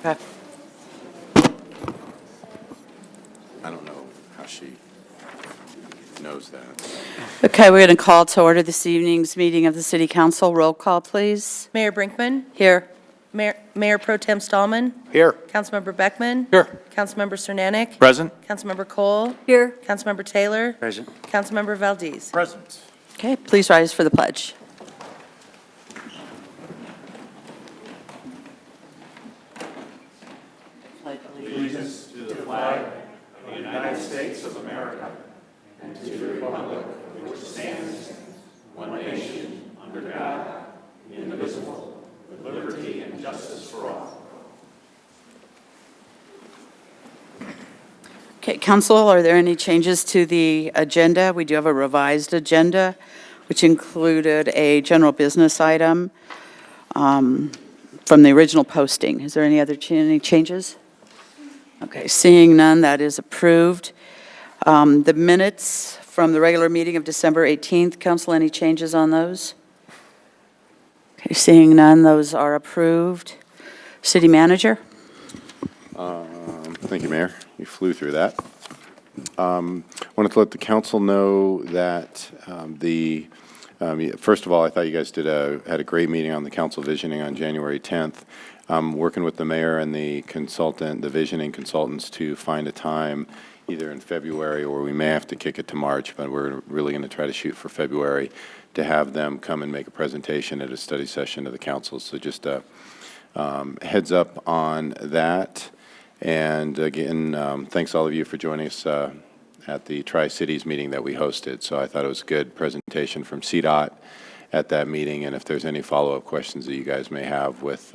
Okay. I don't know how she knows that. Okay, we're going to call to order this evening's meeting of the City Council. Roll call, please. Mayor Brinkman, Here. Mayor Pro Tem Stallman, Here. Councilmember Beckman, Here. Councilmember Cernanik, Present. Councilmember Cole, Here. Councilmember Taylor, Present. Councilmember Valdez. Present. Okay, please rise for the pledge. Okay, Council, are there any changes to the agenda? We do have a revised agenda, which included a general business item from the original posting. Is there any other any changes? Okay, seeing none, that is approved. The minutes from the regular meeting of December 18th, Council, any changes on those? Okay, seeing none, those are approved. City Manager? Thank you, Mayor. You flew through that. Wanted to let the council know that first of all, I thought you guys had a great meeting on the council visioning on January 10th. Working with the mayor and the visioning consultants to find a time either in February or we may have to kick it to March, but we're really going to try to shoot for February to have them come and make a presentation at a study session to the council. So just a heads up on that. And again, thanks all of you for joining us at the Tri-Cities meeting that we hosted. So I thought it was a good presentation from CDOT at that meeting. And if there's any follow-up questions that you guys may have with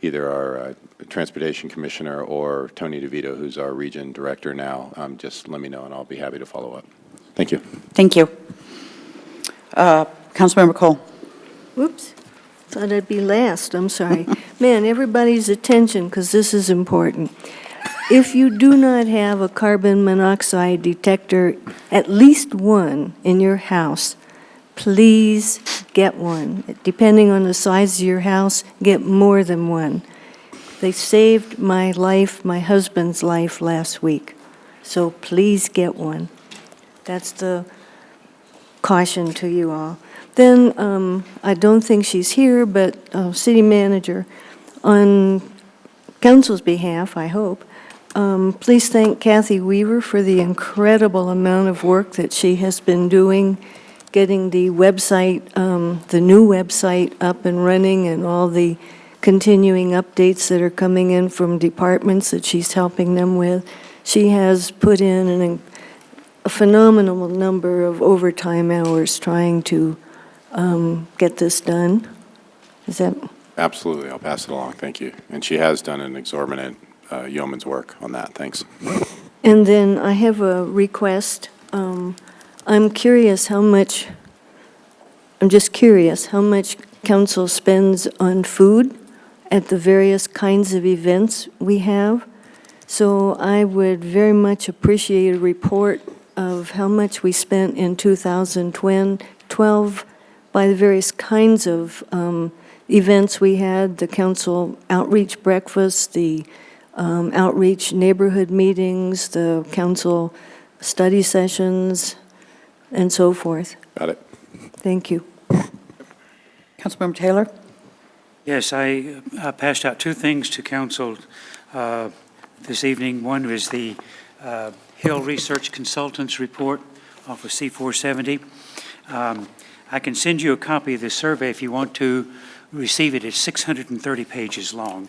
either our Transportation Commissioner or Tony DeVito, who's our region director now, just let me know and I'll be happy to follow up. Thank you. Thank you. Councilmember Cole. Whoops, thought I'd be last, I'm sorry. Man, everybody's attention, because this is important. If you do not have a carbon monoxide detector, at least one in your house, please get one. Depending on the size of your house, get more than one. They saved my life, my husband's life last week, so please get one. That's the caution to you all. Then, I don't think she's here, but City Manager, on Council's behalf, I hope, please thank Kathy Weaver for the incredible amount of work that she has been doing, getting the website, the new website up and running, and all the continuing updates that are coming in from departments that she's helping them with. She has put in a phenomenal number of overtime hours trying to get this done. Is that? Absolutely. I'll pass it along. Thank you. And she has done an exorbitant yeoman's work on that. Thanks. And then I have a request. I'm curious I'm just curious how much council spends on food at the various kinds of events we have. So I would very much appreciate a report of how much we spent in 2012 by the various kinds of events we had, the council outreach breakfast, the outreach neighborhood meetings, the council study sessions, and so forth. Got it. Thank you. Councilmember Taylor? Yes, I passed out two things to council this evening. One was the Hill Research Consultants report off of C470. I can send you a copy of this survey if you want to receive it. It's 630 pages long.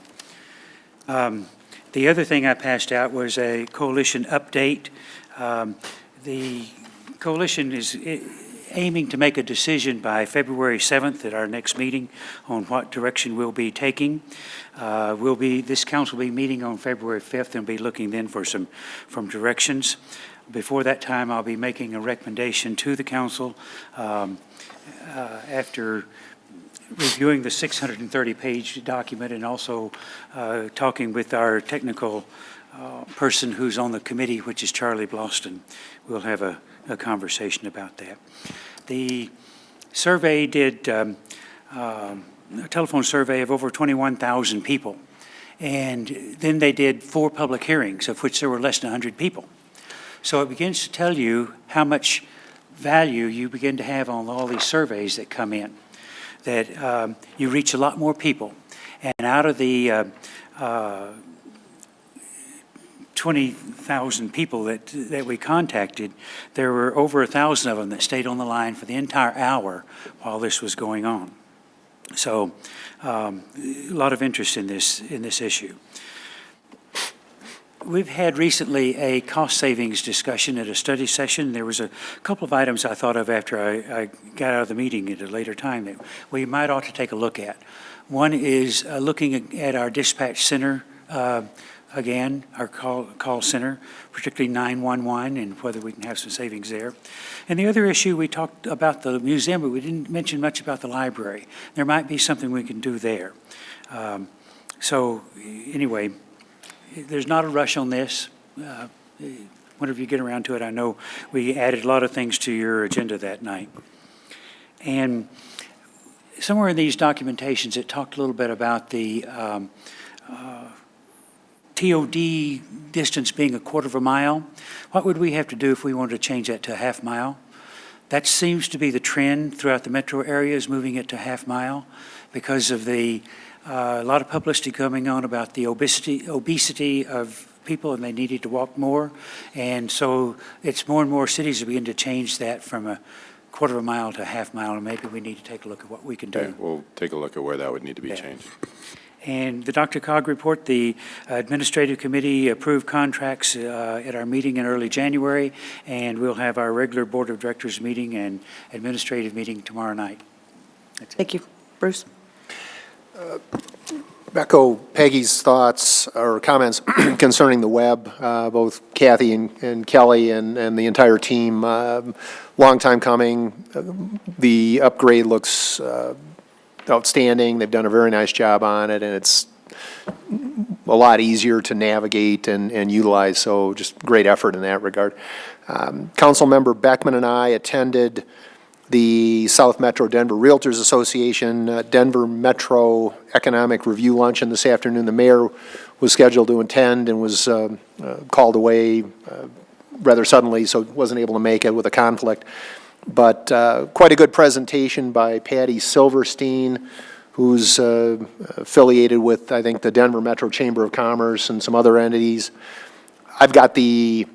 The other thing I passed out was a coalition update. The coalition is aiming to make a decision by February 7th at our next meeting on what direction we'll be taking. This council will be meeting on February 5th and be looking then for some directions. Before that time, I'll be making a recommendation to the council after reviewing the 630-page document and also talking with our technical person who's on the committee, which is Charlie Bloston. We'll have a conversation about that. The survey did a telephone survey of over 21,000 people, And then they did 4 public hearings, of which there were less than 100 people. So it begins to tell you how much value you begin to have on all these surveys that come in, that you reach a lot more people. And out of the 20,000 people that we contacted, there were over 1,000 of them that stayed on the line for the entire hour while this was going on. So a lot of interest in this issue. We've had recently a cost savings discussion at a study session. There was a couple of items I thought of after I got out of the meeting at a later time that we might ought to take a look at. One is looking at our dispatch center again, our call center, particularly 911, and whether we can have some savings there. And the other issue, we talked about the museum, but we didn't mention much about the library. There might be something we can do there. So anyway, there's not a rush on this. Whenever you get around to it, I know we added a lot of things to your agenda that night. And somewhere in these documentations, it talked a little bit about the TOD distance being a 1/4 mile. What would we have to do if we wanted to change that to a 1/2 mile? That seems to be the trend throughout the metro areas, moving it to 1/2 mile because of the a lot of publicity coming on about the obesity of people, and they needed to walk more. And so it's more and more cities are beginning to change that from a 1/4 mile to a 1/2 mile, and maybe we need to take a look at what we can do. Okay, we'll take a look at where that would need to be changed. And the Dr. Cog report, the administrative committee approved contracts at our meeting in early January, and we'll have our regular board of directors meeting and administrative meeting tomorrow night. That's it. Thank you. Bruce? Echo Peggy's thoughts or comments concerning the web, both Kathy and Kelly and the entire team. Long time coming. The upgrade looks outstanding. They've done a very nice job on it, and it's a lot easier to navigate and utilize, so just great effort in that regard. Councilmember Beckman and I attended the South Metro Denver Realtors Association Denver Metro Economic Review Luncheon this afternoon. The mayor was scheduled to attend and was called away rather suddenly, so wasn't able to make it with a conflict. But quite a good presentation by Patty Silverstein, who's affiliated with, I think, the Denver Metro Chamber of Commerce and some other entities. I've got the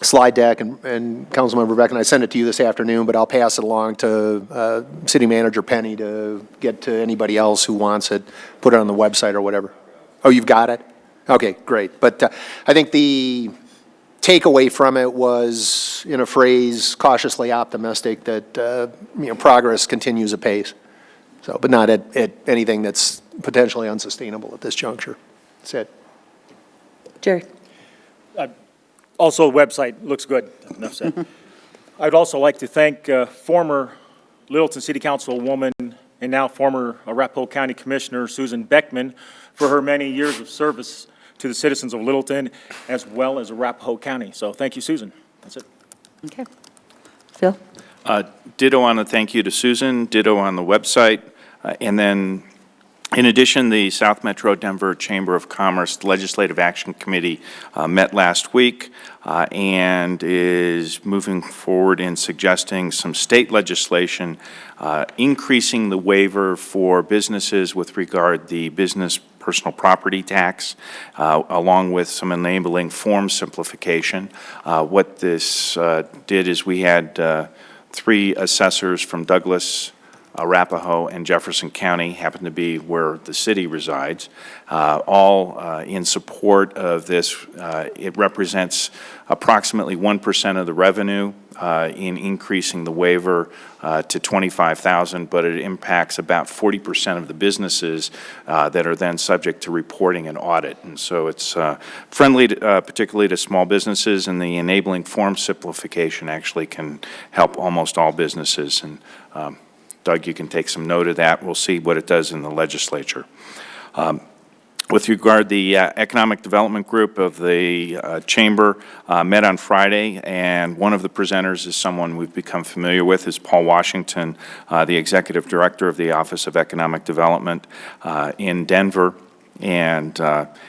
slide deck, and Councilmember Beck and I sent it to you this afternoon, but I'll pass it along to City Manager Penny to get to anybody else who wants it, put it on the website or whatever. Oh, you've got it? Okay, great. But I think the takeaway from it was, in a phrase, cautiously optimistic that progress continues apace. So, but not at anything that's potentially unsustainable at this juncture. That's it. Jerry? Also, the website looks good, enough said. I'd also like to thank former Littleton City Councilwoman and now former Arapahoe County Commissioner Susan Beckman for her many years of service to the citizens of Littleton as well as Arapahoe County. So thank you, Susan. That's it. Okay. Phil? Ditto on the thank you to Susan, ditto on the website, and then in addition, the South Metro Denver Chamber of Commerce Legislative Action Committee met last week and is moving forward in suggesting some state legislation increasing the waiver for businesses with regard the business personal property tax, along with some enabling form simplification. What this did is we had 3 assessors from Douglas, Arapahoe, and Jefferson County, happen to be where the city resides, all in support of this. It represents approximately 1% of the revenue in increasing the waiver to $25,000, but it impacts about 40% of the businesses that are then subject to reporting and audit. And so it's friendly, particularly to small businesses, and the enabling form simplification actually can help almost all businesses. And Doug, you can take some note of that. We'll see what it does in the legislature. With regard, the Economic Development Group of the Chamber met on Friday, and one of the presenters is someone we've become familiar with, is Paul Washington, the Executive Director of the Office of Economic Development in Denver. And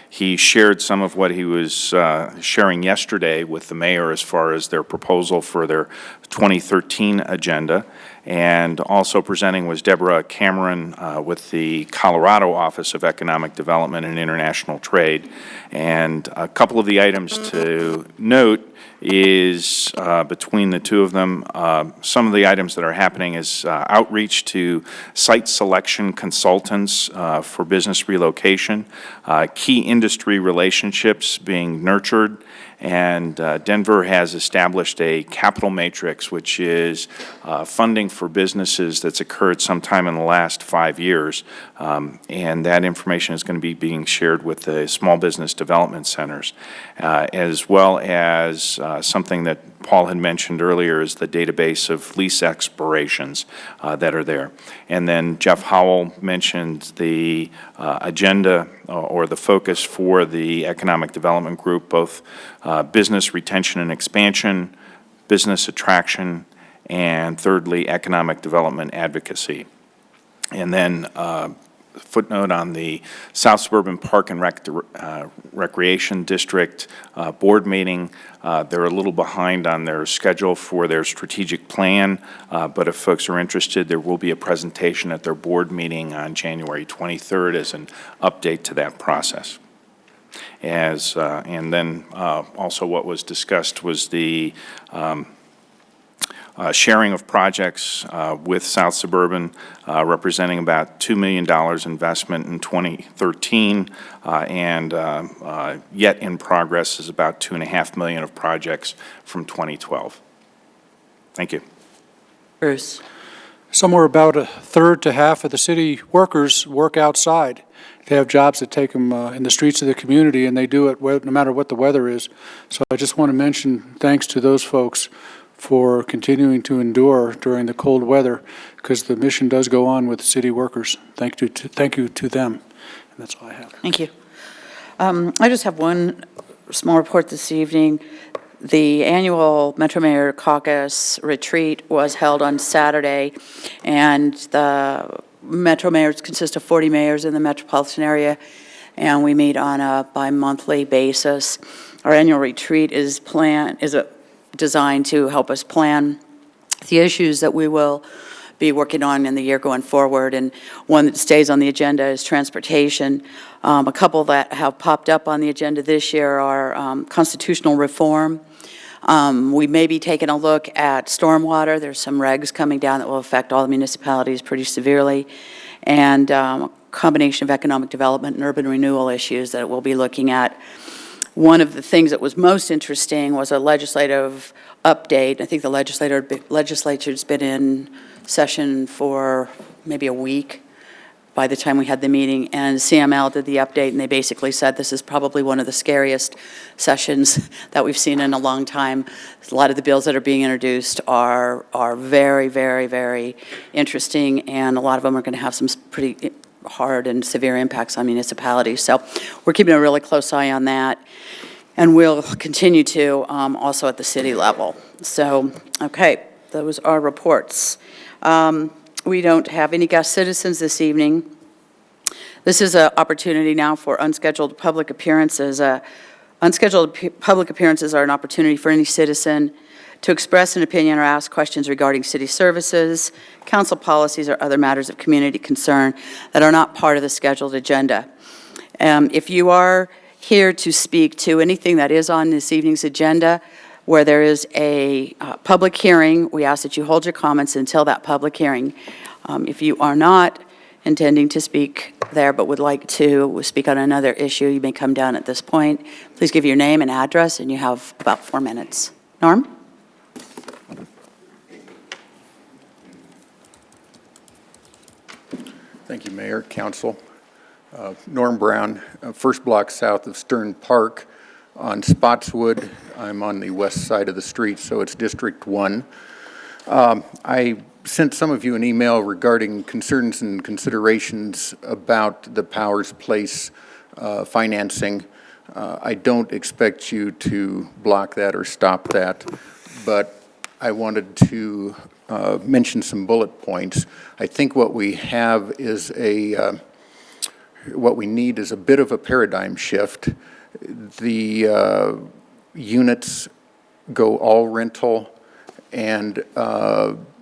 he shared some of what he was sharing yesterday with the mayor as far as their proposal for their 2013 agenda. And also presenting was Deborah Cameron with the Colorado Office of Economic Development and International Trade. And a couple of the items to note is between the two of them, some of the items that are happening is outreach to site selection consultants for business relocation, key industry relationships being nurtured, and Denver has established a capital matrix, which is funding for businesses that's occurred sometime in the last 5 years. And that information is going to be being shared with the small business development centers, as well as something that Paul had mentioned earlier is the database of lease expirations that are there. And then Jeff Howell mentioned the agenda or the focus for the Economic Development Group, both business retention and expansion, business attraction, and thirdly, economic development advocacy. And then footnote on the South Suburban Park and Recreation District board meeting. They're a little behind on their schedule for their strategic plan, but if folks are interested, there will be a presentation at their board meeting on January 23rd as an update to that process. And then also what was discussed was the sharing of projects with South Suburban, representing about $2 million investment in 2013, and yet in progress is about $2.5 million of projects from 2012. Thank you. Bruce? Somewhere about a third to half of the city workers work outside. They have jobs that take them in the streets of the community, and they do it no matter what the weather is. So I just want to mention thanks to those folks for continuing to endure during the cold weather, because the mission does go on with city workers. Thank you to them. And that's all I have. Thank you. I just have one small report this evening. The annual Metro Mayor Caucus retreat was held on Saturday, and the Metro mayors consist of 40 mayors in the metropolitan area, and we meet on a bi-monthly basis. Our annual retreat is designed to help us plan the issues that we will be working on in the year going forward, and one that stays on the agenda is transportation. A couple that have popped up on the agenda this year are constitutional reform. We may be taking a look at stormwater. There's some regs coming down that will affect all the municipalities pretty severely, and a combination of economic development and urban renewal issues that we'll be looking at. One of the things that was most interesting was a legislative update. I think the legislature's been in session for maybe a week by the time we had the meeting, and CML did the update, and they basically said this is probably one of the scariest sessions that we've seen in a long time. A lot of the bills that are being introduced are very, very, very interesting, and a lot of them are going to have some pretty hard and severe impacts on municipalities. So we're keeping a really close eye on that, and we'll continue to also at the city level. So, okay, those are reports. We don't have any guest citizens this evening. This is an opportunity now for unscheduled public appearances. Unscheduled public appearances are an opportunity for any citizen to express an opinion or ask questions regarding city services, council policies, or other matters of community concern that are not part of the scheduled agenda. If you are here to speak to anything that is on this evening's agenda, where there is a public hearing, we ask that you hold your comments until that public hearing. If you are not intending to speak there but would like to speak on another issue, you may come down at this point. Please give your name and address, and you have about 4 minutes. Norm? Thank you, Mayor, Council. Norm Brown, first block south of Stern Park on Spotswood. I'm on the west side of the street, so it's District 1. I sent some of you an email regarding concerns and considerations about the Powers Place financing. I don't expect you to block that or stop that, but I wanted to mention some bullet points. I think what we have is what we need is a bit of a paradigm shift. The units go all rental, and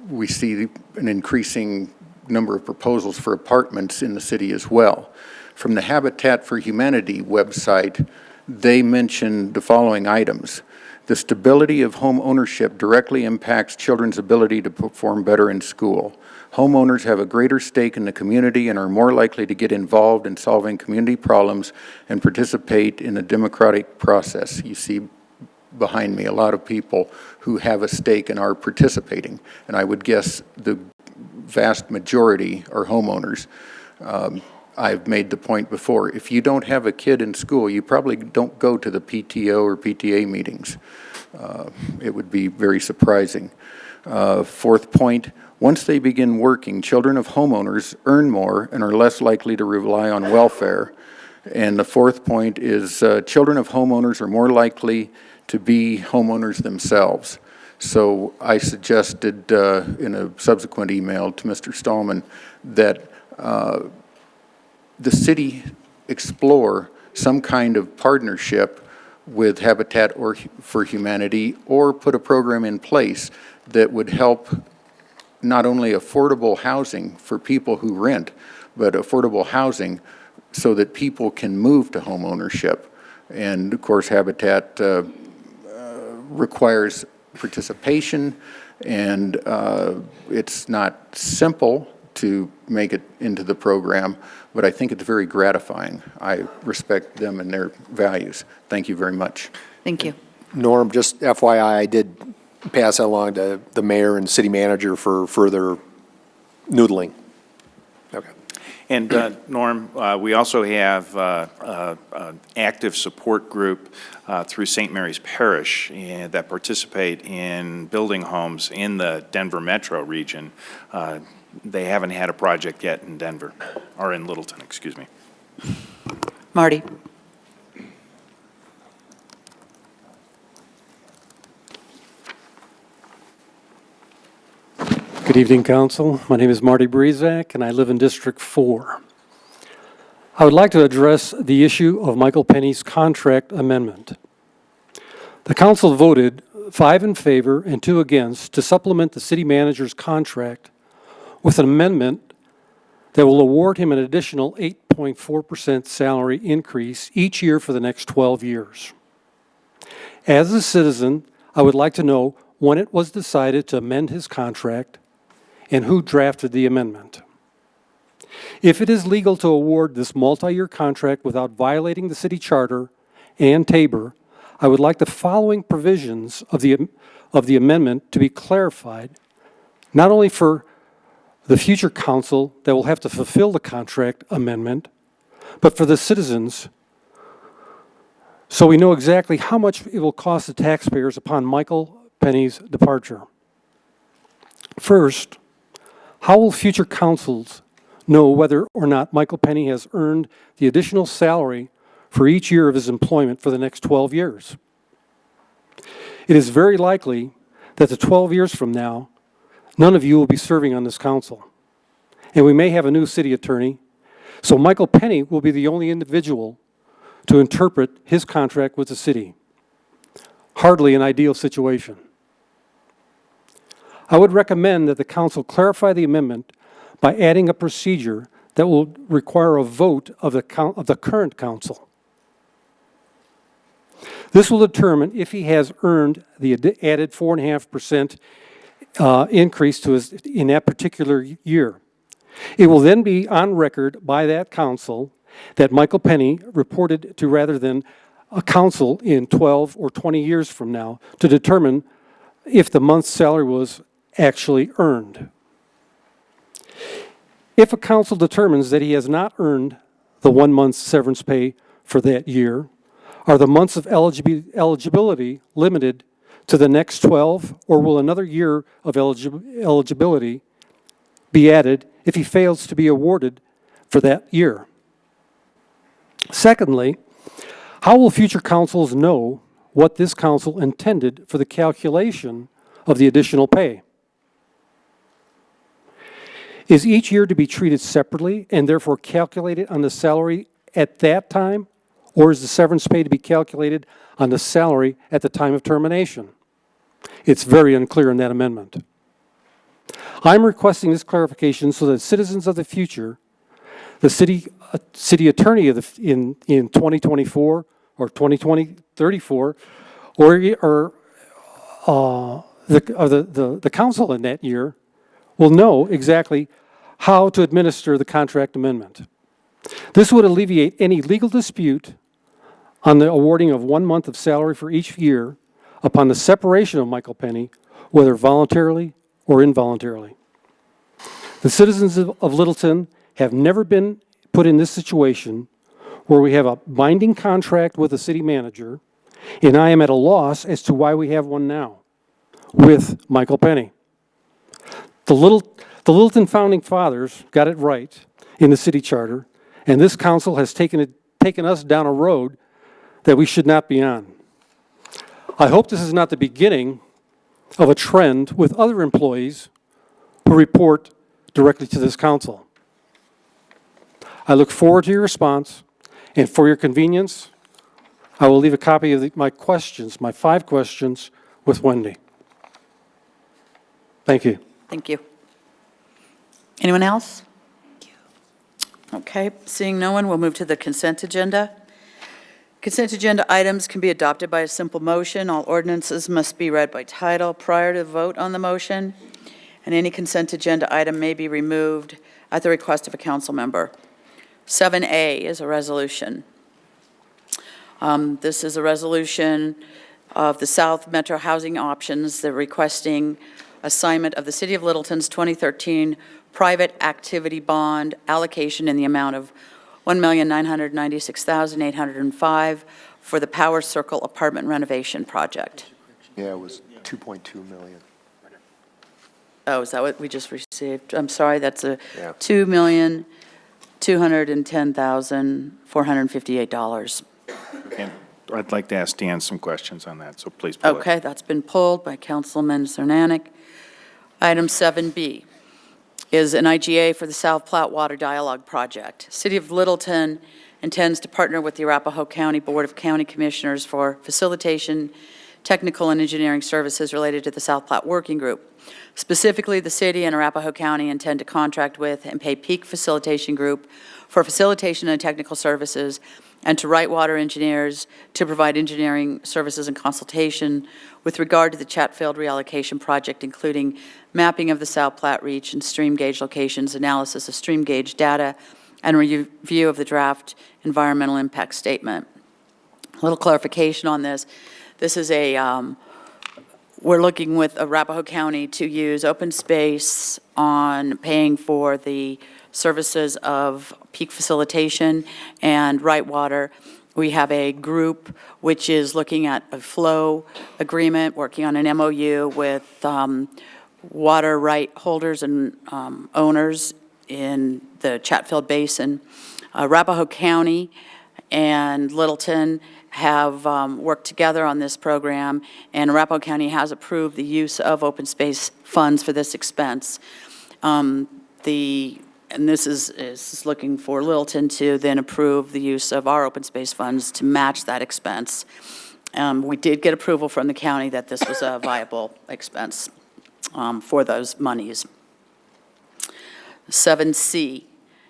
we see an increasing number of proposals for apartments in the city as well. From the Habitat for Humanity website, they mention the following items. The stability of home ownership directly impacts children's ability to perform better in school. Homeowners have a greater stake in the community and are more likely to get involved in solving community problems and participate in the democratic process. You see behind me a lot of people who have a stake and are participating, and I would guess the vast majority are homeowners. I've made the point before, if you don't have a kid in school, you probably don't go to the PTO or PTA meetings. It would be very surprising. Fourth point, once they begin working, children of homeowners earn more and are less likely to rely on welfare. And the fourth point is children of homeowners are more likely to be homeowners themselves. So I suggested in a subsequent email to Mr. Stallman that the city explore some kind of partnership with Habitat for Humanity, or put a program in place that would help not only affordable housing for people who rent, but affordable housing so that people can move to home ownership. And of course, Habitat requires participation, and it's not simple to make it into the program, but I think it's very gratifying. I respect them and their values. Thank you very much. Thank you. Norm, just FYI, I did pass that along to the mayor and city manager for further noodling. Okay. And Norm, we also have an active support group through St. Mary's Parish that participate in building homes in the Denver metro region. They haven't had a project yet in Denver, or in Littleton, excuse me. Marty? Good evening, Council. My name is Marty Brezak, and I live in District 4. I would like to address the issue of Michael Penny's contract amendment. The Council voted 5 in favor and 2 against to supplement the city manager's contract with an amendment that will award him an additional 8.4% salary increase each year for the next 12 years. As a citizen, I would like to know when it was decided to amend his contract and who drafted the amendment. If it is legal to award this multi-year contract without violating the city charter and Tabor, I would like the following provisions of the amendment to be clarified, not only for the future council that will have to fulfill the contract amendment, but for the citizens, so we know exactly how much it will cost the taxpayers upon Michael Penny's departure. First, how will future councils know whether or not Michael Penny has earned the additional salary for each year of his employment for the next 12 years? It is very likely that 12 years from now, none of you will be serving on this council, and we may have a new city attorney, so Michael Penny will be the only individual to interpret his contract with the city. Hardly an ideal situation. I would recommend that the council clarify the amendment by adding a procedure that will require a vote of the current council. This will determine if he has earned the added 4.5% increase to his in that particular year. It will then be on record by that council that Michael Penny reported to, rather than a council in 12 or 20 years from now, to determine if the month's salary was actually earned. If a council determines that he has not earned the 1 month's severance pay for that year, are the months of eligibility limited to the next 12, or will another year of eligibility be added if he fails to be awarded for that year? Secondly, how will future councils know what this council intended for the calculation of the additional pay? Is each year to be treated separately and therefore calculated on the salary at that time? Or is the severance pay to be calculated on the salary at the time of termination? It's very unclear in that amendment. I'm requesting this clarification so that citizens of the future, the city attorney in 2024 or 2034, or the council in that year will know exactly how to administer the contract amendment. This would alleviate any legal dispute on the awarding of 1 month of salary for each year upon the separation of Michael Penny, whether voluntarily or involuntarily. The citizens of Littleton have never been put in this situation where we have a binding contract with the city manager, and I am at a loss as to why we have one now with Michael Penny. The Littleton Founding Fathers got it right in the city charter, and this council has taken us down a road that we should not be on. I hope this is not the beginning of a trend with other employees who report directly to this council. I look forward to your response, and for your convenience, I will leave a copy of my 5 questions, with Wendy. Thank you. Thank you. Anyone else? Okay, seeing no one, we'll move to the consent agenda. Consent agenda items can be adopted by a simple motion. All ordinances must be read by title prior to the vote on the motion, and any consent agenda item may be removed at the request of a council member. 7A is a resolution. This is a resolution of the South Metro Housing Options. They're requesting assignment of the City of Littleton's 2013 private activity bond allocation in the amount of $1,996,805 for the Power Circle apartment renovation project. Yeah, it was 2.2 million. Oh, is that what we just received? I'm sorry, that's a Yeah. $2,210,458. And I'd like to ask Dan some questions on that, so please pull it. Okay, that's been pulled by Councilman Cernanik. Item 7B is an IGA for the South Platte Water Dialogue Project. City of Littleton intends to partner with the Arapahoe County Board of County Commissioners for facilitation, technical and engineering services related to the South Platte Working Group. Specifically, the city and Arapahoe County intend to contract with and pay Peak Facilitation Group for facilitation and technical services, and to Wright Water Engineers to provide engineering services and consultation with regard to the Chatfield reallocation project, including mapping of the South Platte Reach and stream gauge locations, analysis of stream gauge data, and review of the draft environmental impact statement. A little clarification on this. This is we're looking with Arapahoe County to use open space on paying for the services of Peak Facilitation and Wright Water. We have a group which is looking at a flow agreement, working on an MOU with water right holders and owners in the Chatfield Basin. Arapahoe County and Littleton have worked together on this program, and Arapahoe County has approved the use of open space funds for this expense. And this is looking for Littleton to then approve the use of our open space funds to match that expense. We did get approval from the county that this was a viable expense for those monies. 7C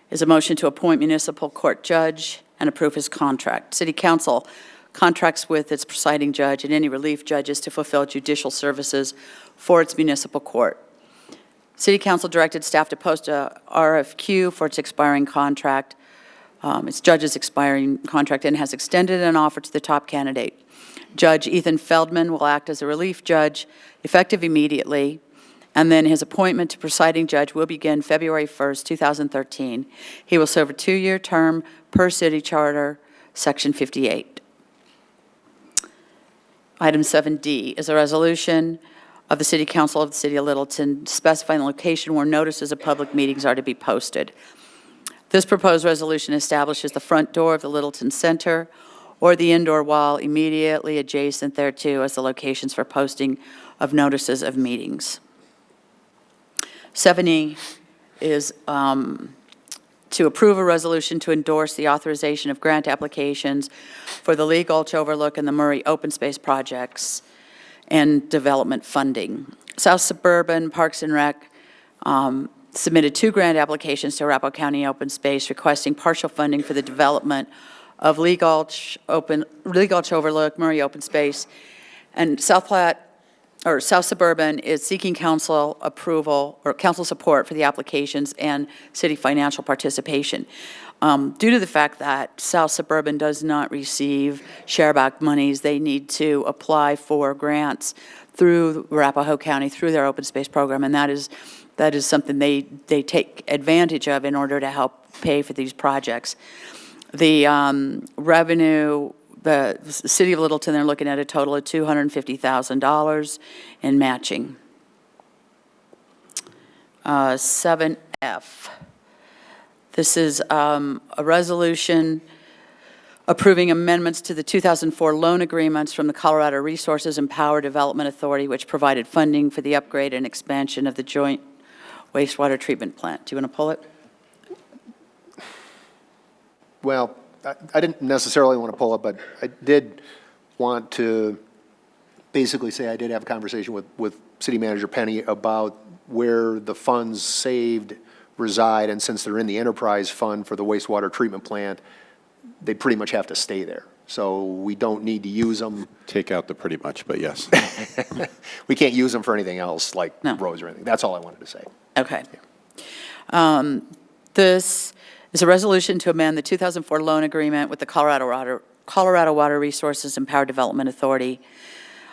is a motion to appoint municipal court judge and approve his contract. City Council contracts with its presiding judge and any relief judges to fulfill judicial services for its municipal court. City Council directed staff to post a RFQ for its expiring contract, its judge's expiring contract, and has extended an offer to the top candidate. Judge Ethan Feldman will act as a relief judge, effective immediately, and then his appointment to presiding judge will begin February 1st, 2013. He will serve a 2-year term per city charter, Section 58. Item 7D is a resolution of the City Council of the City of Littleton specifying the location where notices of public meetings are to be posted. This proposed resolution establishes the front door of the Littleton Center or the indoor wall immediately adjacent thereto as the locations for posting of notices of meetings. 7E is to approve a resolution to endorse the authorization of grant applications for the Lee Gulch Overlook and the Murray Open Space projects and development funding. South Suburban Parks and Rec submitted 2 grant applications to Arapahoe County Open Space requesting partial funding for the development of Lee Gulch Overlook, Murray Open Space, and South Suburban is seeking council approval or council support for the applications and city financial participation. Due to the fact that South Suburban does not receive shareback monies, they need to apply for grants through Arapahoe County, through their open space program, and that is something they take advantage of in order to help pay for these projects. The revenue, the city of Littleton, they're looking at a total of $250,000 in matching. 7F. This is a resolution approving amendments to the 2004 loan agreements from the Colorado Resources and Power Development Authority, which provided funding for the upgrade and expansion of the joint wastewater treatment plant. Do you want to pull it? Well, I didn't necessarily want to pull it, but I did want to basically say I did have a conversation with City Manager Penny about where the funds saved reside, and since they're in the enterprise fund for the wastewater treatment plant, they pretty much have to stay there. So we don't need to use them. Take out the pretty much, but yes. We can't use them for anything else, like No. roads or anything. That's all I wanted to say. Okay. This is a resolution to amend the 2004 loan agreement with the Colorado Water Resources and Power Development Authority.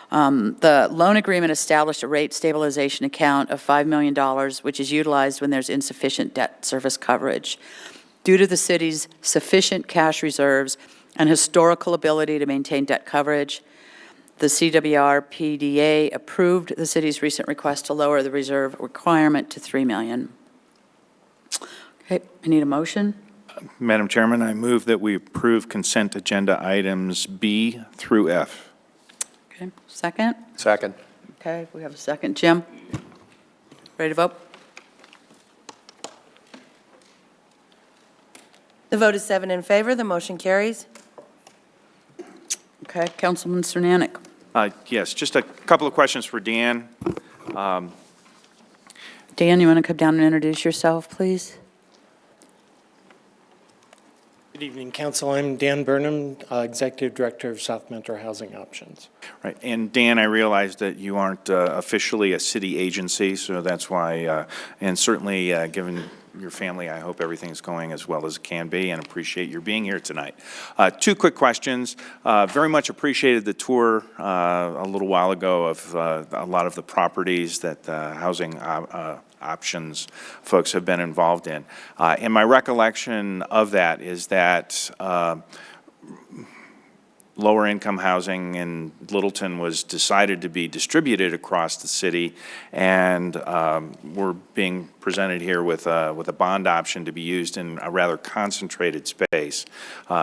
The loan agreement established a rate stabilization account of $5 million, which is utilized when there's insufficient debt service coverage. Due to the city's sufficient cash reserves and historical ability to maintain debt coverage, the CWR PDA approved the city's recent request to lower the reserve requirement to $3 million. Okay, I need a motion. Madam Chairman, I move that we approve consent agenda items B through F. Okay, second? Second. Okay, we have a second. Jim? Ready to vote? The vote is 7 in favor. The motion carries. Okay, Councilman Cernanik. Yes, just a couple of questions for Dan. Dan, you want to come down and introduce yourself, please? Good evening, Council. I'm Dan Burnham, Executive Director of South Metro Housing Options. Right, and Dan, I realize that you aren't officially a city agency, so that's why, and certainly given your family, I hope everything's going as well as it can be, and appreciate your being here tonight. 2 quick questions. Very much appreciated the tour a little while ago of a lot of the properties that housing options folks have been involved in. And my recollection of that is that lower income housing in Littleton was decided to be distributed across the city, and we're being presented here with a bond option to be used in a rather concentrated space.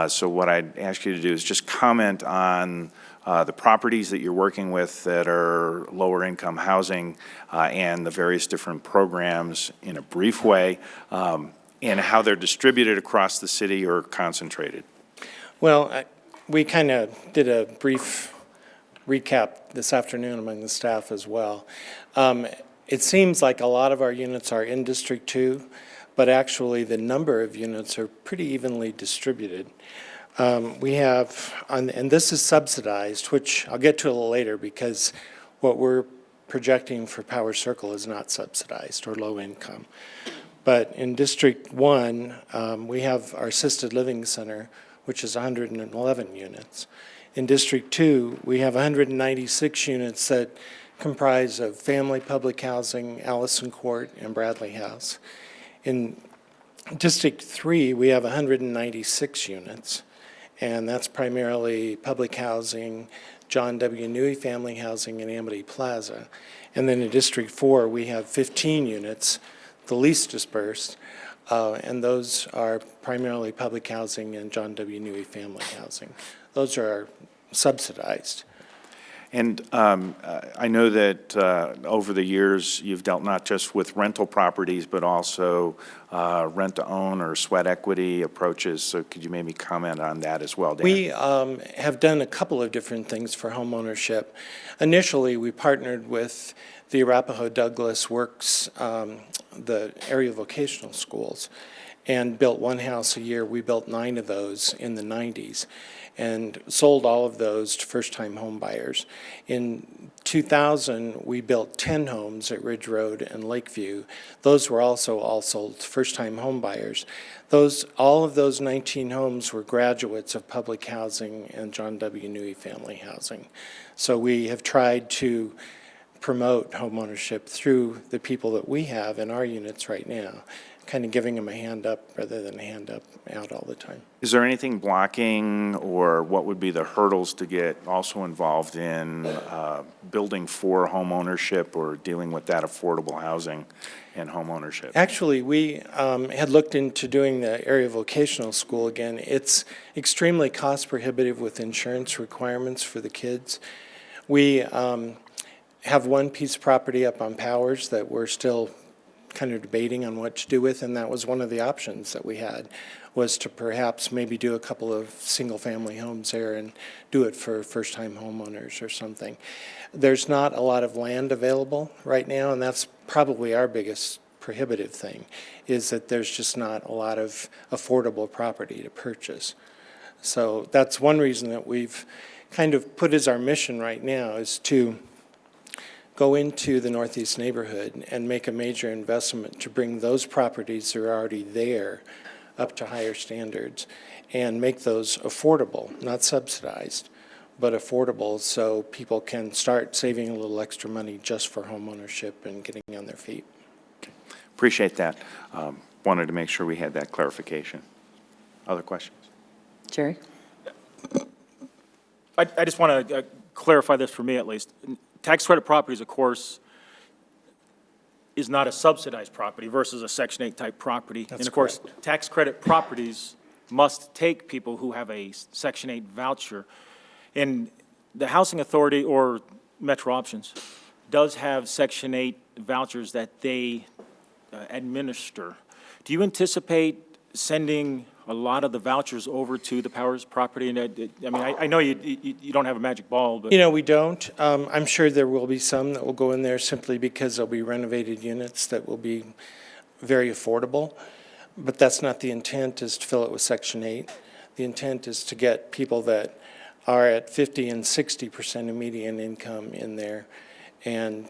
So what I'd ask you to do is just comment on the properties that you're working with that are lower income housing and the various different programs in a brief way, and how they're distributed across the city or concentrated. Well, we kind of did a brief recap this afternoon among the staff as well. It seems like a lot of our units are in District 2, but actually the number of units are pretty evenly distributed. We have, and this is subsidized, which I'll get to a little later because what we're projecting for Power Circle is not subsidized or low income. But in District 1, we have our assisted living center, which is 111 units. In District 2, we have 196 units that comprise of family public housing, Allison Court, and Bradley House. In District 3, we have 196 units, and that's primarily public housing, John W. Newey Family Housing, and Amity Plaza. And then in District 4, we have 15 units, the least dispersed, and those are primarily public housing and John W. Newey Family Housing. Those are subsidized. And I know that over the years, you've dealt not just with rental properties, but also rent-to-own or sweat equity approaches. So could you maybe comment on that as well, Dan? We have done a couple of different things for homeownership. Initially, we partnered with the Arapahoe Douglas Works, the area vocational schools, and built one house a year. We built 9 of those in the 90s and sold all of those to first-time home buyers. In 2000, we built 10 homes at Ridge Road and Lakeview. Those were also all sold to first-time home buyers. All of those 19 homes were graduates of public housing and John W. Newey Family Housing. So we have tried to promote homeownership through the people that we have in our units right now, kind of giving them a hand up rather than a hand up out all the time. Is there anything blocking, or what would be the hurdles to get also involved in building for homeownership or dealing with that affordable housing and homeownership? Actually, we had looked into doing the area vocational school again. It's extremely cost prohibitive with insurance requirements for the kids. We have one piece of property up on Powers that we're still kind of debating on what to do with, and that was one of the options that we had, was to perhaps maybe do a couple of single-family homes there and do it for first-time homeowners or something. There's not a lot of land available right now, and that's probably our biggest prohibitive thing, is that there's just not a lot of affordable property to purchase. So that's one reason that we've kind of put as our mission right now, is to go into the Northeast neighborhood and make a major investment to bring those properties that are already there up to higher standards and make those affordable, not subsidized, but affordable, so people can start saving a little extra money just for homeownership and getting on their feet. Appreciate that. Wanted to make sure we had that clarification. Other questions? Jerry? I just want to clarify this for me at least. Tax credit properties, of course, is not a subsidized property versus a Section 8 type property. That's And of course, correct. tax credit properties must take people who have a Section 8 voucher. And the Housing Authority, or Metro Options, does have Section 8 vouchers that they administer. Do you anticipate sending a lot of the vouchers over to the Powers property? And I know you don't have a magic ball, but. You know, we don't. I'm sure there will be some that will go in there simply because they'll be renovated units that will be very affordable. But that's not the intent, is to fill it with Section 8. The intent is to get people that are at 50 and 60% of median income in there. And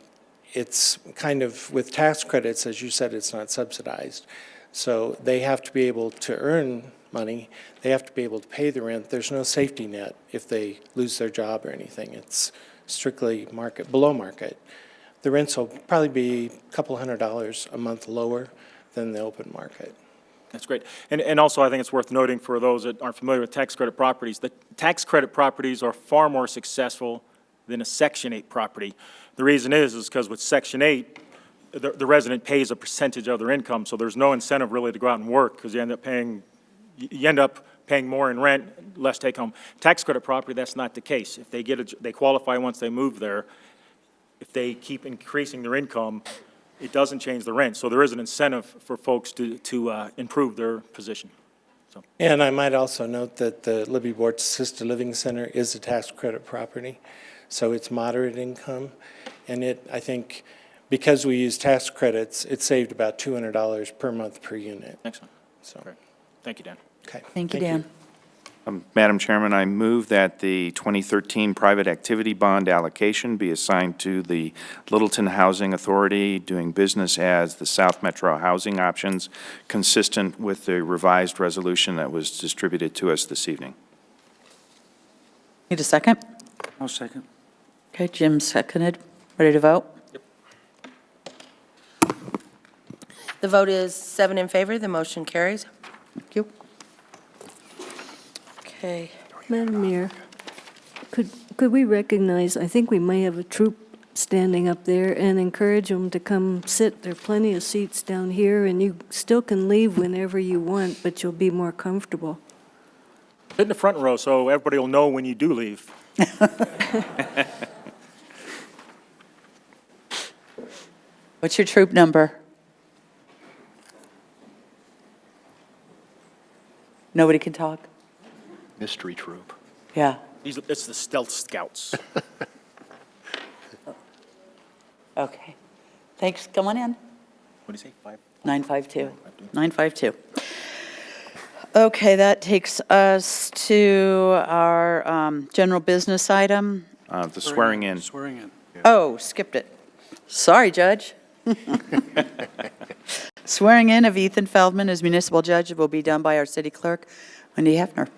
it's kind of, with tax credits, as you said, it's not subsidized. So they have to be able to earn money. They have to be able to pay the rent. There's no safety net if they lose their job or anything. It's strictly market, below market. The rents will probably be a couple $100 a month lower than the open market. That's great. And also, I think it's worth noting for those that aren't familiar with tax credit properties, the tax credit properties are far more successful than a Section 8 property. The reason is because with Section 8, the resident pays a percentage of their income, so there's no incentive really to go out and work, because you end up paying more in rent, less take home. Tax credit property, that's not the case. If they qualify once they move there, if they keep increasing their income, it doesn't change the rent. So there is an incentive for folks to improve their position. So. And I might also note that the Libby Board's Assisted Living Center is a tax credit property, so it's moderate income. And I think, because we use tax credits, it saved about $200 per month per unit. Excellent. So, Great. Thank you, Dan. okay. Thank you, Dan. Madam Chairman, I move that the 2013 private activity bond allocation be assigned to the Littleton Housing Authority, doing business as the South Metro Housing Options, consistent with the revised resolution that was distributed to us this evening. Need a second? I'll second. Okay, Jim seconded. Ready to vote? The vote is 7 in favor, the motion carries. Thank you. Okay. Madam Mayor, could we recognize, I think we may have a troop standing up there, and encourage them to come sit. There are plenty of seats down here, and you still can leave whenever you want, but you'll be more comfortable. Sit in the front row so everybody will know when you do leave. What's your troop number? Nobody can talk? Mystery troop. Yeah, It's the Stealth Scouts. okay. Thanks, come on in. What do you say, 5? 952. 952. Okay, that takes us to our general business item. The swearing in. Swearing in. Oh, skipped it. Sorry, Judge. Swearing in of Ethan Feldman as municipal judge will be done by our city clerk, Wendy Hefner.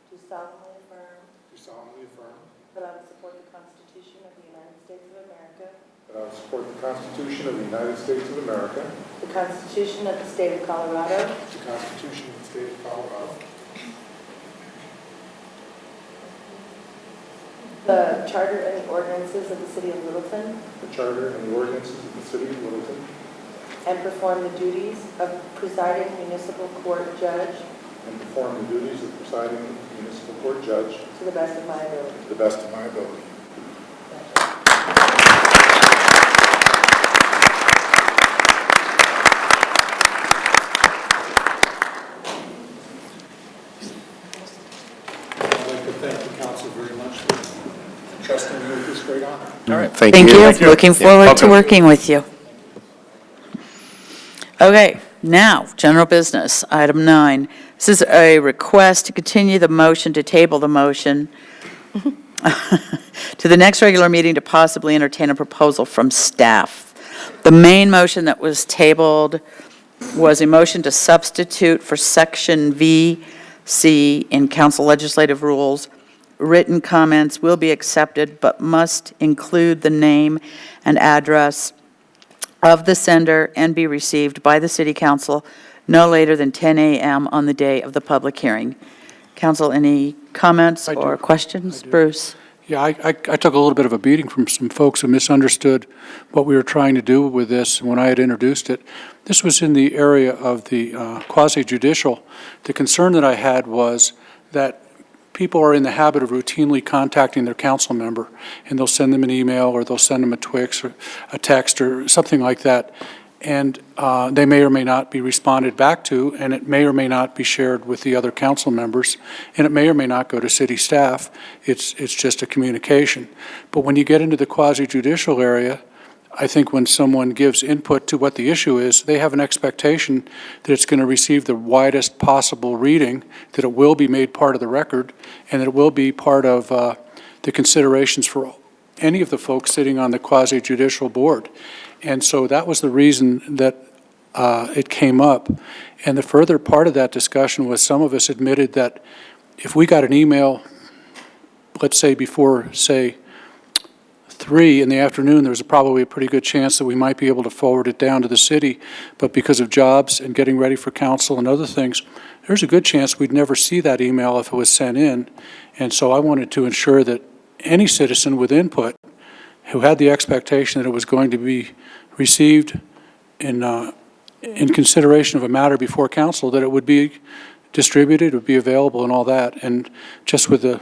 Do solemnly affirm Do solemnly affirm that I will support the Constitution of the United States of America, that I will support the Constitution of the United States of America, the Constitution of the State of Colorado, the Constitution of the State of Colorado, the Charter and the ordinances of the City of Littleton, the Charter and the ordinances of the City of Littleton, and perform the duties of presiding municipal court judge and perform the duties of presiding municipal court judge to the best of my ability. to the best of my ability. I'd like to thank the council very much for trusting me with this great honor. All right, thank Thank you. you. Looking forward to Welcome. working with you. Okay, now, general business, item 9. This is a request to continue the motion, to table the motion to the next regular meeting to possibly entertain a proposal from staff. The main motion that was tabled was a motion to substitute for section VC in council legislative rules. Written comments will be accepted but must include the name and address of the sender and be received by the city council no later than 10 a.m. on the day of the public hearing. Council, any comments I do. or questions? I do. Bruce? Yeah, I took a little bit of a beating from some folks who misunderstood what we were trying to do with this when I had introduced it. This was in the area of the quasi-judicial. The concern that I had was that people are in the habit of routinely contacting their council member, and they'll send them an email, or they'll send them a Twix or a text or something like that. And they may or may not be responded back to, and it may or may not be shared with the other council members, and it may or may not go to city staff. It's just a communication. But when you get into the quasi-judicial area, I think when someone gives input to what the issue is, they have an expectation that it's going to receive the widest possible reading, that it will be made part of the record, and that it will be part of the considerations for any of the folks sitting on the quasi-judicial board. And so that was the reason that it came up. And the further part of that discussion was some of us admitted that if we got an email, let's say before, say, 3 in the afternoon, there was probably a pretty good chance that we might be able to forward it down to the city. But because of jobs and getting ready for council and other things, there's a good chance we'd never see that email if it was sent in. And so I wanted to ensure that any citizen with input who had the expectation that it was going to be received in consideration of a matter before council, that it would be distributed, would be available and all that. And just with the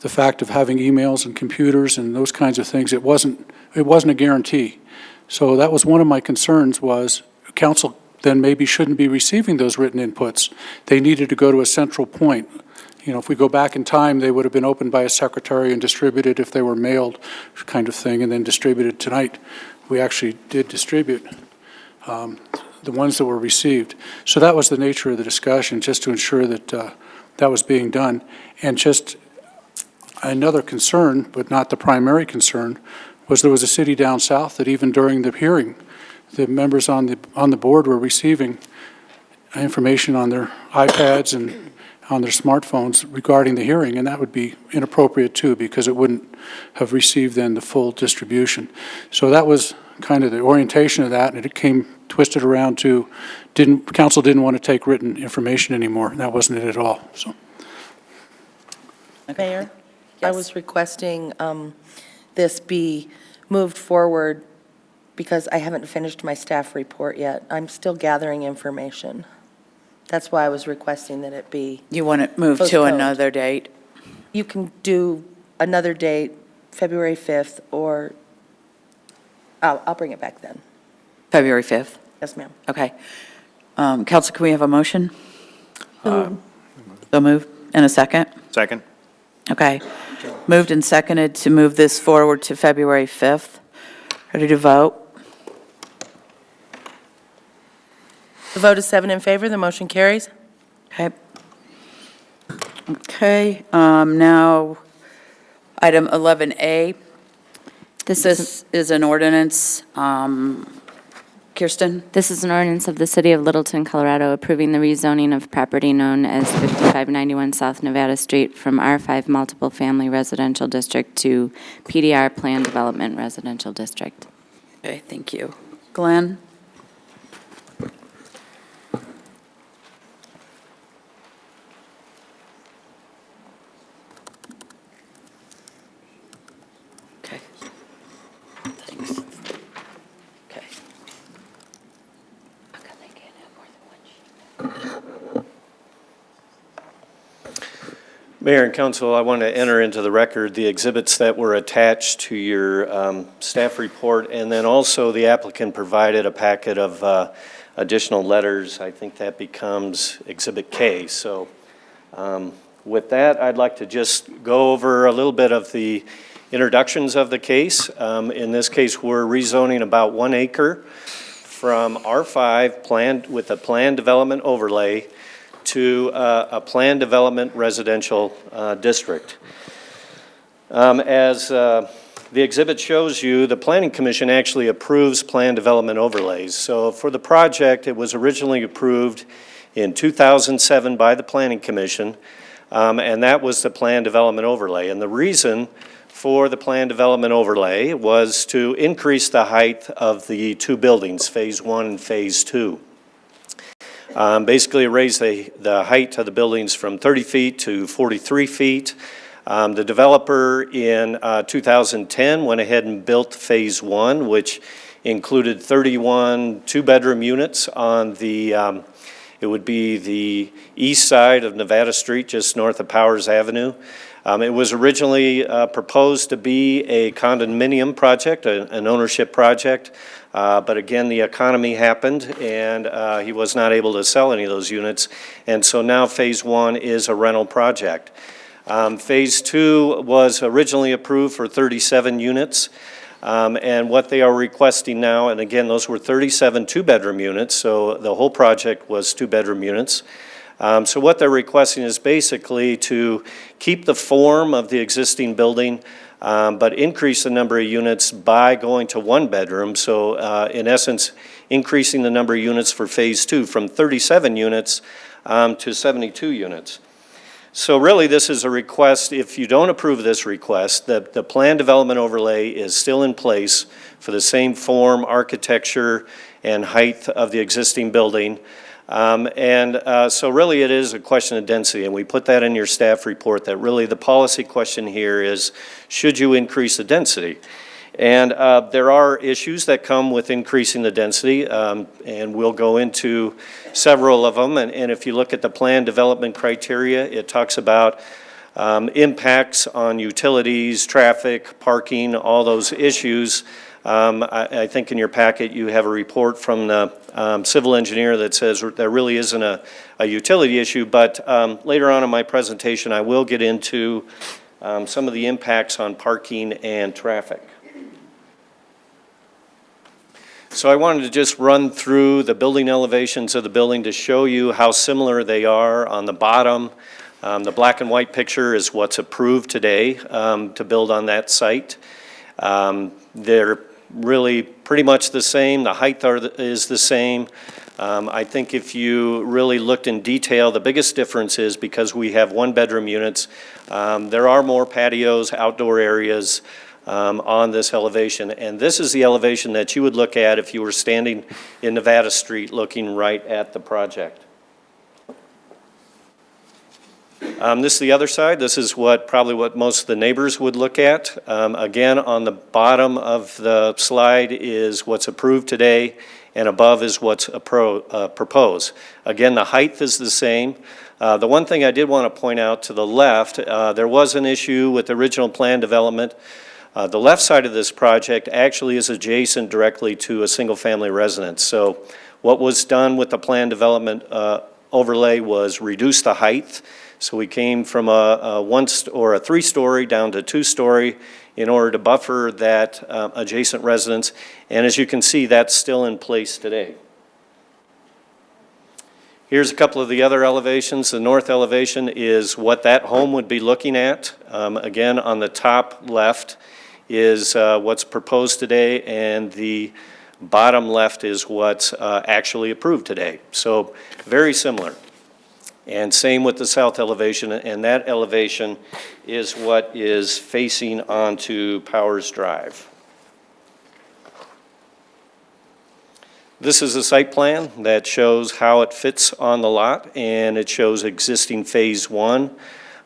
fact of having emails and computers and those kinds of things, it wasn't a guarantee. So that was one of my concerns, was council then maybe shouldn't be receiving those written inputs. They needed to go to a central point. You know, if we go back in time, they would have been opened by a secretary and distributed if they were mailed, kind of thing, and then distributed tonight. We actually did distribute the ones that were received. So that was the nature of the discussion, just to ensure that that was being done. And just another concern, but not the primary concern, was there was a city down south that even during the hearing, the members on the board were receiving information on their iPads and on their smartphones regarding the hearing, and that would be inappropriate too, because it wouldn't have received then the full distribution. So that was kind of the orientation of that, and it came twisted around to council didn't want to take written information anymore, and that wasn't it at all. So Mayor, I was requesting this be moved forward because I haven't finished my staff report yet. I'm still gathering information. That's why I was requesting that it be, You want it moved to Postponed. another date? you can do another date, February 5th, or, I'll bring it back then. February 5th? Yes, ma'am. Okay. Council, can we have a motion? So moved. And a second? Second? Okay. Moved and seconded to move this forward to February 5th. Ready to vote? The vote is 7 in favor, the motion carries. Okay. Okay, now, item 11A. This is an ordinance. Kirsten? This is an ordinance of the City of Littleton, Colorado, approving the rezoning of property known as 5591 South Nevada Street from R5 Multiple Family Residential District to PDR Planned Development Residential District. Okay, thank you. Glenn? Okay. Thanks. Okay. How come they can't have more than one sheet? Mayor and council, I want to enter into the record the exhibits that were attached to your staff report, and then also the applicant provided a packet of additional letters. I think that becomes Exhibit K. So with that, I'd like to just go over a little bit of the introductions of the case. In this case, we're rezoning about 1 acre from R5 planned with a planned development overlay to a planned development residential district. As the exhibit shows you, the Planning Commission actually approves planned development overlays. So for the project, it was originally approved in 2007 by the Planning Commission, and that was the planned development overlay. And the reason for the planned development overlay was to increase the height of the two buildings, Phase 1 and Phase 2. Basically raise the height of the buildings from 30 feet to 43 feet. The developer in 2010 went ahead and built Phase 1, which included 31 two-bedroom units on the, it would be the east side of Nevada Street, just north of Powers Avenue. It was originally proposed to be a condominium project, an ownership project. But again, the economy happened, and he was not able to sell any of those units. And so now Phase 1 is a rental project. Phase 2 was originally approved for 37 units. And what they are requesting now, and again, those were 37 two-bedroom units, so the whole project was two-bedroom units. So what they're requesting is basically to keep the form of the existing building, but increase the number of units by going to one bedroom. So in essence, increasing the number of units for Phase 2 from 37 units to 72 units. So really, this is a request. If you don't approve this request, the planned development overlay is still in place for the same form, architecture, and height of the existing building. So really it is a question of density, and we put that in your staff report, that really the policy question here is, should you increase the density? And there are issues that come with increasing the density, and we'll go into several of them. And if you look at the plan development criteria, it talks about impacts on utilities, traffic, parking, all those issues. I think in your packet you have a report from the civil engineer that says there really isn't a utility issue, but later on in my presentation I will get into some of the impacts on parking and traffic. So I wanted to just run through the building elevations of the building to show you how similar they are. On the bottom, the black and white picture is what's approved today to build on that site. They're really pretty much the same. The height is the same. I think if you really looked in detail, the biggest difference is because we have one-bedroom units, there are more patios, outdoor areas on this elevation. And this is the elevation that you would look at if you were standing in Nevada Street looking right at the project. This is the other side. This is probably what most of the neighbors would look at. Again, on the bottom of the slide is what's approved today, and above is what's proposed. Again, the height is the same. The one thing I did want to point out to the left, there was an issue with the original plan development. The left side of this project actually is adjacent directly to a single-family residence. So what was done with the plan development overlay was reduce the height. So we came from a three-story down to two-story in order to buffer that adjacent residence. And as you can see, that's still in place today. Here's a couple of the other elevations. The north elevation is what that home would be looking at. Again, on the top left is what's proposed today, and the bottom left is what's actually approved today. So very similar. And same with the south elevation, and that elevation is what is facing onto Powers Drive. This is a site plan that shows how it fits on the lot, and it shows existing Phase 1.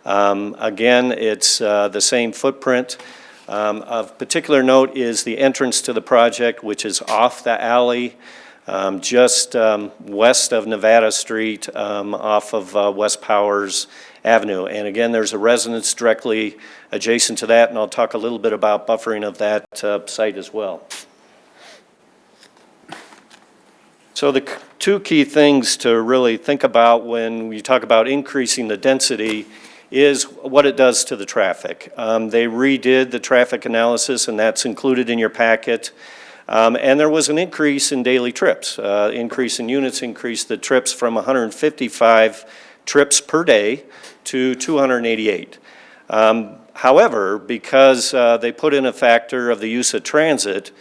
Again, it's the same footprint. Of particular note is the entrance to the project, which is off the alley, just west of Nevada Street, off of West Powers Avenue. And again, there's a residence directly adjacent to that, and I'll talk a little bit about buffering of that site as well. So the two key things to really think about when you talk about increasing the density is what it does to the traffic. They redid the traffic analysis, and that's included in your packet. And there was an increase in daily trips. Increase in units increased the trips from 155 trips per day to 288. However, because they put in a factor of the use of transit,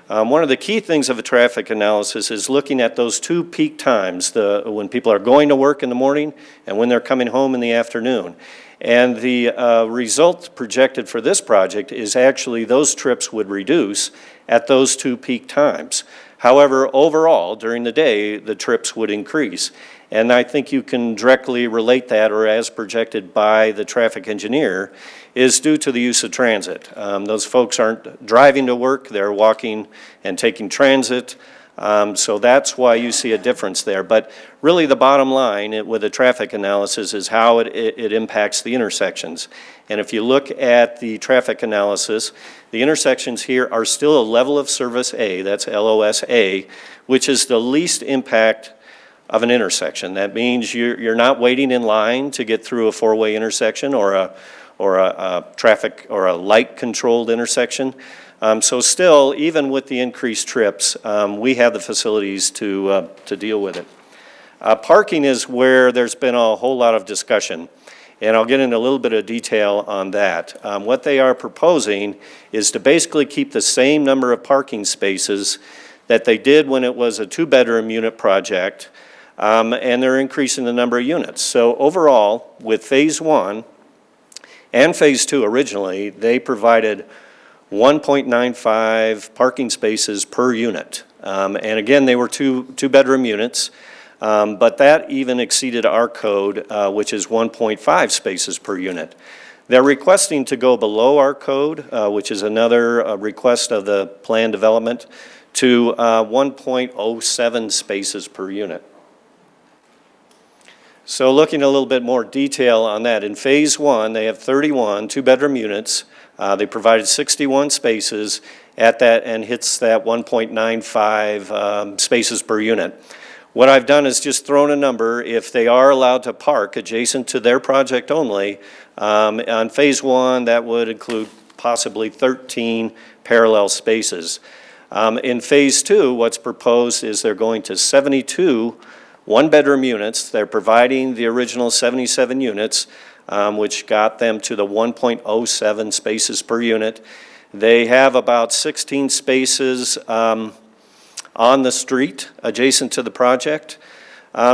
one of the key things of a traffic analysis is looking at those two peak times, when people are going to work in the morning and when they're coming home in the afternoon. And the result projected for this project is actually those trips would reduce at those two peak times. However, overall, during the day, the trips would increase. And I think you can directly relate that, or as projected by the traffic engineer, is due to the use of transit. Those folks aren't driving to work, they're walking and taking transit. So that's why you see a difference there. But really the bottom line with the traffic analysis is how it impacts the intersections. And if you look at the traffic analysis, the intersections here are still a level of service A, that's LOSA, which is the least impact of an intersection. That means you're not waiting in line to get through a four-way intersection or a traffic or a light-controlled intersection. So still, even with the increased trips, we have the facilities to deal with it. Parking is where there's been a whole lot of discussion, and I'll get into a little bit of detail on that. What they are proposing is to basically keep the same number of parking spaces that they did when it was a two-bedroom unit project, and they're increasing the number of units. So overall, with Phase 1 and Phase 2 originally, they provided 1.95 parking spaces per unit. And again, they were two-bedroom units, but that even exceeded our code, which is 1.5 spaces per unit. They're requesting to go below our code, which is another request of the plan development, to 1.07 spaces per unit. So looking a little bit more detail on that, in Phase 1, they have 31 two-bedroom units. They provided 61 spaces at that and hits that 1.95 spaces per unit. What I've done is just thrown a number. If they are allowed to park adjacent to their project only, on Phase 1, that would include possibly 13 parallel spaces. In Phase 2, what's proposed is they're going to 72 one-bedroom units. They're providing the original 77 units, which got them to the 1.07 spaces per unit. They have about 16 spaces on the street adjacent to the project.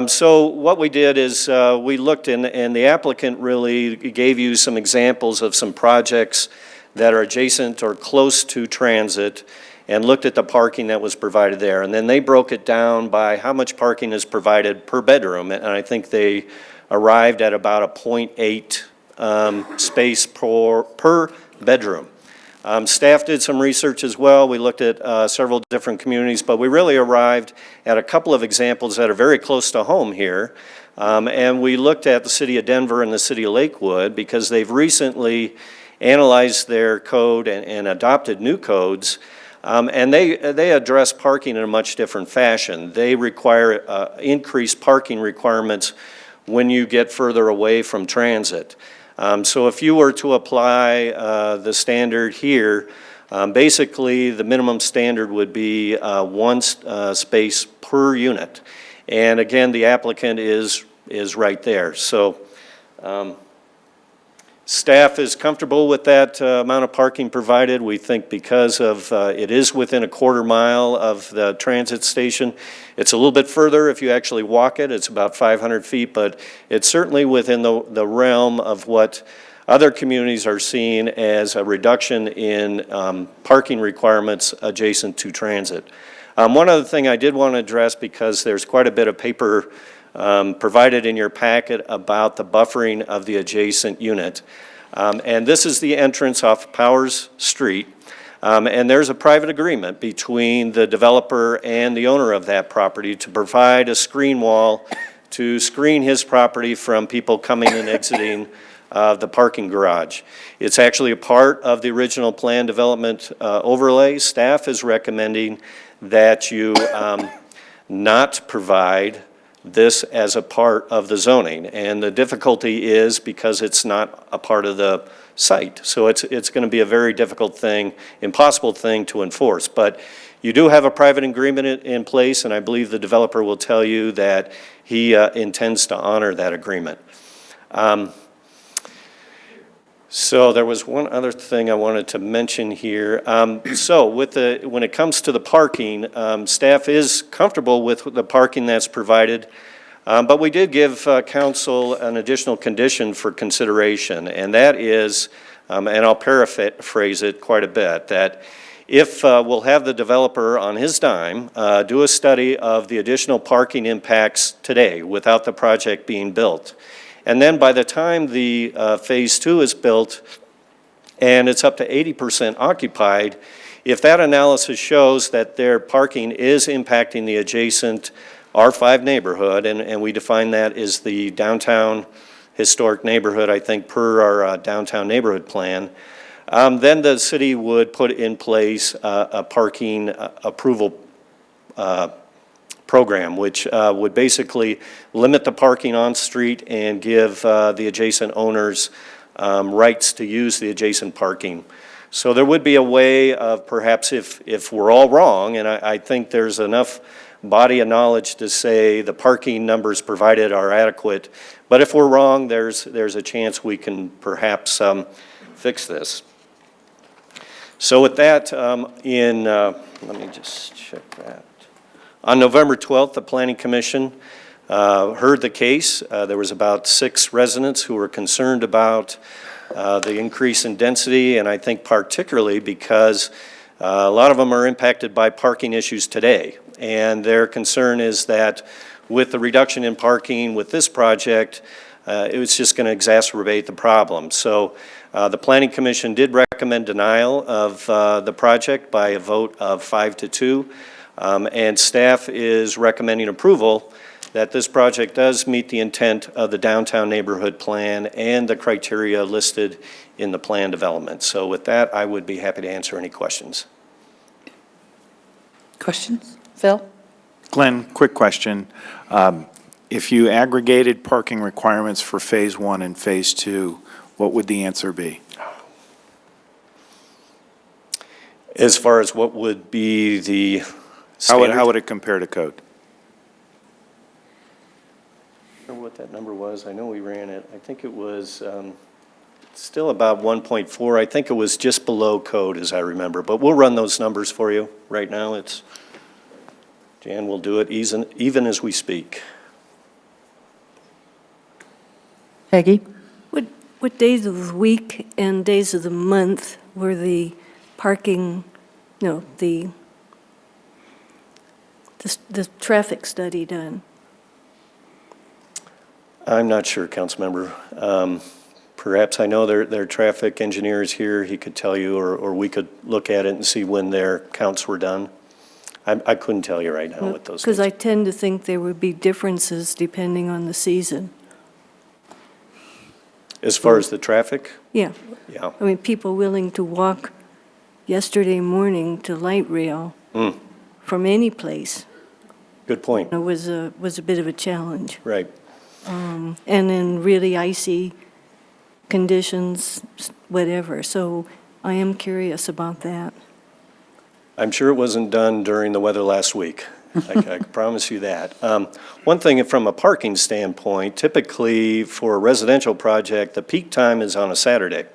So what we did is we looked and the applicant really gave you some examples of some projects that are adjacent or close to transit and looked at the parking that was provided there. And then they broke it down by how much parking is provided per bedroom. And I think they arrived at about a 0.8 space per bedroom. Staff did some research as well. We looked at several different communities, but we really arrived at a couple of examples that are very close to home here. And we looked at the city of Denver and the city of Lakewood because they've recently analyzed their code and adopted new codes. And they address parking in a much different fashion. They require increased parking requirements when you get further away from transit. So if you were to apply the standard here, basically the minimum standard would be one space per unit. And again, the applicant is right there. So staff is comfortable with that amount of parking provided. We think because of it is within a quarter mile of the transit station. It's a little bit further if you actually walk it. It's about 500 feet, but it's certainly within the realm of what other communities are seeing as a reduction in parking requirements adjacent to transit. One other thing I did want to address, because there's quite a bit of paper provided in your packet about the buffering of the adjacent unit. And this is the entrance off Powers Street. And there's a private agreement between the developer and the owner of that property to provide a screen wall to screen his property from people coming and exiting the parking garage. It's actually a part of the original plan development overlay. Staff is recommending that you not provide this as a part of the zoning. And the difficulty is because it's not a part of the site. So it's going to be a very difficult thing, impossible thing to enforce. But you do have a private agreement in place, and I believe the developer will tell you that he intends to honor that agreement. So there was one other thing I wanted to mention here. So when it comes to the parking, staff is comfortable with the parking that's provided, but we did give council an additional condition for consideration, and that is, and I'll paraphrase it quite a bit, that if we'll have the developer on his dime do a study of the additional parking impacts today without the project being built. And then by the time the phase 2 is built and it's up to 80% occupied, if that analysis shows that their parking is impacting the adjacent R5 neighborhood, and we define that as the downtown historic neighborhood, I think, per our downtown neighborhood plan, then the city would put in place a parking approval program, which would basically limit the parking on street and give the adjacent owners rights to use the adjacent parking. So there would be a way of perhaps if we're all wrong, and I think there's enough body of knowledge to say the parking numbers provided are adequate, but if we're wrong, there's a chance we can perhaps fix this. So with that, let me just check that. On November 12th, the Planning Commission heard the case. There was about 6 residents who were concerned about the increase in density, and I think particularly because a lot of them are impacted by parking issues today. And their concern is that with the reduction in parking with this project, it was just going to exacerbate the problem. So the Planning Commission did recommend denial of the project by a vote of 5-2. And staff is recommending approval that this project does meet the intent of the downtown neighborhood plan and the criteria listed in the plan development. So with that, I would be happy to answer any questions. Questions? Phil? Glenn, quick question. If you aggregated parking requirements for Phase 1 and Phase 2, what would the answer be? As far as what would be the standard? How would it compare to code? I don't know what that number was. I know we ran it. I think it was still about 1.4. I think it was just below code, as I remember. But we'll run those numbers for you. Right now, Jan will do it even as we speak. Peggy? What days of the week and days of the month were the parking, the traffic study done? I'm not sure, Councilmember. perhaps, I know their traffic engineer is here, he could tell you, or we could look at it and see when their counts were done. I couldn't tell you right now what those Because dates. I tend to think there would be differences depending on the season. As far as the traffic, Yeah, yeah. I mean, people willing to walk yesterday morning to light rail from any place Good point, was a bit of a challenge. right. And in really icy conditions, whatever. So I am curious about that. I'm sure it wasn't done during the weather last week. I can promise you that. One thing from a parking standpoint, typically for a residential project, the peak time is on a Saturday.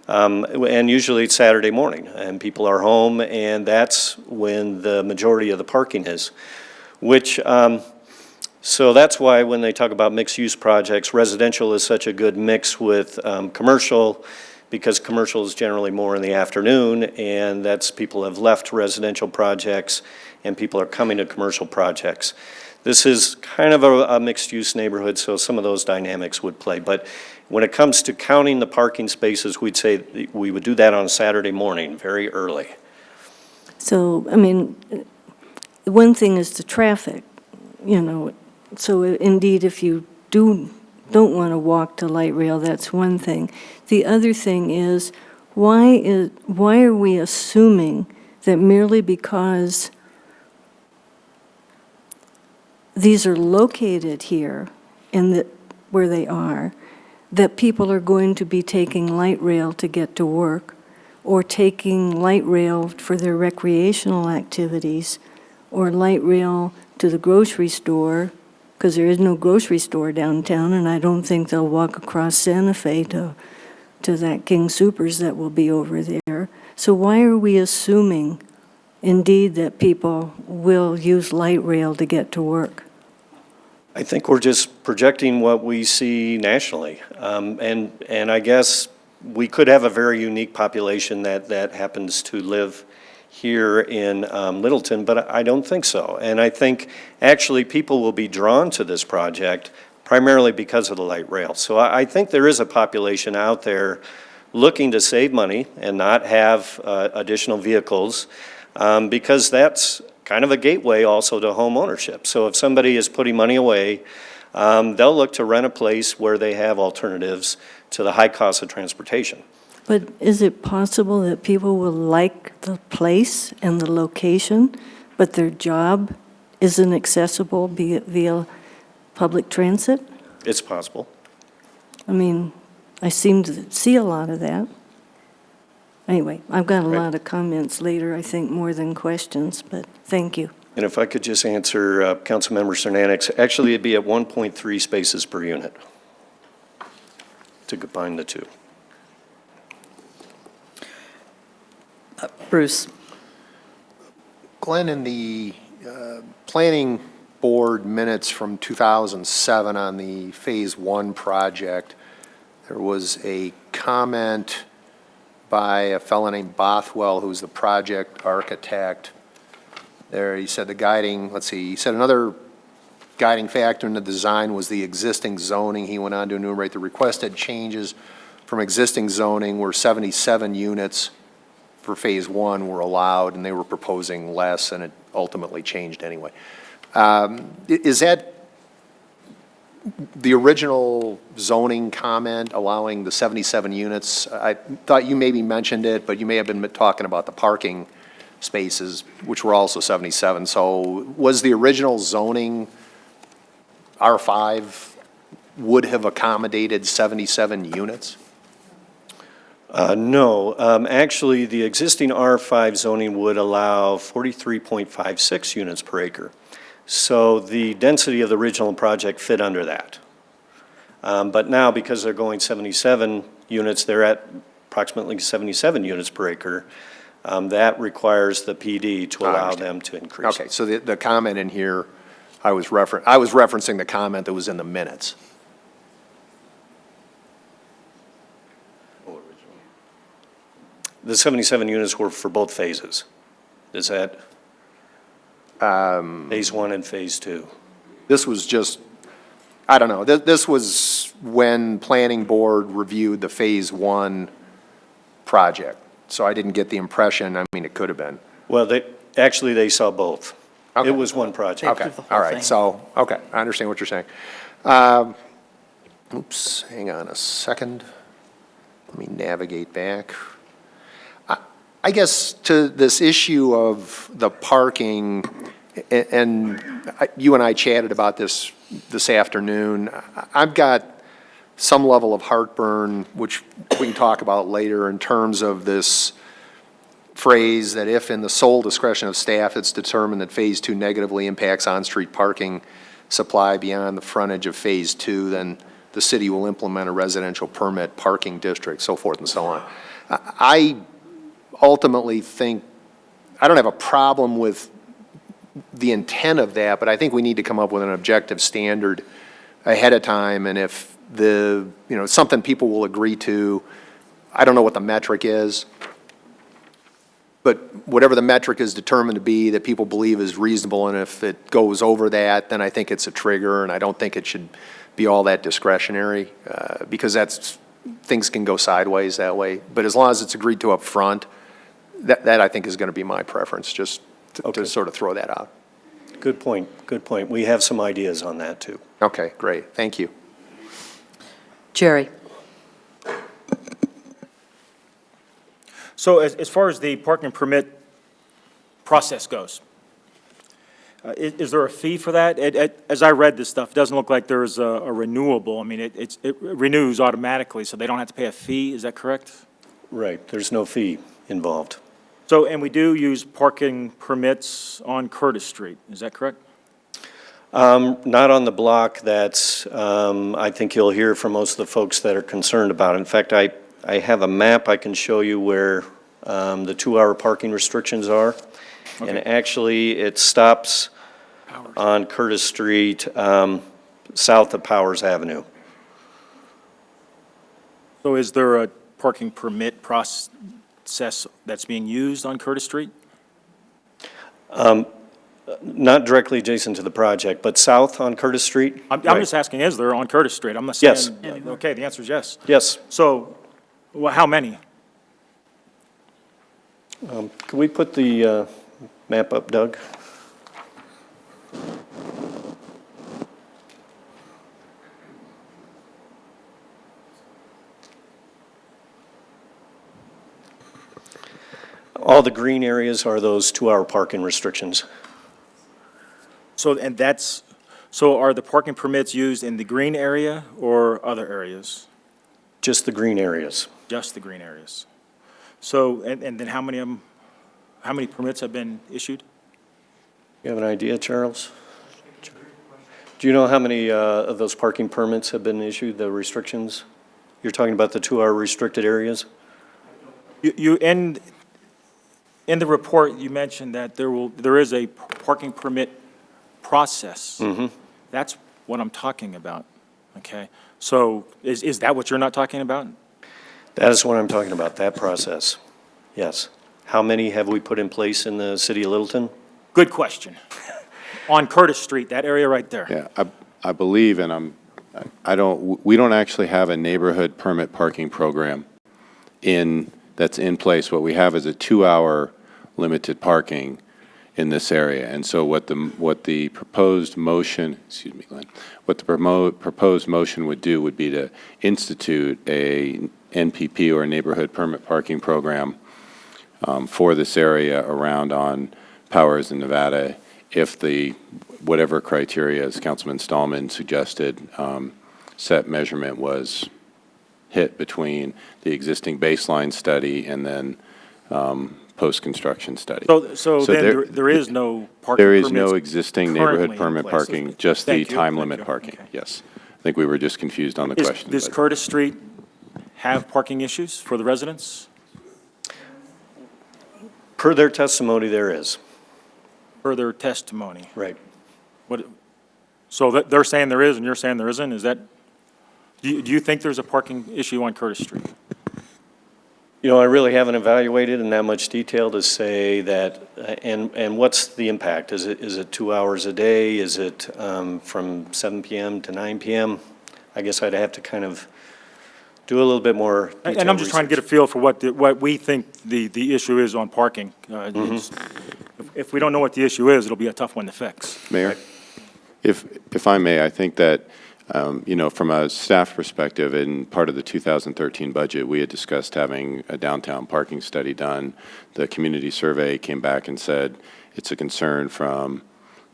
And usually it's Saturday morning, and people are home, and that's when the majority of the parking is. So that's why when they talk about mixed-use projects, residential is such a good mix with commercial, because commercial is generally more in the afternoon, and that's, people have left residential projects, and people are coming to commercial projects. This is kind of a mixed-use neighborhood, so some of those dynamics would play. But when it comes to counting the parking spaces, we'd say we would do that on Saturday morning, very early. So, I mean, one thing is the traffic, you know. So indeed, if you don't want to walk to light rail, that's one thing. The other thing is, why are we assuming that merely because these are located here and where they are, that people are going to be taking light rail to get to work, or taking light rail for their recreational activities, or light rail to the grocery store, because there is no grocery store downtown, and I don't think they'll walk across Santa Fe to that King Soopers that will be over there. So why are we assuming, indeed, that people will use light rail to get to work? I think we're just projecting what we see nationally. And I guess we could have a very unique population that happens to live here in Littleton, but I don't think so. And I think actually people will be drawn to this project primarily because of the light rail. So I think there is a population out there looking to save money and not have additional vehicles, because that's kind of a gateway also to home ownership. So if somebody is putting money away, they'll look to rent a place where they have alternatives to the high cost of transportation. But is it possible that people will like the place and the location, but their job isn't accessible via public transit? It's possible. I mean, I seem to see a lot of that. Anyway, I've got a lot of comments later, I think, more than questions, but thank you. And if I could just answer Councilmember Cernanix, actually it'd be at 1.3 spaces per unit to combine the two. Bruce? Glenn, in the planning board minutes from 2007 on the Phase 1 project, there was a comment by a fellow named Bothwell, who's the project architect. There, he said the guiding, let's see, he said another guiding factor in the design was the existing zoning. He went on to enumerate the requested changes from existing zoning were 77 units for Phase 1 were allowed, and they were proposing less, and it ultimately changed anyway. Is that the original zoning comment allowing the 77 units? I thought you maybe mentioned it, but you may have been talking about the parking spaces, which were also 77. So was the original zoning R5 would have accommodated 77 units? No, actually, the existing R5 zoning would allow 43.56 units per acre. So the density of the original project fit under that. But now, because they're going 77 units, they're at approximately 77 units per acre. That requires the PD to allow them to increase. Okay, so the comment in here, I was referencing the comment that was in the minutes. The 77 units were for both phases. Is that Phase 1 and Phase 2? This was just I don't know. This was when Planning Board reviewed the Phase 1 project, so I didn't get the impression, I mean, it could have been. Well, they saw both. Okay. It was one project. Okay, the whole all right, thing. so, okay, I understand what you're saying. Oops, hang on a second. Let me navigate back. I guess to this issue of the parking, and you and I chatted about this afternoon. I've got some level of heartburn, which we can talk about later, in terms of this phrase that if in the sole discretion of staff it's determined that Phase 2 negatively impacts on-street parking supply beyond the frontage of Phase 2, then the city will implement a residential permit parking district, so forth and so on. I ultimately think, I don't have a problem with the intent of that, but I think we need to come up with an objective standard ahead of time, and if something people will agree to, I don't know what the metric is, but whatever the metric is determined to be that people believe is reasonable, and if it goes over that, then I think it's a trigger, and I don't think it should be all that discretionary, because things can go sideways that way. But as long as it's agreed to up front, that I think is going to be my preference, just to sort of throw that out. Good point, good point. We have some ideas on that, too. Okay, great, thank you. Jerry? So as far as the parking permit process goes, is there a fee for that? As I read this stuff, it doesn't look like there's a renewable. I mean, it renews automatically, so they don't have to pay a fee, is that correct? Right, there's no fee involved. So, and we do use parking permits on Curtis Street, is that correct? Not on the block that's, I think you'll hear from most of the folks that are concerned about it. In fact, I have a map I can show you where the 2-hour parking restrictions are. Okay. And actually, it stops on Curtis Street, south of Powers Avenue. So is there a parking permit process that's being used on Curtis Street? Not directly adjacent to the project, but south on Curtis Street. I'm Right. just asking, is there on Curtis Street? I'm not saying. Yes. Okay, the answer is yes. Yes. So, how many? Can we put the map up, Doug? All the green areas are those 2-hour parking restrictions. So, so are the parking permits used in the green area or other areas? Just the green areas. Just the green areas. So, and then how many permits have been issued? You have an idea, Charles? Do you know how many of those parking permits have been issued, the restrictions? You're talking about the 2-hour restricted areas? In the report, you mentioned that there is a parking permit process. Mm-hmm. That's what I'm talking about, okay? So is that what you're not talking about? That is what I'm talking about, that process. Yes. How many have we put in place in the city of Littleton? Good question. On Curtis Street, that area right there. Yeah, I believe, and we don't actually have a neighborhood permit parking program that's in place. What we have is a 2-hour limited parking in this area. And so what the proposed motion, excuse me, Glenn, what the proposed motion would do would be to institute a NPP or a neighborhood permit parking program for this area around on Powers in Nevada if whatever criteria, as Councilman Stallman suggested, set measurement was hit between the existing baseline study and then post-construction study. So then there is no parking There is permits no existing neighborhood currently in permit place. parking, just the Thank you, time thank limit you. parking, Okay. yes. I think we were just confused on the question. Does but- Curtis Street have parking issues for the residents? Per their testimony, there is. Per their testimony? Right. So they're saying there is and you're saying there isn't? Is that, do you think there's a parking issue on Curtis Street? You know, I really haven't evaluated in that much detail to say that, and what's the impact? Is it 2 hours a day? Is it from 7 PM to 9 PM? I guess I'd have to kind of do a little bit more detailed And I'm just trying to get a feel for what we think the issue is on parking. If we don't know what the issue is, it'll be a tough one to fix. Mayor, if I may, I think that, from a staff perspective, in part of the 2013 budget, we had discussed having a downtown parking study done. The community survey came back and said it's a concern from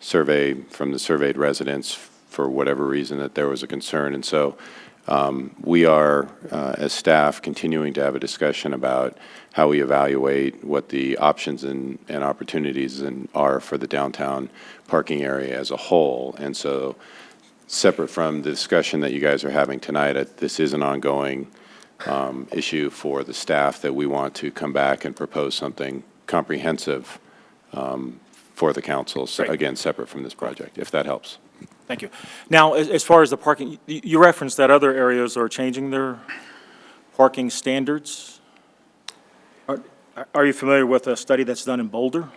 the surveyed residents for whatever reason that there was a concern. And so we are, as staff, continuing to have a discussion about how we evaluate what the options and opportunities are for the downtown parking area as a whole. And so, separate from the discussion that you guys are having tonight, this is an ongoing issue for the staff that we want to come back and propose something comprehensive for the council, so Great. again, separate from this project, if that helps. Thank you. Now, as far as the parking, you referenced that other areas are changing their parking standards. Are you familiar with a study that's done in Boulder?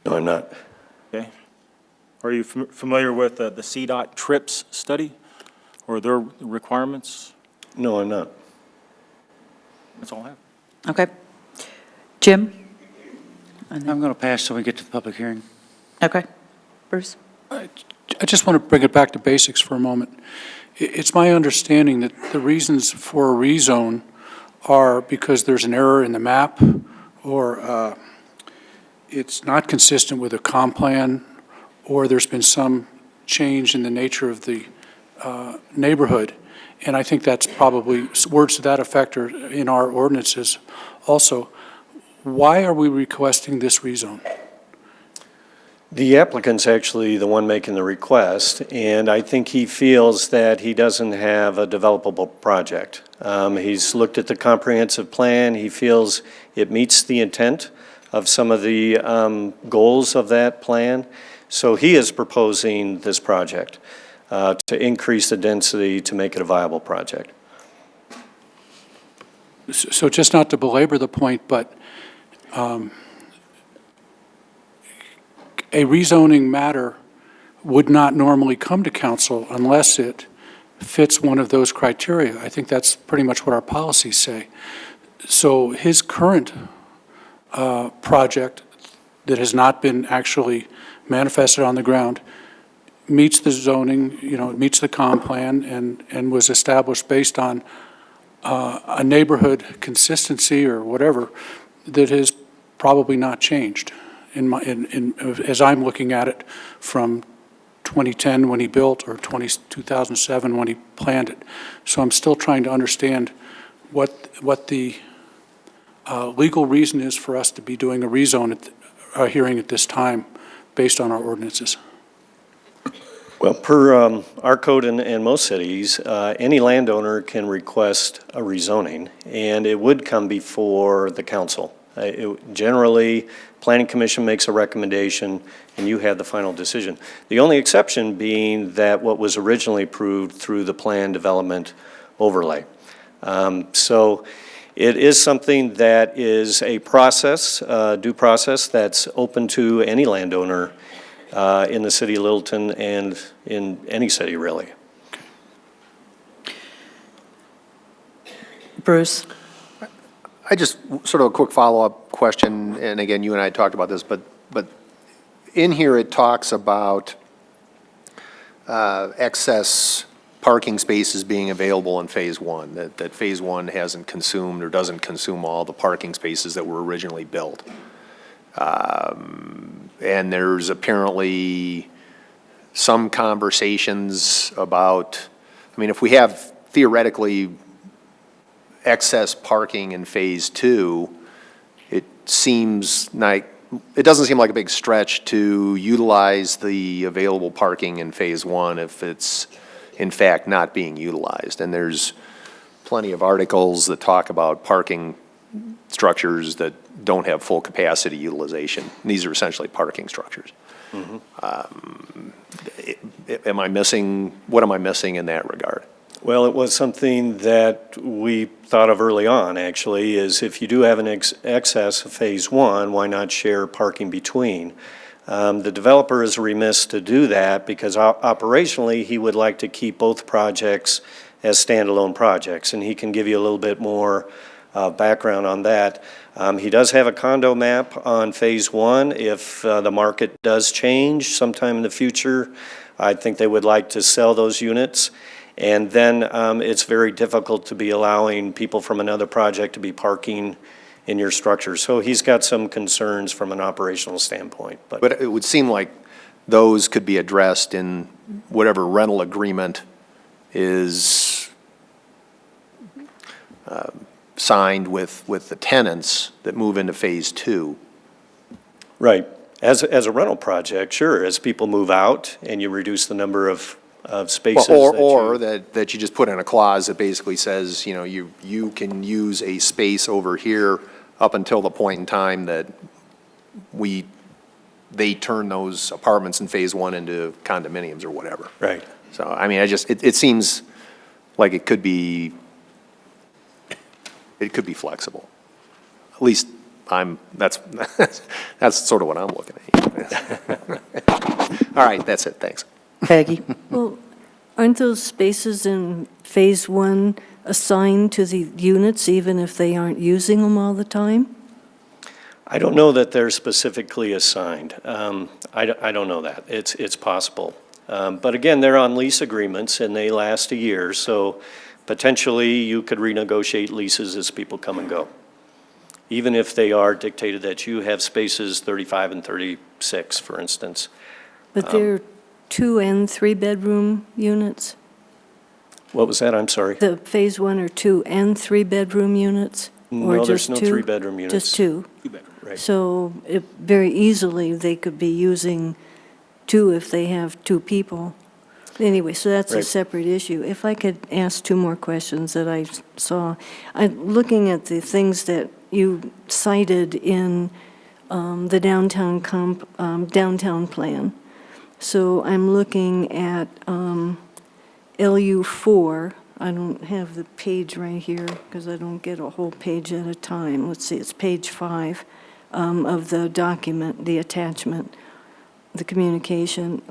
No, I'm not. Okay. Are you familiar with the CDOT TRIPS study or their requirements? No, I'm not. That's all I have. Okay. Jim? I'm going to pass till we get to the public hearing. Okay. Bruce? I just want to bring it back to basics for a moment. It's my understanding that the reasons for a rezone are because there's an error in the map, or it's not consistent with a comp plan, or there's been some change in the nature of the neighborhood. And I think that's probably, words to that effect are in our ordinances also. Why are we requesting this rezone? The applicant's actually the one making the request, and I think he feels that he doesn't have a developable project. He's looked at the comprehensive plan. He feels it meets the intent of some of the goals of that plan. So he is proposing this project to increase the density to make it a viable project. So just not to belabor the point, but a rezoning matter would not normally come to council unless it fits one of those criteria. I think that's pretty much what our policies say. So his current project that has not been actually manifested on the ground meets the zoning, meets the comp plan, and was established based on a neighborhood consistency or whatever that has probably not changed as I'm looking at it from 2010 when he built, or 2007 when he planned it. So I'm still trying to understand what the legal reason is for us to be doing a rezone hearing at this time based on our ordinances. Well, per our code in most cities, any landowner can request a rezoning, and it would come before the council. Generally, Planning Commission makes a recommendation, and you have the final decision. The only exception being that what was originally approved through the plan development overlay. So it is something that is a process, due process, that's open to any landowner in the city of Littleton and in any city, really. Bruce? I just, sort of a quick follow-up question, and again, you and I talked about this, but in here it talks about excess parking spaces being available in Phase 1, that Phase 1 hasn't consumed or doesn't consume all the parking spaces that were originally built. And there's apparently some conversations about, if we have theoretically excess parking in Phase 2, it doesn't seem like a big stretch to utilize the available parking in Phase 1 if it's in fact not being utilized. And there's plenty of articles that talk about parking structures that don't have full capacity utilization. These are essentially parking structures. Mm-hmm. What am I missing in that regard? Well, it was something that we thought of early on, actually, is if you do have an excess of Phase 1, why not share parking between? The developer is remiss to do that because operationally, he would like to keep both projects as standalone projects, and he can give you a little bit more background on that. He does have a condo map on Phase 1. If the market does change sometime in the future, I think they would like to sell those units. And then it's very difficult to be allowing people from another project to be parking in your structure. So he's got some concerns from an operational standpoint. But it would seem like those could be addressed in whatever rental agreement is signed with the tenants that move into Phase 2. Right. As a rental project, sure, as people move out and you reduce the number of spaces. Or that you just put in a clause that basically says, you know, you can use a space over here up until the point in time that they turn those apartments in Phase 1 into condominiums or whatever. Right. So, I mean, it seems like it could be flexible. At least that's sort of what I'm looking at. All right, that's it, thanks. Peggy? Well, aren't those spaces in Phase 1 assigned to the units even if they aren't using them all the time? I don't know that they're specifically assigned. I don't know that. It's possible. But again, they're on lease agreements and they last a year, so potentially you could renegotiate leases as people come and go. Even if they are dictated that you have spaces 35 and 36, for instance. But they're 2 and 3 bedroom units? What was that? I'm sorry. The Phase 1 are 2 and 3 bedroom units? Or No, there's just no 2? 3-bedroom units. Just 2? 2-bedroom, right. So very easily, they could be using 2 if they have 2 people. Anyway, so that's a Right. separate issue. If I could ask 2 more questions that I saw. I'm looking at the things that you cited in the downtown plan. So I'm looking at LU4. I don't have the page right here because I don't get a whole page at a time. Let's see, it's page 5 of the document, the attachment, the communication.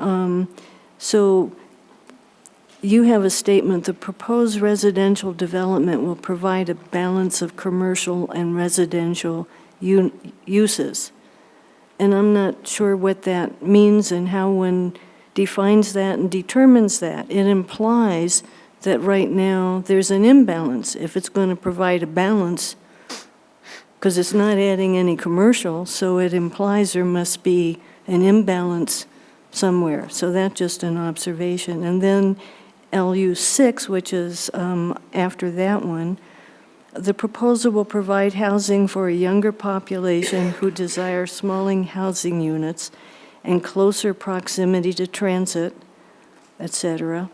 So you have a statement, the proposed residential development will provide a balance of commercial and residential uses. And I'm not sure what that means and how one defines that and determines that. It implies that right now there's an imbalance. If it's going to provide a balance, because it's not adding any commercial, so it implies there must be an imbalance somewhere. So that's just an observation. And then LU6, which is after that one, the proposal will provide housing for a younger population who desire smaller housing units and closer proximity to transit, et cetera.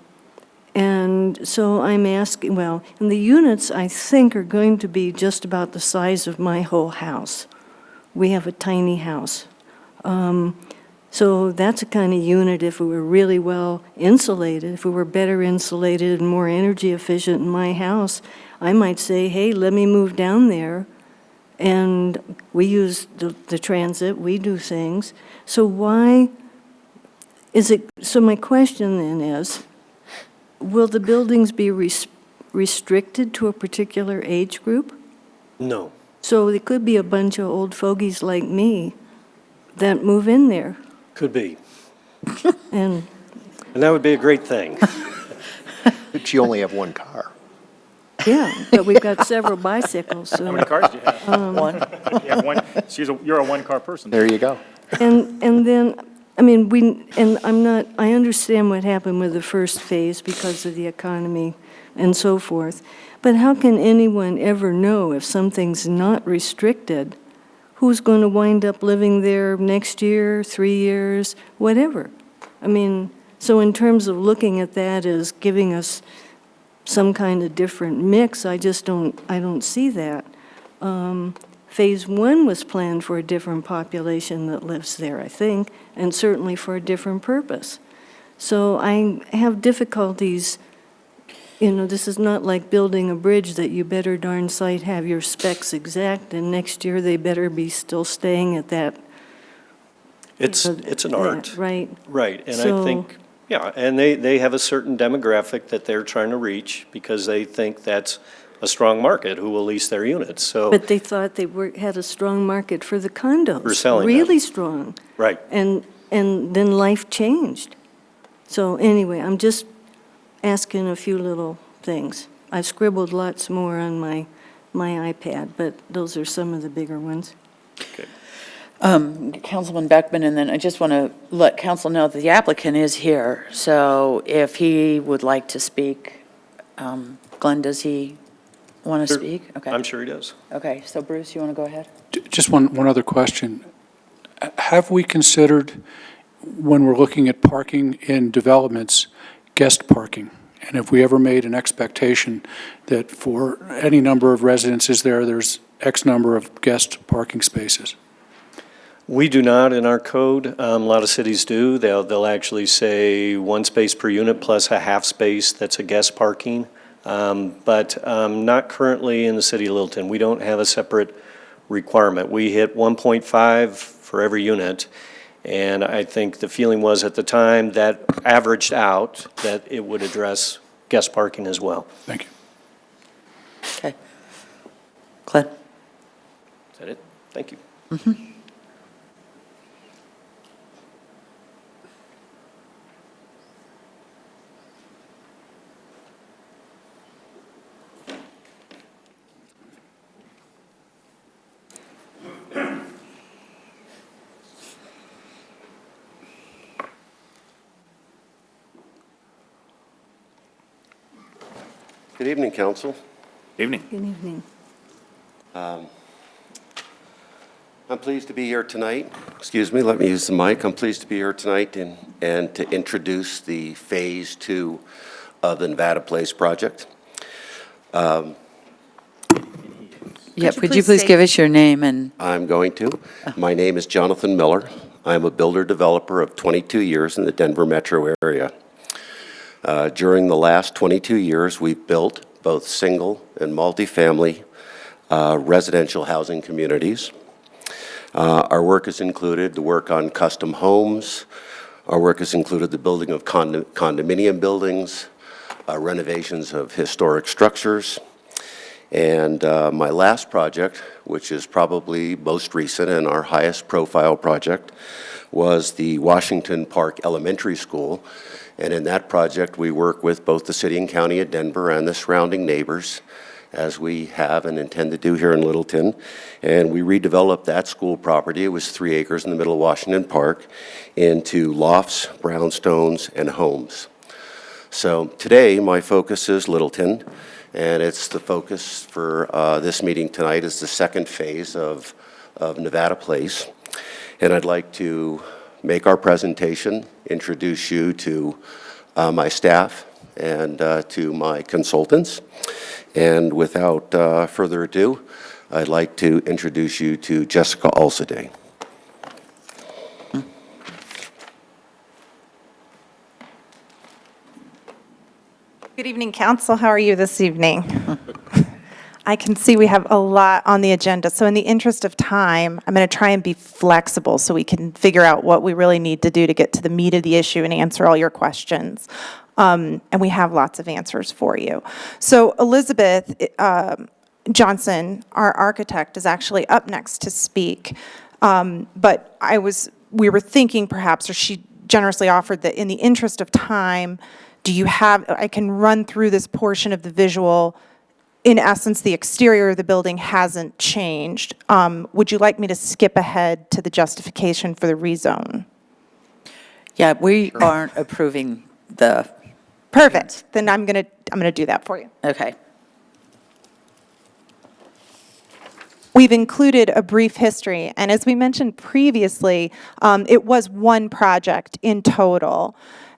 And so I'm asking, well, and the units, I think, are going to be just about the size of my whole house. We have a tiny house. So that's a kind of unit, if it were really well insulated, if it were better insulated and more energy efficient in my house, I might say, hey, let me move down there. And we use the transit, we do things. So why is it, so my question then is, will the buildings be restricted to a particular age group? No. So there could be a bunch of old fogies like me that move in there. Could be. And that would be a great thing. But you only have one car. yeah, but we've got several bicycles, so. How many cars do you have? One. You have one, you're a one-car person. There you go. And then, I mean, I understand what happened with the first phase because of the economy and so forth, but how can anyone ever know if something's not restricted, who's going to wind up living there next year, 3 years, whatever? I mean, so in terms of looking at that as giving us some kind of different mix, I don't see that. Phase 1 was planned for a different population that lives there, I think, and certainly for a different purpose. So I have difficulties You know, this is not like building a bridge that you better darn sight have your specs exact, and next year they better be still staying at that. It's an art. Right. Right, and I So- think, yeah, and they have a certain demographic that they're trying to reach because they think that's a strong market who will lease their units, so, But they thought they had a strong market for the condos. For selling them. Really strong. right. And then life changed. So anyway, I'm just asking a few little things. I've scribbled lots more on my iPad, but those are some of the bigger ones. Councilman Beckman, and then I just want to let council know that the applicant is here, so if he would like to speak, Glenn, does he want to Sure. speak? Okay. I'm sure he does. Okay, so Bruce, you want to go ahead? Just one other question. Have we considered, when we're looking at parking in developments, guest parking? And have we ever made an expectation that for any number of residences there's X number of guest parking spaces? We do not in our code. A lot of cities do. They'll actually say one space per unit plus a half space that's a guest parking. But not currently in the city of Littleton. We don't have a separate requirement. We hit 1.5 for every unit. And I think the feeling was at the time that averaged out that it would address guest parking as well. Thank you. Okay. Glenn? Is that it? Thank you. Good evening, council. Evening. Good evening. I'm pleased to be here tonight. Excuse me, let me use the mic. I'm pleased to be here tonight and to introduce the Phase 2 of the Nevada Place project. Yep, you would you please please state- give us your name and, I'm going to. My name is Jonathan Miller. I'm a builder-developer of 22 years in the Denver metro area. During the last 22 years, we've built both single and multifamily residential housing communities. Our work has included the work on custom homes. Our work has included the building of condominium buildings, renovations of historic structures. And my last project, which is probably most recent and our highest profile project, was the Washington Park Elementary School. And in that project, we work with both the city and county of Denver and the surrounding neighbors, as we have and intend to do here in Littleton. And we redeveloped that school property, it was 3 acres in the middle of Washington Park, into lofts, brownstones, and homes. So today, my focus is Littleton, and it's the focus for this meeting tonight is the second phase of Nevada Place. And I'd like to make our presentation, introduce you to my staff and to my consultants. And without further ado, I'd like to introduce you to Jessica Alciday. Good evening, council. How are you this evening? I can see we have a lot on the agenda, so in the interest of time, I'm going to try and be flexible so we can figure out what we really need to do to get to the meat of the issue and answer all your questions. And we have lots of answers for you. So Elizabeth Johnson, our architect, is actually up next to speak. But we were thinking perhaps, or she generously offered that in the interest of time, I can run through this portion of the visual. In essence, the exterior of the building hasn't changed. Would you like me to skip ahead to the justification for the rezone? yeah, we aren't approving the, Perfect. Then I'm gonna do that for you. okay. We've included a brief history, and as we mentioned previously, it was one project in total.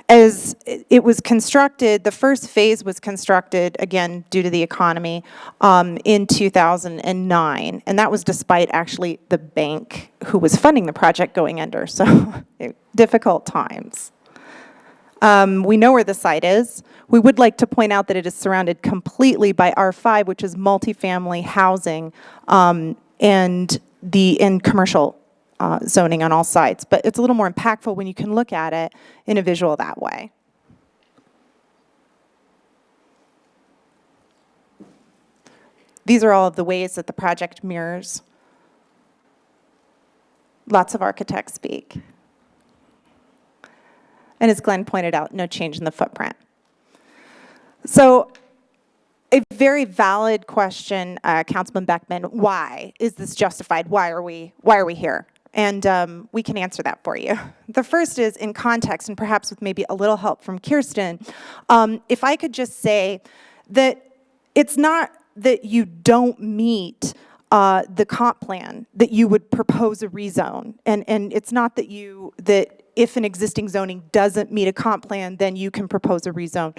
As it was constructed, the first phase was constructed, again, due to the economy, in 2009. And that was despite actually the bank who was funding the project going under, so difficult times. We know where the site is. We would like to point out that it is surrounded completely by R5, which is multifamily housing, and commercial zoning on all sides. But it's a little more impactful when you can look at it in a visual that way. These are all of the ways that the project mirrors. Lots of architects speak. And as Glenn pointed out, no change in the footprint. So a very valid question, Councilman Beckman, why is this justified? Why are we here? And we can answer that for you. The first is in context, and perhaps with maybe a little help from Kirsten. If I could just say that it's not that you don't meet the comp plan, that you would propose a rezone. And it's not that that if an existing zoning doesn't meet a comp plan, then you can propose a rezone.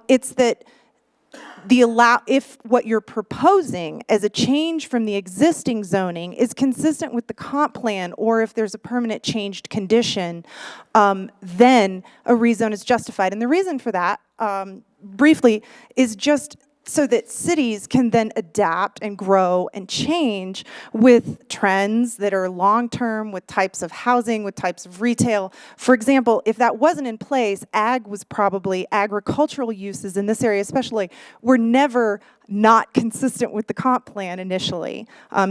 It's that if what you're proposing as a change from the existing zoning is consistent with the comp plan, or if there's a permanent changed condition, then a rezone is justified. And the reason for that, briefly, is just so that cities can then adapt and grow and change with trends that are long-term, with types of housing, with types of retail. For example, if that wasn't in place, agricultural uses in this area especially, were never not consistent with the comp plan initially.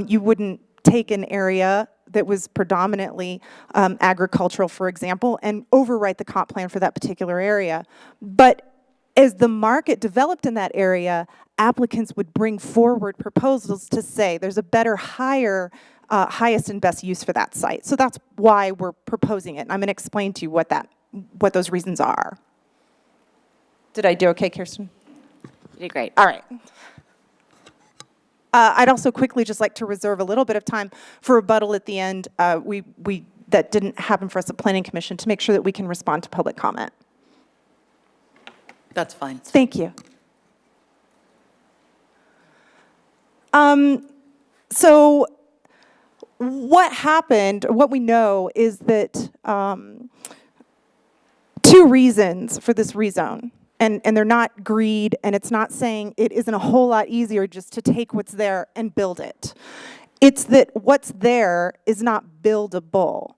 You wouldn't take an area that was predominantly agricultural, for example, and overwrite the comp plan for that particular area. But as the market developed in that area, applicants would bring forward proposals to say there's a better, higher, highest and best use for that site. So that's why we're proposing it. And I'm going to explain to you what those reasons are. Did I do okay, Kirsten? You did great. All right. I'd also quickly just like to reserve a little bit of time for rebuttal at the end. That didn't happen for us at Planning Commission, to make sure that we can respond to public comment. That's fine. Thank you. So what happened, what we know is that two reasons for this rezone, and they're not greed, and it's not saying it isn't a whole lot easier just to take what's there and build it. It's that what's there is not buildable.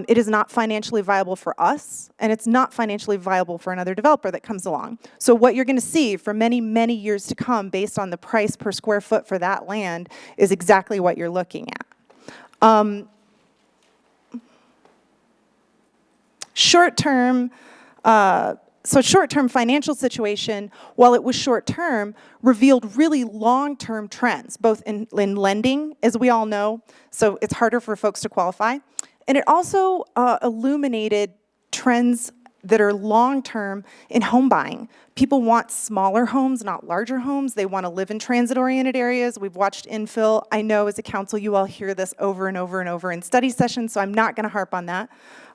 It is not financially viable for us, and it's not financially viable for another developer that comes along. So what you're going to see for many, many years to come, based on the price per square foot for that land, is exactly what you're looking at. Short-term financial situation, while it was short-term, revealed really long-term trends, both in lending, as we all know, so it's harder for folks to qualify. And it also illuminated trends that are long-term in home buying. People want smaller homes, not larger homes. They want to live in transit-oriented areas. We've watched infill. I know as a council you all hear this over and over and over in study sessions, so I'm not going to harp on that.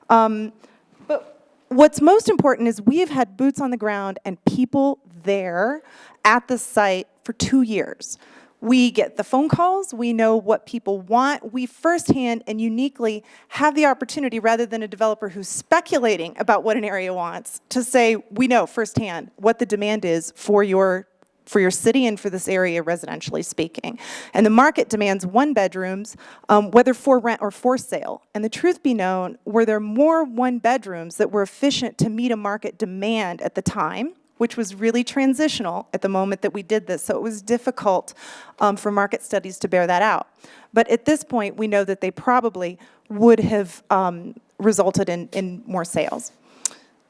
But what's most important is we have had boots on the ground and people there at the site for 2 years. We get the phone calls, we know what people want, we firsthand and uniquely have the opportunity, rather than a developer who's speculating about what an area wants, to say we know firsthand what the demand is for your city and for this area, residentially speaking. And the market demands 1-bedrooms, whether for rent or for sale. And the truth be known, were there more 1-bedrooms that were efficient to meet a market demand at the time, which was really transitional at the moment that we did this. So it was difficult for market studies to bear that out. But at this point, we know that they probably would have resulted in more sales.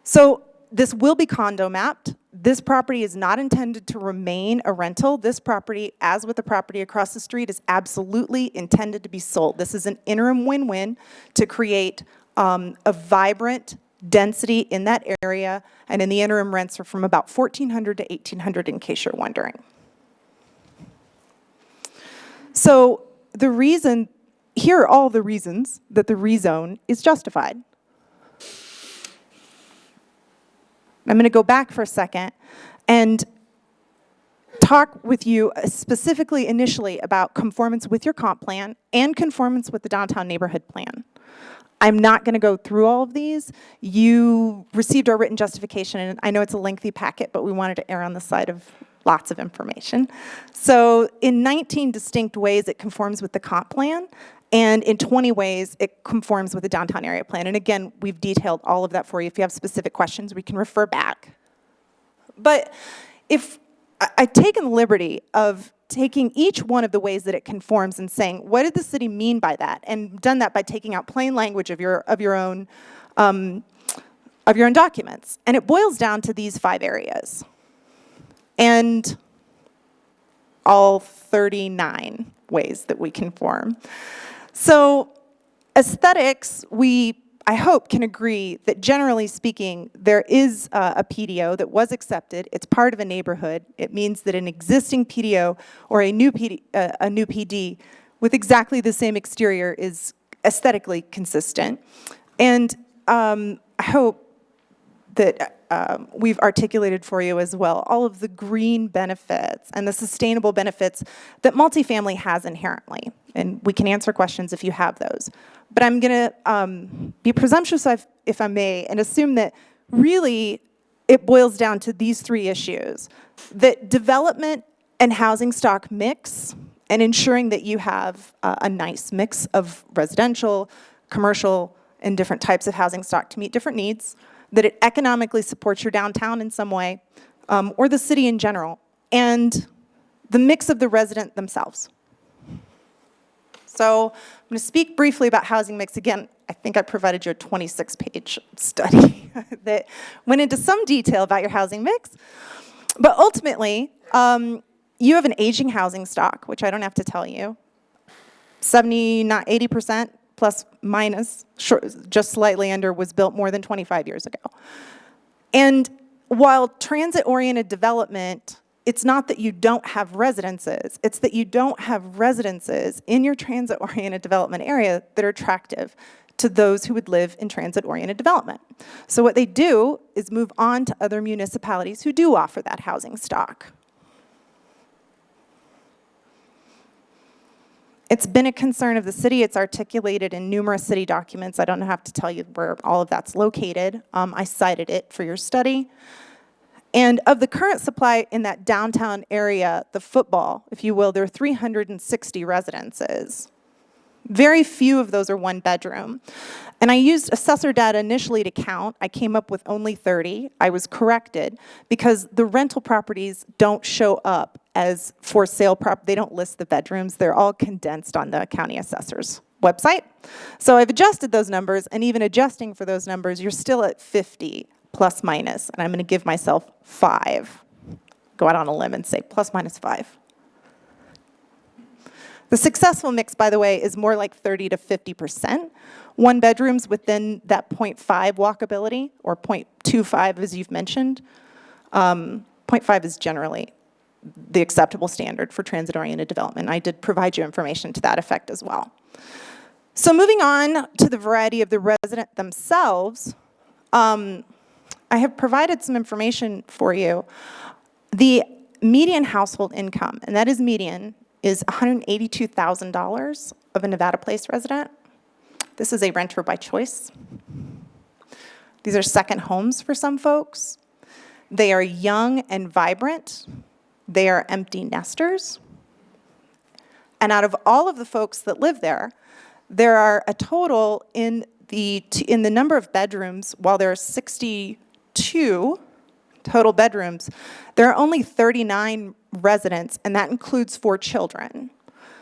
So this will be condo mapped. This property is not intended to remain a rental. This property, as with the property across the street, is absolutely intended to be sold. This is an interim win-win to create a vibrant density in that area, and in the interim, rents are from about $1,400 to $1,800, in case you're wondering. So here are all the reasons that the rezone is justified. I'm going to go back for a second and talk with you specifically initially about conformance with your comp plan and conformance with the downtown neighborhood plan. I'm not going to go through all of these. You received our written justification, and I know it's a lengthy packet, but we wanted to err on the side of lots of information. So in 19 distinct ways, it conforms with the comp plan, and in 20 ways, it conforms with the downtown area plan. And again, we've detailed all of that for you. If you have specific questions, we can refer back. But if I've taken the liberty of taking each one of the ways that it conforms and saying, what did the city mean by that? And done that by taking out plain language of your own documents. And it boils down to these 5 areas. And all 39 ways that we conform. So aesthetics, I hope, can agree that generally speaking, there is a PDO that was accepted. It's part of a neighborhood. It means that an existing PDO or a new PD with exactly the same exterior is aesthetically consistent. And I hope that we've articulated for you as well all of the green benefits and the sustainable benefits that multifamily has inherently. And we can answer questions if you have those. But I'm going to be presumptuous, if I may, and assume that really it boils down to these 3 issues: that development and housing stock mix, and ensuring that you have a nice mix of residential, commercial, and different types of housing stock to meet different needs, that it economically supports your downtown in some way, or the city in general, and the mix of the resident themselves. So I'm going to speak briefly about housing mix. Again, I think I provided you a 26-page study that went into some detail about your housing mix. But ultimately, you have an aging housing stock, which I don't have to tell you. 70, not 80%, plus minus, just slightly under, was built more than 25 years ago. And while transit-oriented development, it's not that you don't have residences, it's that you don't have residences in your transit-oriented development area that are attractive to those who would live in transit-oriented development. So what they do is move on to other municipalities who do offer that housing stock. It's been a concern of the city. It's articulated in numerous city documents. I don't have to tell you where all of that's located. I cited it for your study. And of the current supply in that downtown area, the football, if you will, there are 360 residences. Very few of those are 1 bedroom. And I used assessor data initially to count. I came up with only 30. I was corrected because the rental properties don't show up as for sale they don't list the bedrooms. They're all condensed on the county assessor's website. So I've adjusted those numbers, and even adjusting for those numbers, you're still at 50 plus minus, and I'm going to give myself 5. Go out on a limb and say plus minus 5. The successful mix, by the way, is more like 30 to 50%. 1 bedrooms within that 0.5 walkability, or 0.25 as you've mentioned. 0.5 is generally the acceptable standard for transit-oriented development. I did provide you information to that effect as well. So moving on to the variety of the resident themselves, I have provided some information for you. The median household income, and that is median, is $182,000 of a Nevada Place resident. This is a renter by choice. These are second homes for some folks. They are young and vibrant. They are empty nesters. And out of all of the folks that live there, there are a total in the number of bedrooms, while there are 62 total bedrooms, there are only 39 residents, and that includes 4 children.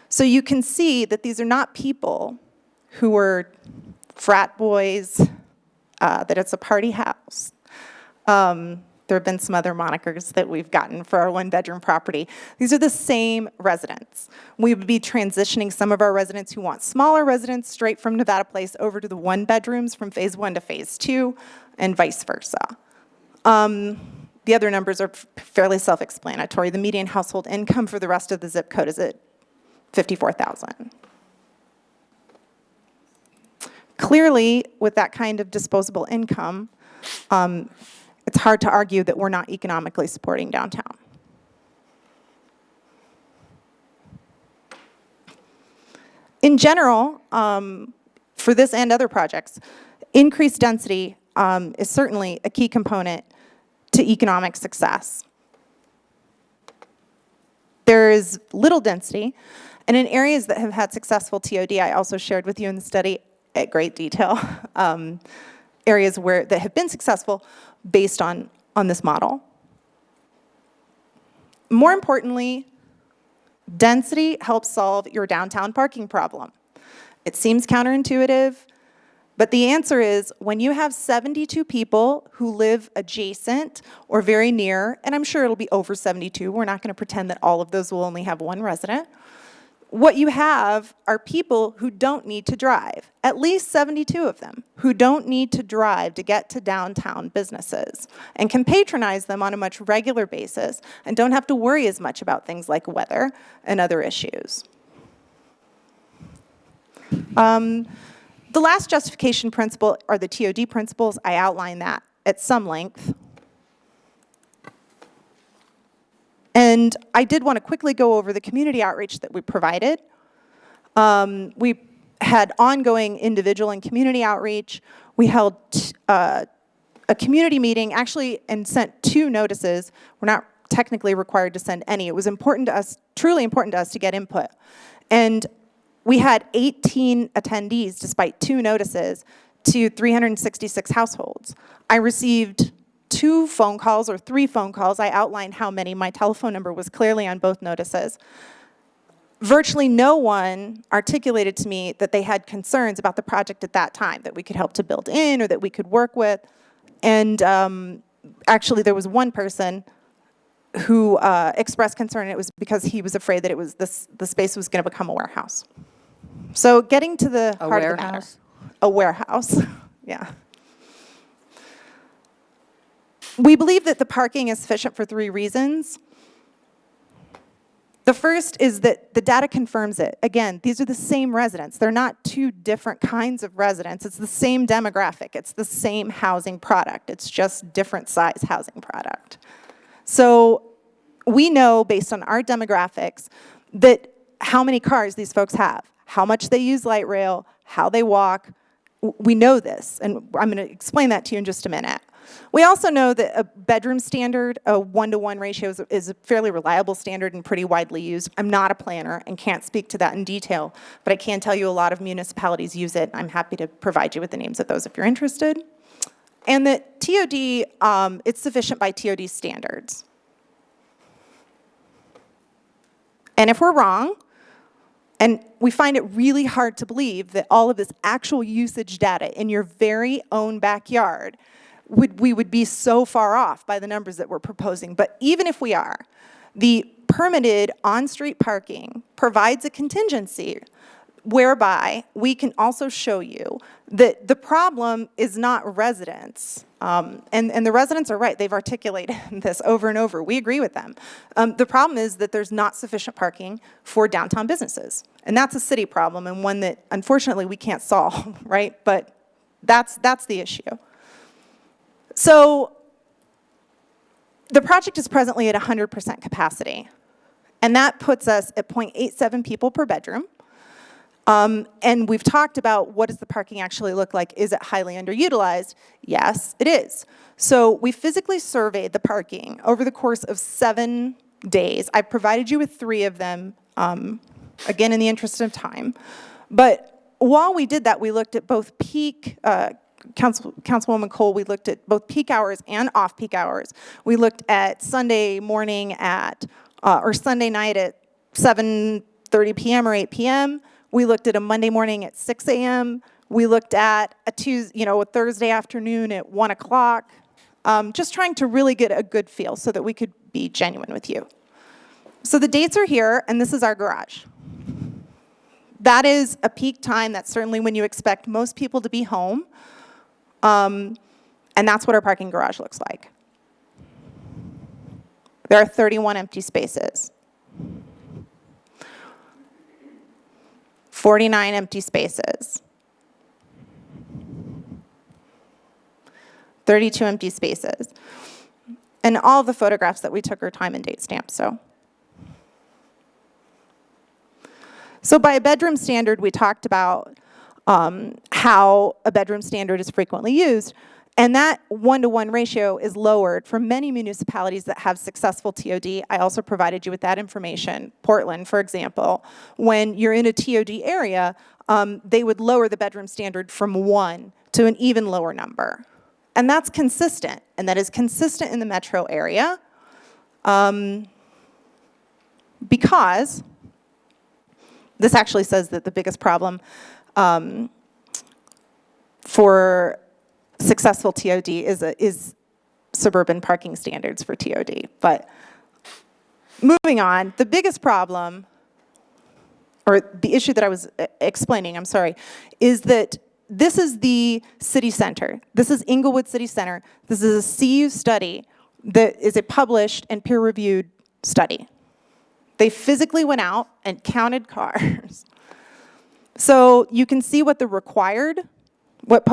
So you can see that these are not people who were frat boys, that it's a party house. There have been some other monikers that we've gotten for our 1-bedroom property. These are the same residents. We would be transitioning some of our residents who want smaller residents straight from Nevada Place over to the 1-bedrooms from phase 1 to phase 2, and vice versa. The other numbers are fairly self-explanatory. The median household income for the rest of the zip code is at $54,000. Clearly, with that kind of disposable income, it's hard to argue that we're not economically supporting downtown. In general, for this and other projects, increased density is certainly a key component to economic success. There is little density, and in areas that have had successful TOD, I also shared with you in the study at great detail, areas that have been successful based on this model. More importantly, density helps solve your downtown parking problem. It seems counterintuitive, but the answer is when you have 72 people who live adjacent or very near, and I'm sure it'll be over 72, we're not going to pretend that all of those will only have one resident. What you have are people who don't need to drive, at least 72 of them, who don't need to drive to get to downtown businesses and can patronize them on a much regular basis and don't have to worry as much about things like weather and other issues. The last justification principle are the TOD principles. I outline that at some length. And I did want to quickly go over the community outreach that we provided. We had ongoing individual and community outreach. We held a community meeting, actually, and sent 2 notices. We're not technically required to send any. It was important to us, truly important to us, to get input. And we had 18 attendees, despite 2 notices, to 366 households. I received 2 phone calls or 3 phone calls. I outlined how many. My telephone number was clearly on both notices. Virtually no one articulated to me that they had concerns about the project at that time, that we could help to build in or that we could work with. And actually, there was one person who expressed concern, and it was because he was afraid that the space was going to become a warehouse. So getting to the heart of the matter. A warehouse, yeah. We believe that the parking is sufficient for 3 reasons. The first is that the data confirms it. Again, these are the same residents. They're not 2 different kinds of residents. It's the same demographic. It's the same housing product. It's just different size housing product. So we know, based on our demographics, that how many cars these folks have, how much they use light rail, how they walk. We know this, and I'm going to explain that to you in just a minute. We also know that a bedroom standard, a 1-to-1 ratio, is a fairly reliable standard and pretty widely used. I'm not a planner and can't speak to that in detail, but I can tell you a lot of municipalities use it. I'm happy to provide you with the names of those if you're interested. And that TOD, it's sufficient by TOD standards. And if we're wrong, and we find it really hard to believe that all of this actual usage data in your very own backyard, we would be so far off by the numbers that we're proposing. But even if we are, the permitted on-street parking provides a contingency whereby we can also show you that the problem is not residents. And the residents are right. They've articulated this over and over. We agree with them. The problem is that there's not sufficient parking for downtown businesses. And that's a city problem, and one that, unfortunately, we can't solve, right? But that's the issue. So the project is presently at 100% capacity, and that puts us at 0.87 people per bedroom. And we've talked about what does the parking actually look like. Is it highly underutilized? Yes, it is. So we physically surveyed the parking over the course of 7 days. I've provided you with 3 of them, again, in the interest of time. But while we did that, we looked at both peak, Councilwoman Cole, we looked at both peak hours and off-peak hours. We looked at Sunday morning or Sunday night at 7:30 p.m. or 8 p.m. We looked at a Monday morning at 6 a.m. We looked at a Thursday afternoon at 1 o'clock, just trying to really get a good feel so that we could be genuine with you. So the dates are here, and this is our garage. That is a peak time. That's certainly when you expect most people to be home. And that's what our parking garage looks like. There are 31 empty spaces. 49 empty spaces. 32 empty spaces. And all the photographs that we took are time and date stamped, so by a bedroom standard, we talked about how a bedroom standard is frequently used. And that 1-to-1 ratio is lowered for many municipalities that have successful TOD. I also provided you with that information. Portland, for example, when you're in a TOD area, they would lower the bedroom standard from 1 to an even lower number. And that's consistent, and that is consistent in the metro area because this actually says that the biggest problem for successful TOD is suburban parking standards for TOD. But moving on, the biggest problem, or the issue that I was explaining, I'm sorry, is that this is the city center. This is Inglewood City Center. This is a CU study that is a published and peer-reviewed study. They physically went out and counted cars. So you can see what the required, what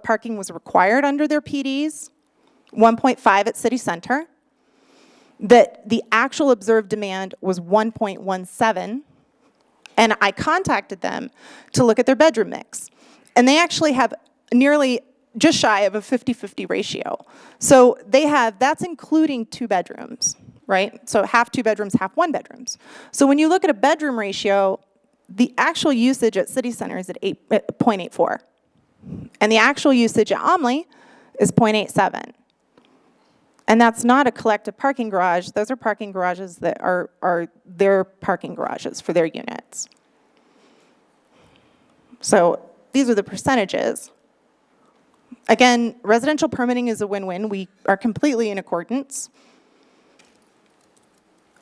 parking was required under their PDs, 1.5 at city center, that the actual observed demand was 1.17, and I contacted them to look at their bedroom mix. And they actually have nearly just shy of a 50-50 ratio. So they have, that's including 2 bedrooms, right? So half 2 bedrooms, half 1 bedrooms. So when you look at a bedroom ratio, the actual usage at City Center is at 0.84. And the actual usage at Omley is 0.87. And that's not a collective parking garage. Those are parking garages that are their parking garages for their units. So these are the percentages. Again, residential permitting is a win-win. We are completely in accordance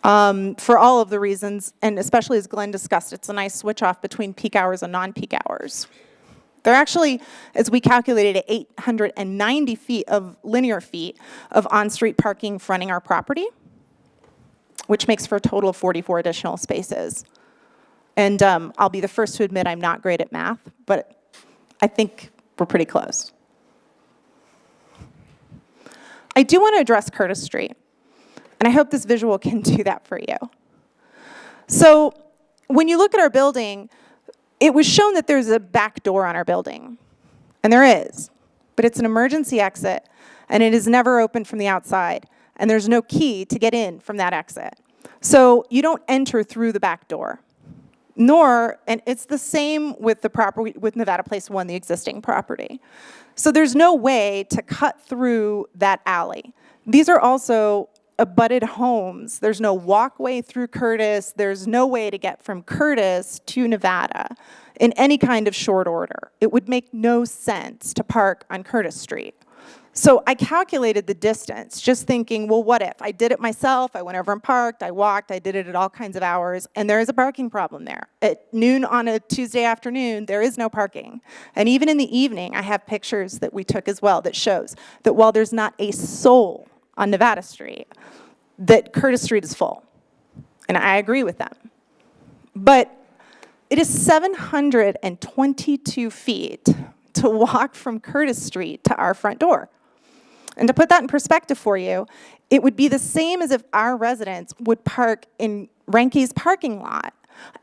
for all of the reasons, and especially as Glenn discussed, it's a nice switch off between peak hours and non-peak hours. They're actually, as we calculated, 890 feet of linear feet of on-street parking fronting our property, which makes for a total of 44 additional spaces. And I'll be the first to admit I'm not great at math, but I think we're pretty close. I do want to address Curtis Street, and I hope this visual can do that for you. So when you look at our building, it was shown that there's a back door on our building, and there is, but it's an emergency exit, and it is never open from the outside, and there's no key to get in from that exit. So you don't enter through the back door, nor, and it's the same with the property, with Nevada Place 1, the existing property. So there's no way to cut through that alley. These are also abutted homes. There's no walkway through Curtis. There's no way to get from Curtis to Nevada in any kind of short order. It would make no sense to park on Curtis Street. So I calculated the distance, just thinking, well, what if? I did it myself, I went over and parked, I walked, I did it at all kinds of hours, and there is a parking problem there. At noon on a Tuesday afternoon, there is no parking. And even in the evening, I have pictures that we took as well that shows that while there's not a soul on Nevada Street, that Curtis Street is full. And I agree with them. But it is 722 feet to walk from Curtis Street to our front door. And to put that in perspective for you, it would be the same as if our residents would park in Ranke's parking lot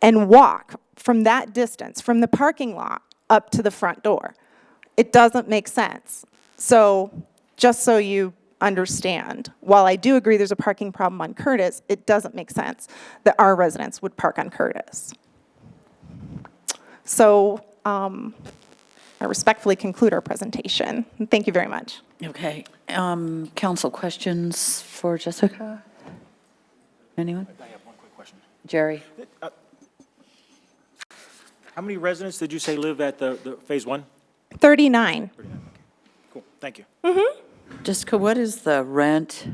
and walk from that distance, from the parking lot up to the front door. It doesn't make sense. So just so you understand, while I do agree there's a parking problem on Curtis, it doesn't make sense that our residents would park on Curtis. So I respectfully conclude our presentation. Thank you very much. Okay. Council questions for Jessica? Anyone? I have one quick question. Jerry? How many residents did you say live at the Phase 1? 39. 39, okay. Cool, thank you. Jessica, what is the rent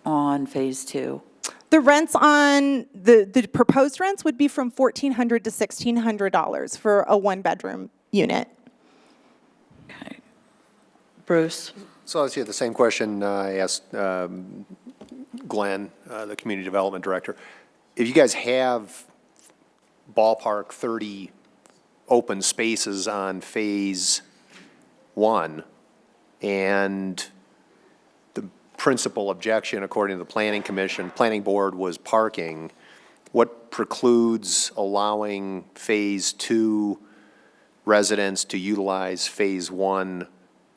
on Phase 2? The rents on, the proposed rents would be from $1,400 to $1,600 for a one-bedroom unit. Okay. Bruce? So I see the same question I asked Glenn, the Community Development Director. If you guys have ballpark 30 open spaces on Phase 1, and the principal objection, according to the Planning Commission, Planning Board, was parking, what precludes allowing Phase 2 residents to utilize Phase 1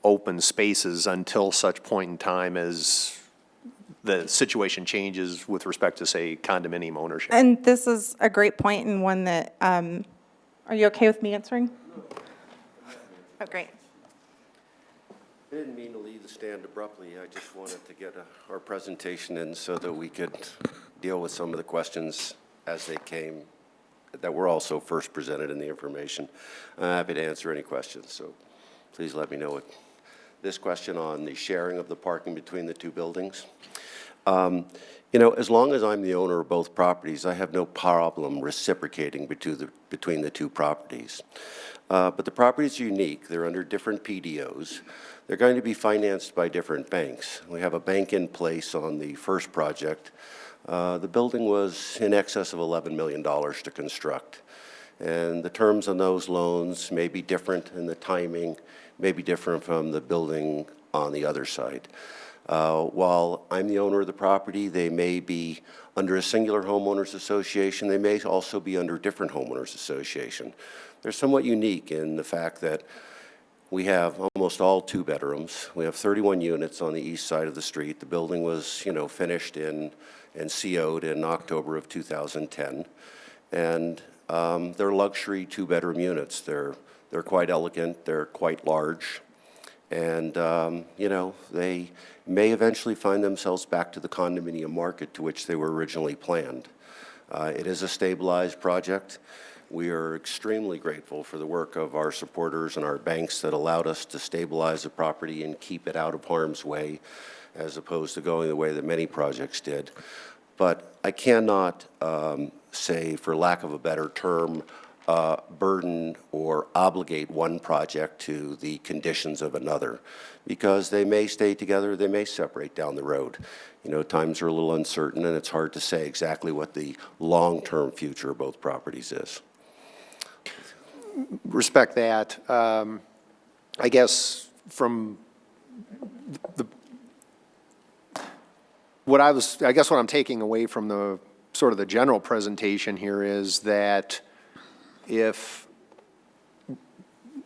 open spaces until such point in time as the situation changes with respect to, say, condominium ownership. And this is a great point and one that, are you okay with me answering? Oh, great. I didn't mean to leave the stand abruptly. I just wanted to get our presentation in so that we could deal with some of the questions as they came that were also first presented in the information. I'm happy to answer any questions, so please let me know it. This question on the sharing of the parking between the two buildings. You know, as long as I'm the owner of both properties, I have no problem reciprocating between the two properties. But the properties are unique. They're under different PDOs. They're going to be financed by different banks. We have a bank in place on the first project. The building was in excess of $11 million to construct. And the terms on those loans may be different, and the timing may be different from the building on the other side. While I'm the owner of the property, they may be under a singular homeowners association. They may also be under a different homeowners association. They're somewhat unique in the fact that we have almost all 2 bedrooms. We have 31 units on the east side of the street. The building was, you know, finished and CO'd in October of 2010. And they're luxury 2-bedroom units. They're quite elegant. They're quite large. And, you know, they may eventually find themselves back to the condominium market to which they were originally planned. It is a stabilized project. We are extremely grateful for the work of our supporters and our banks that allowed us to stabilize the property and keep it out of harm's way, as opposed to going the way that many projects did. But I cannot say, for lack of a better term, burden or obligate one project to the conditions of another, because they may stay together, they may separate down the road. You know, times are a little uncertain, and it's hard to say exactly what the long-term future of both properties is. Respect that. I guess from what I'm taking away from the sort of the general presentation here is that if,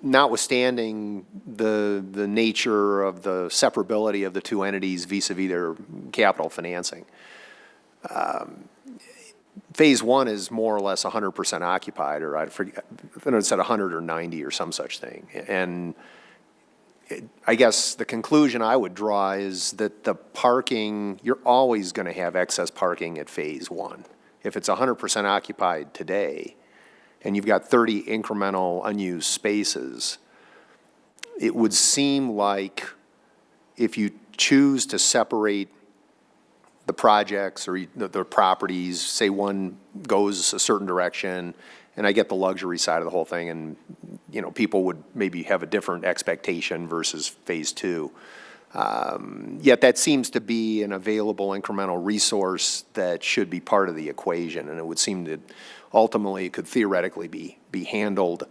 notwithstanding the nature of the separability of the two entities vis-a-vis their capital financing, Phase 1 is more or less 100% occupied, or I forget, I think it said 100 or 90 or some such thing. And I guess the conclusion I would draw is that the parking, you're always going to have excess parking at Phase 1. If it's 100% occupied today, and you've got 30 incremental unused spaces, it would seem like if you choose to separate the projects or the properties, say one goes a certain direction, and I get the luxury side of the whole thing, and, you know, people would maybe have a different expectation versus Phase 2. Yet that seems to be an available incremental resource that should be part of the equation, and it would seem that ultimately it could theoretically be handled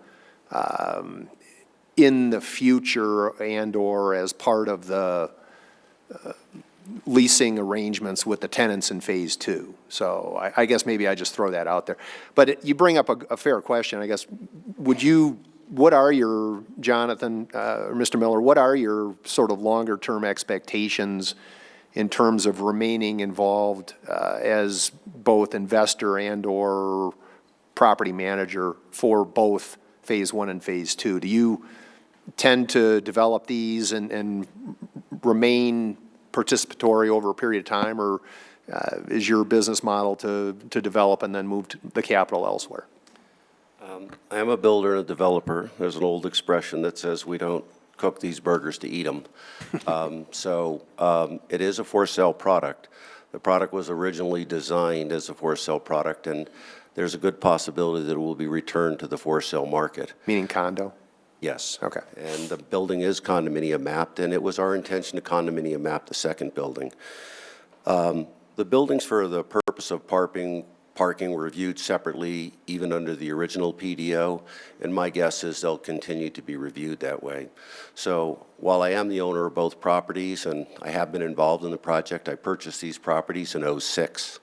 in the future and/or as part of the leasing arrangements with the tenants in Phase 2. So I guess maybe I just throw that out there. But you bring up a fair question, I guess. What are your, Jonathan, or Mr. Miller, what are your sort of longer-term expectations in terms of remaining involved as both investor and/or property manager for both Phase 1 and Phase 2? Do you tend to develop these and remain participatory over a period of time, or is your business model to develop and then move the capital elsewhere? I am a builder and a developer. There's an old expression that says we don't cook these burgers to eat them. It is a for-sale product. The product was originally designed as a for-sale product, and there's a good possibility that it will be returned to the for-sale market. Meaning condo? Yes. Okay. And the building is condominium mapped, and it was our intention to condominium map the second building. The buildings, for the purpose of parking were reviewed separately, even under the original PDO, and my guess is they'll continue to be reviewed that way. So while I am the owner of both properties, and I have been involved in the project, I purchased these properties in '06,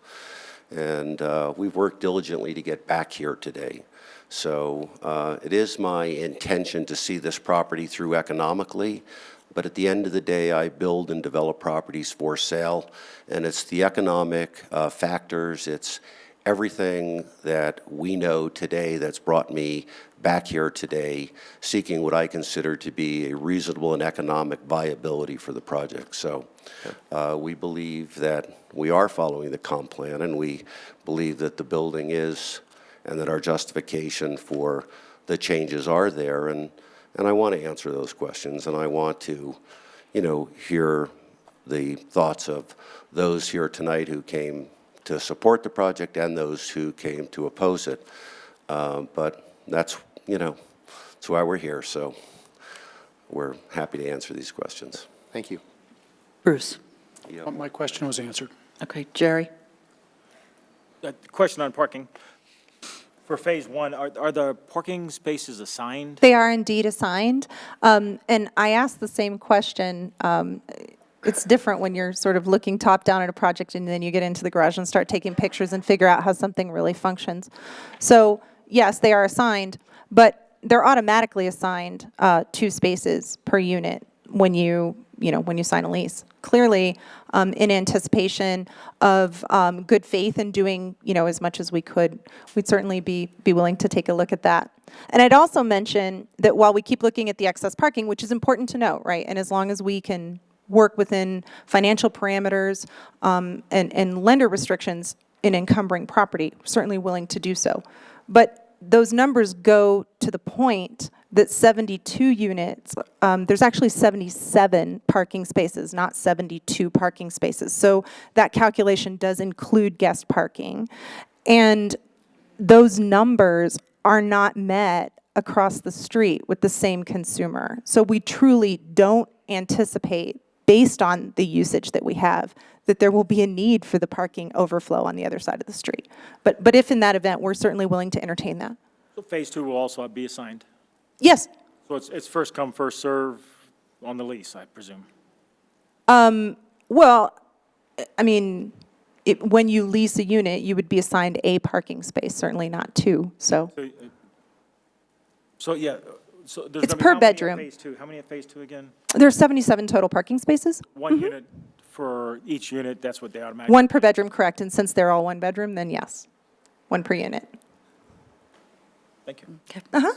and we've worked diligently to get back here today. So it is my intention to see this property through economically, but at the end of the day, I build and develop properties for sale, and it's the economic factors, it's everything that we know today that's brought me back here today, seeking what I consider to be a reasonable and economic viability for the project. So we believe that we are following the comp plan, and we believe that the building is, and that our justification for the changes are there. And I want to answer those questions, and I want to, hear the thoughts of those here tonight who came to support the project and those who came to oppose it. But that's why we're here. So we're happy to answer these questions. Thank you. Bruce? My question was answered. Okay, Jerry? Question on parking. For Phase 1, are the parking spaces assigned? They are indeed assigned. And I asked the same question. It's different when you're sort of looking top down at a project and then you get into the garage and start taking pictures and figure out how something really functions. So yes, they are assigned, but they're automatically assigned 2 spaces per unit when you sign a lease. Clearly, in anticipation of good faith and doing, as much as we could, we'd certainly be willing to take a look at that. And I'd also mention that while we keep looking at the excess parking, which is important to note, right? And as long as we can work within financial parameters and lender restrictions in encumbering property, certainly willing to do so. But those numbers go to the point that 72 units, there's actually 77 parking spaces, not 72 parking spaces. So that calculation does include guest parking. And those numbers are not met across the street with the same consumer. So we truly don't anticipate, based on the usage that we have, that there will be a need for the parking overflow on the other side of the street. But if in that event, we're certainly willing to entertain that. So Phase 2 will also be assigned? Yes. So it's first come, first serve on the lease, I presume? Well, I mean, when you lease a unit, you would be assigned a parking space, certainly not 2, so. So yeah, so there's It's gonna be per how many at bedroom. Phase 2? How many at Phase 2 again? There's 77 total parking spaces. One unit for each unit, that's what they automatically? 1 per bedroom, correct, and since they're all 1 bedroom, then yes, 1 per unit. Thank you. Uh-huh.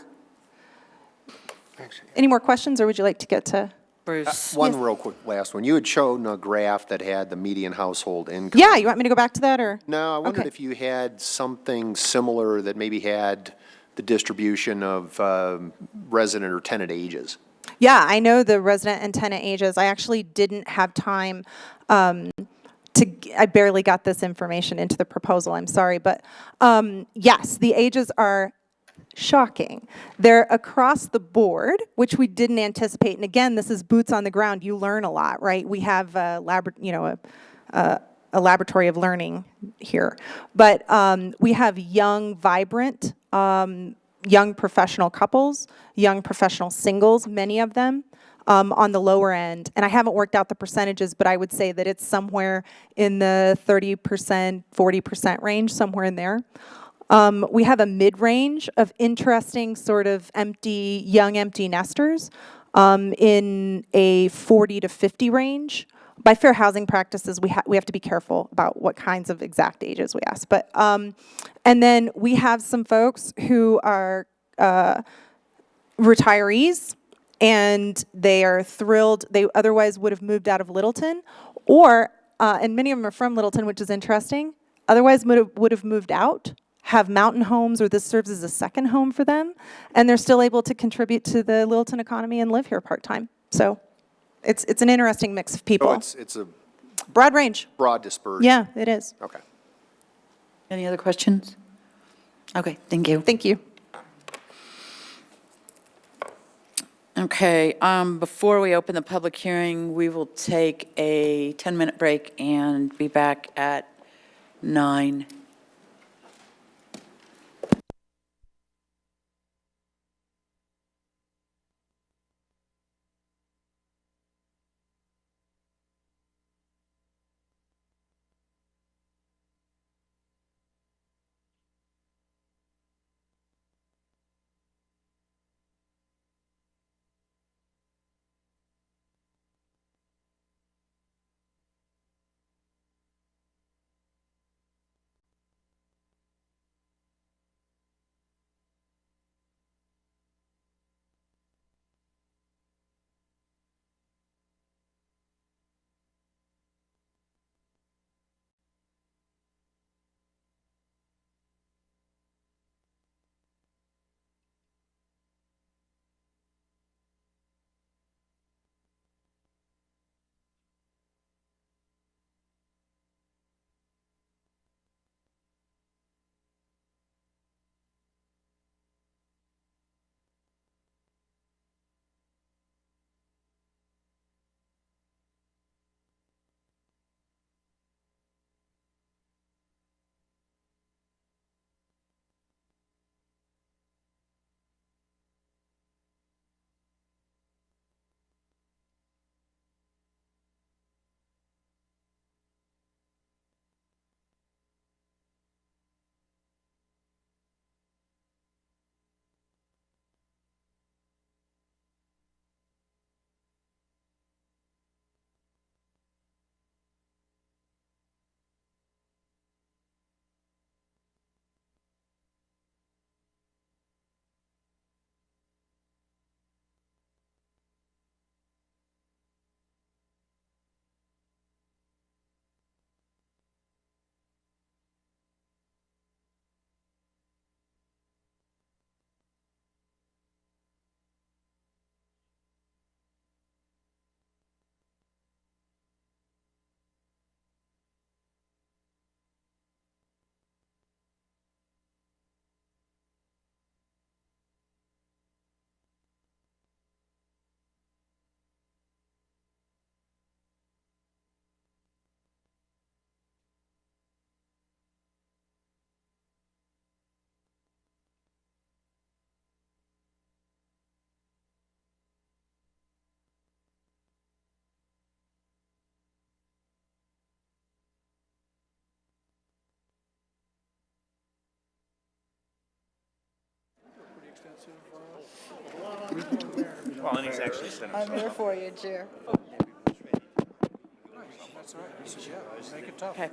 Any more questions, or would you like to get to? Bruce? One real quick last one. You had shown a graph that had the median household income. Yeah, you want me to go back to that, or? No, I wondered Okay. if you had something similar that maybe had the distribution of resident or tenant ages. Yeah, I know the resident and tenant ages. I actually didn't have time I barely got this information into the proposal, I'm sorry. But yes, the ages are shocking. They're across the board, which we didn't anticipate. And again, this is boots on the ground. You learn a lot, right? We have a laboratory of learning here. But we have young, vibrant, young professional couples, young professional singles, many of them, on the lower end. And I haven't worked out the percentages, but I would say that it's somewhere in the 30%, 40% range, somewhere in there. We have a mid-range of interesting sort of young empty nesters in a 40 to 50 range. By fair housing practices, we have to be careful about what kinds of exact ages we ask. But and then we have some folks who are retirees, and they are thrilled. They otherwise would have moved out of Littleton, or and many of them are from Littleton, which is interesting. Otherwise would have moved out, have mountain homes, or this serves as a second home for them, and they're still able to contribute to the Littleton economy and live here part-time. So it's an interesting mix of people. So it's a Broad range. broad dispersion. Yeah, it is. Okay. Any other questions? Okay, thank you. Thank you. Okay, before we open the public hearing, we will take a 10-minute break and be back at 9. Well, and he's actually sent I'm here for you, Chair. Okay.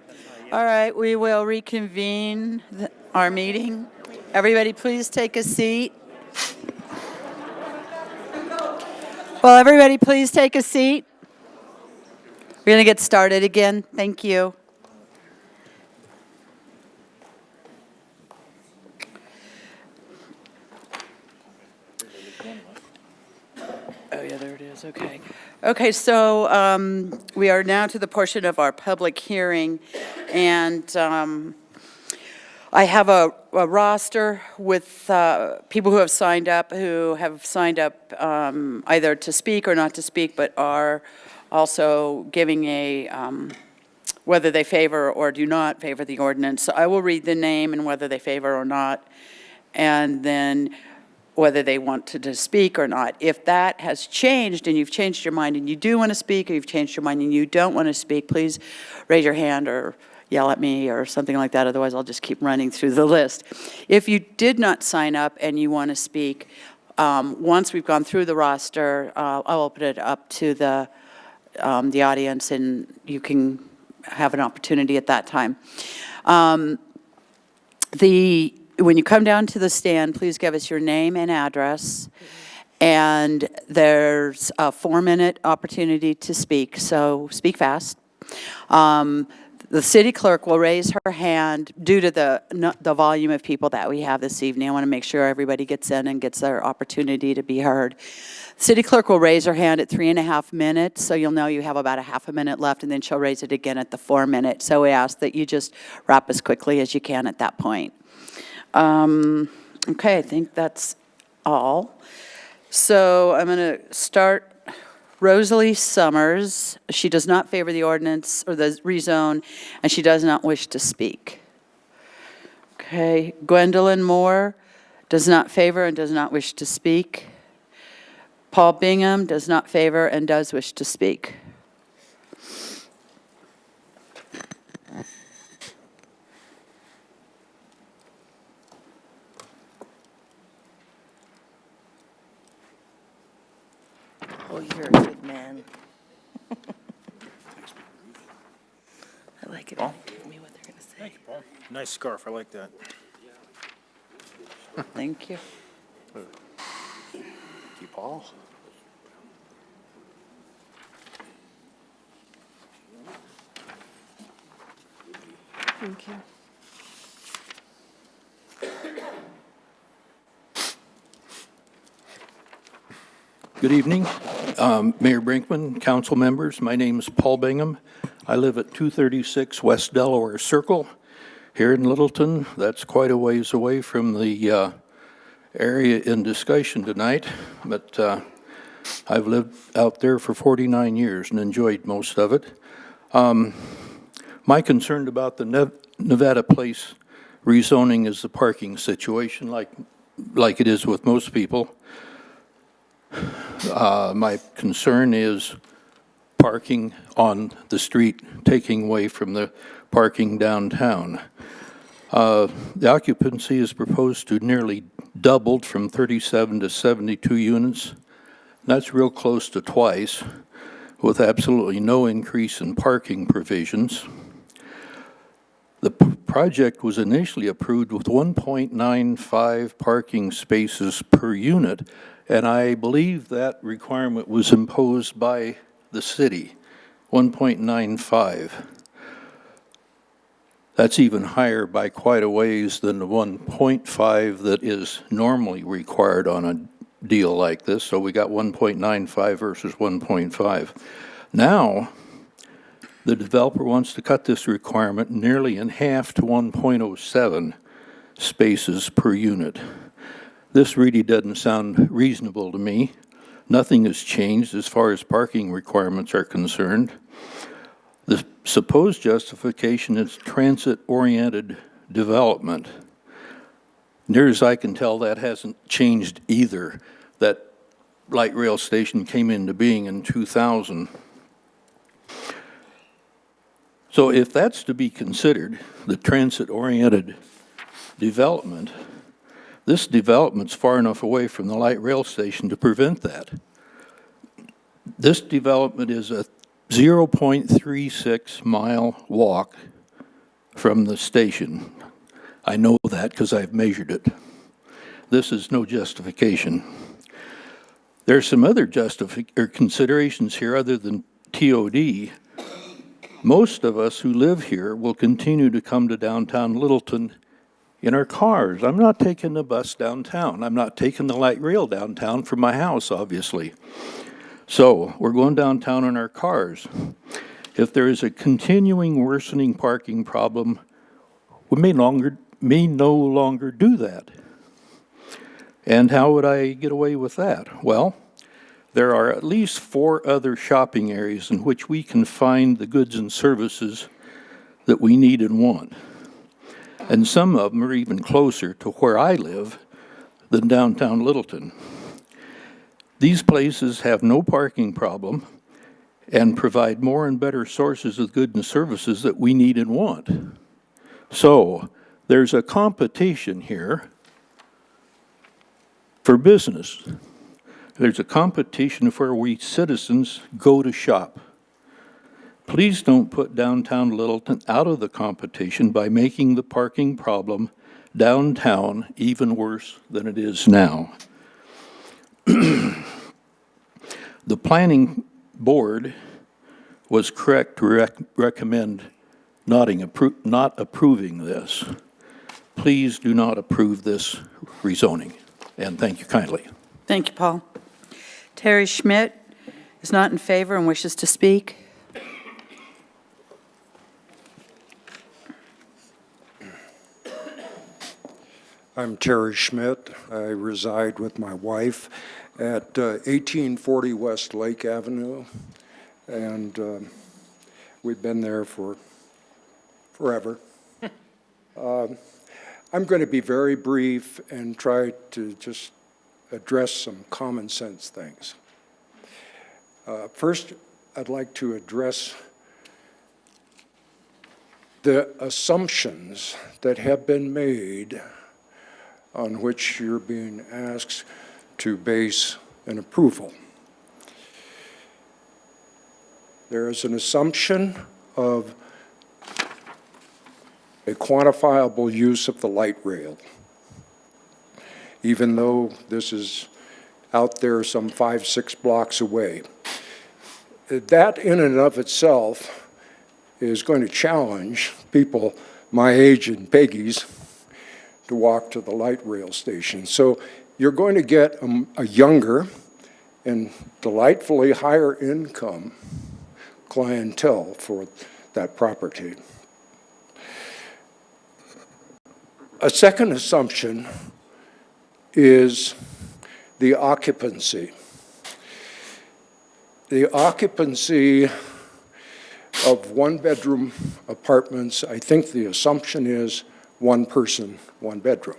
All right, we will reconvene our meeting. Everybody, please take a seat. Well, everybody, please take a seat. We're going to get started again. Thank you. Oh, yeah, there it is. Okay. Okay, so we are now to the portion of our public hearing, and I have a roster with people who have signed up either to speak or not to speak, but are also giving whether they favor or do not favor the ordinance. So I will read the name and whether they favor or not, and then whether they want to speak or not. If that has changed and you've changed your mind and you do want to speak, or you've changed your mind and you don't want to speak, please raise your hand or yell at me or something like that. Otherwise, I'll just keep running through the list. If you did not sign up and you want to speak, once we've gone through the roster, I'll open it up to the audience, and you can have an opportunity at that time. When you come down to the stand, please give us your name and address. And there's a 4-minute opportunity to speak, so speak fast. The city clerk will raise her hand due to the volume of people that we have this evening. I want to make sure everybody gets in and gets their opportunity to be heard. City clerk will raise her hand at 3.5 minutes, so you'll know you have about a half a minute left, and then she'll raise it again at the 4 minutes. So we ask that you just wrap as quickly as you can at that point. Okay, I think that's all. So I'm going to start. Rosalie Summers, she does not favor the ordinance or the rezone, and she does not wish to speak. Okay, Gwendolyn Moore does not favor and does not wish to speak. Paul Bingham does not favor and does wish to speak. Oh, you're a good man. I like it when they give me what they're going to say. Thank you, Paul. Nice scarf, I like that. Thank you. Paul? Thank you. Good evening, Mayor Brinkman, council members. My name is Paul Bingham. I live at 236 West Delaware Circle here in Littleton. That's quite a ways away from the area in discussion tonight, but I've lived out there for 49 years and enjoyed most of it. My concern about the Nevada Place rezoning is the parking situation, like it is with most people. My concern is parking on the street, taking away from the parking downtown. The occupancy is proposed to nearly doubled from 37 to 72 units. That's real close to twice, with absolutely no increase in parking provisions. The project was initially approved with 1.95 parking spaces per unit, and I believe that requirement was imposed by the city, 1.95. That's even higher by quite a ways than the 1.5 that is normally required on a deal like this. So we got 1.95 versus 1.5. Now, the developer wants to cut this requirement nearly in half to 1.07 spaces per unit. This really doesn't sound reasonable to me. Nothing has changed as far as parking requirements are concerned. The supposed justification is transit-oriented development. Near as I can tell, that hasn't changed either. That light rail station came into being in 2000. So if that's to be considered, the transit-oriented development, This development's far enough away from the light rail station to prevent that. This development is a 0.36 mile walk from the station. I know that because I've measured it. This is no justification. There's some other considerations here other than TOD. Most of us who live here will continue to come to downtown Littleton in our cars. I'm not taking the bus downtown. I'm not taking the light rail downtown from my house, obviously. So we're going downtown in our cars. If there is a continuing worsening parking problem, we may no longer do that. And how would I get away with that? Well, there are at least 4 other shopping areas in which we can find the goods and services that we need and want. And some of them are even closer to where I live than downtown Littleton. These places have no parking problem and provide more and better sources of goods and services that we need and want. So there's a competition here for business. There's a competition where we citizens go to shop. Please don't put downtown Littleton out of the competition by making the parking problem downtown even worse than it is now. The planning board was correct to recommend not approving this. Please do not approve this rezoning, and thank you kindly. Thank you, Paul. Terry Schmidt is not in favor and wishes to speak. I'm Terry Schmidt. I reside with my wife at 1840 West Lake Avenue, and we've been there for forever. I'm going to be very brief and try to just address some common sense things. First, I'd like to address the assumptions that have been made on which you're being asked to base an approval. There is an assumption of a quantifiable use of the light rail, even though this is out there some 5-6 blocks away. That in and of itself is going to challenge people my age and Peggy's to walk to the light rail station. So you're going to get a younger and delightfully higher income clientele for that property. A second assumption is the occupancy. The occupancy of one-bedroom apartments, I think the assumption is one person, one bedroom.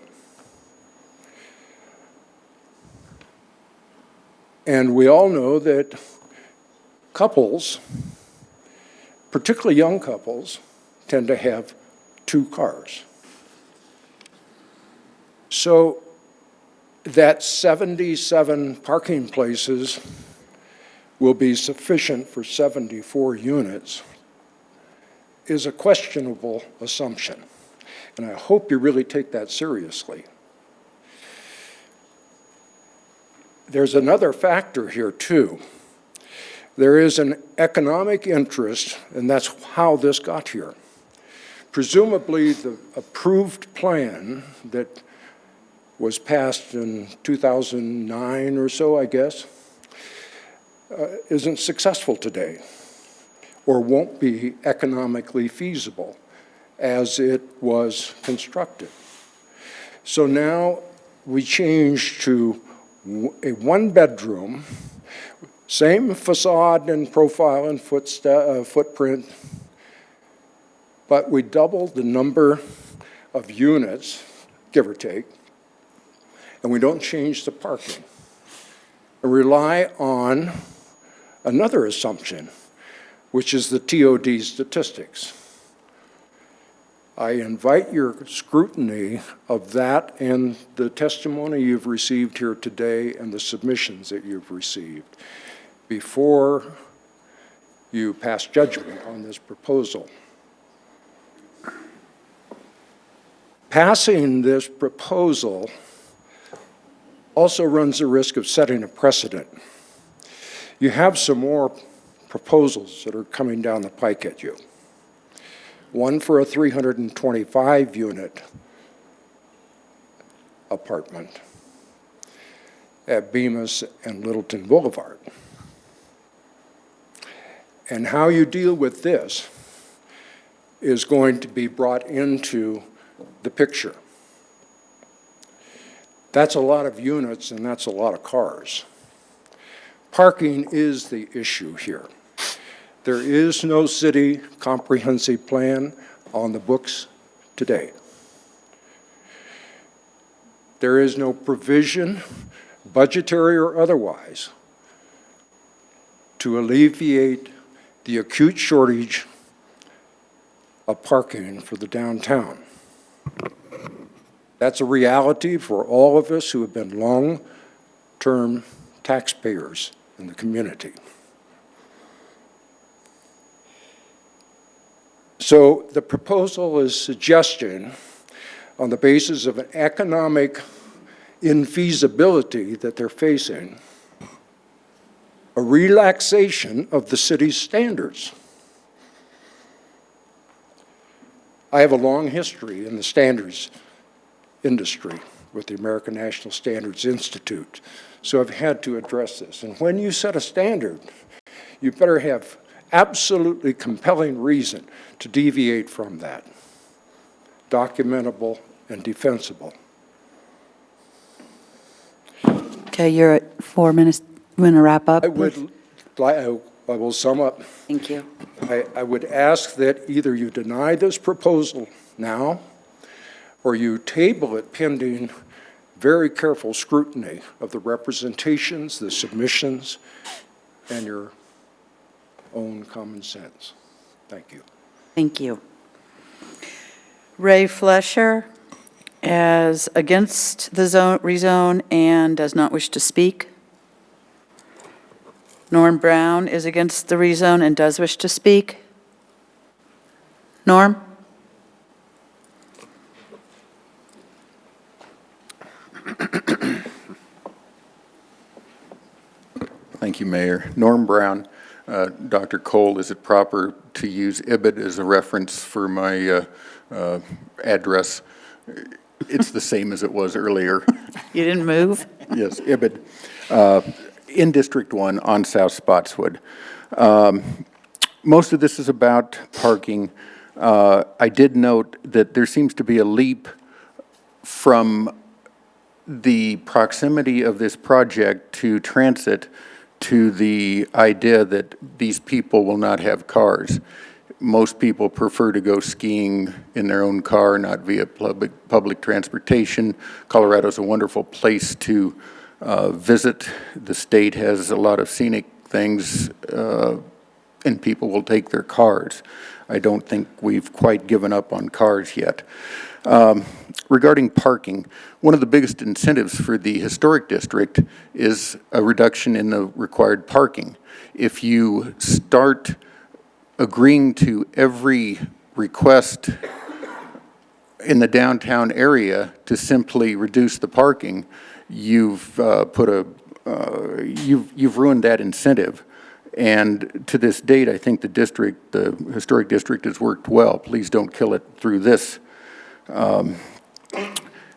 And we all know that couples, particularly young couples, tend to have 2 cars. So that 77 parking places will be sufficient for 74 units is a questionable assumption. And I hope you really take that seriously. There's another factor here, too. There is an economic interest, and that's how this got here. Presumably, the approved plan that was passed in 2009 or so, I guess, isn't successful today, or won't be economically feasible as it was constructed. So now we change to a one-bedroom, same facade and profile and footprint, but we double the number of units, give or take, and we don't change the parking. And rely on another assumption, which is the TOD statistics. I invite your scrutiny of that and the testimony you've received here today and the submissions that you've received before you pass judgment on this proposal. Passing this proposal also runs the risk of setting a precedent. You have some more proposals that are coming down the pike at you. One for a 325-unit apartment at Bemis and Littleton Boulevard. And how you deal with this is going to be brought into the picture. That's a lot of units and that's a lot of cars. Parking is the issue here. There is no city comprehensive plan on the books today. There is no provision, budgetary or otherwise, to alleviate the acute shortage of parking for the downtown. That's a reality for all of us who have been long-term taxpayers in the community. So the proposal is suggesting, on the basis of an economic infeasibility that they're facing, a relaxation of the city's standards. I have a long history in the standards industry with the American National Standards Institute, so I've had to address this. And when you set a standard, you better have absolutely compelling reason to deviate from that, documentable and defensible. Okay, you're at 4 minutes. You want to wrap up? I will sum up. Thank you. I would ask that either you deny this proposal now, or you table it pending very careful scrutiny of the representations, the submissions, and your own common sense. Thank you. Thank you. Ray Flesher is against the rezone and does not wish to speak. Norm Brown is against the rezone and does wish to speak. Norm? Thank you, Mayor. Norm Brown. Dr. Cole, is it proper to use IBID as a reference for my address? It's the same as it was earlier. You didn't move? Yes, IBID. In District 1 on South Spotswood. Most of this is about parking. I did note that there seems to be a leap from the proximity of this project to transit to the idea that these people will not have cars. Most people prefer to go skiing in their own car, not via public transportation. Colorado's a wonderful place to visit. The state has a lot of scenic things, and people will take their cars. I don't think we've quite given up on cars yet. Regarding parking, one of the biggest incentives for the historic district is a reduction in the required parking. If you start agreeing to every request in the downtown area to simply reduce the parking, you've you've ruined that incentive. And to this date, I think the historic district has worked well. Please don't kill it through this.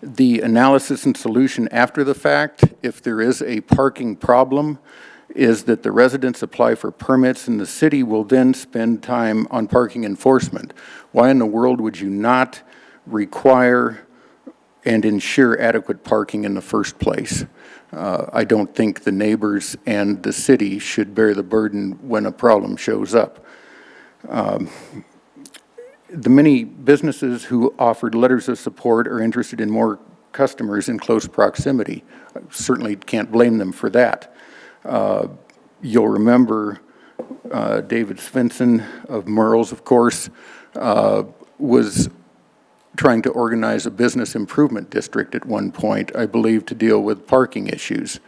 The analysis and solution after the fact, if there is a parking problem, is that the residents apply for permits and the city will then spend time on parking enforcement. Why in the world would you not require and ensure adequate parking in the first place? I don't think the neighbors and the city should bear the burden when a problem shows up. The many businesses who offered letters of support are interested in more customers in close proximity. I certainly can't blame them for that. You'll remember David Svensson of Merle's, of course, was trying to organize a business improvement district at one point, I believe, to deal with parking issues.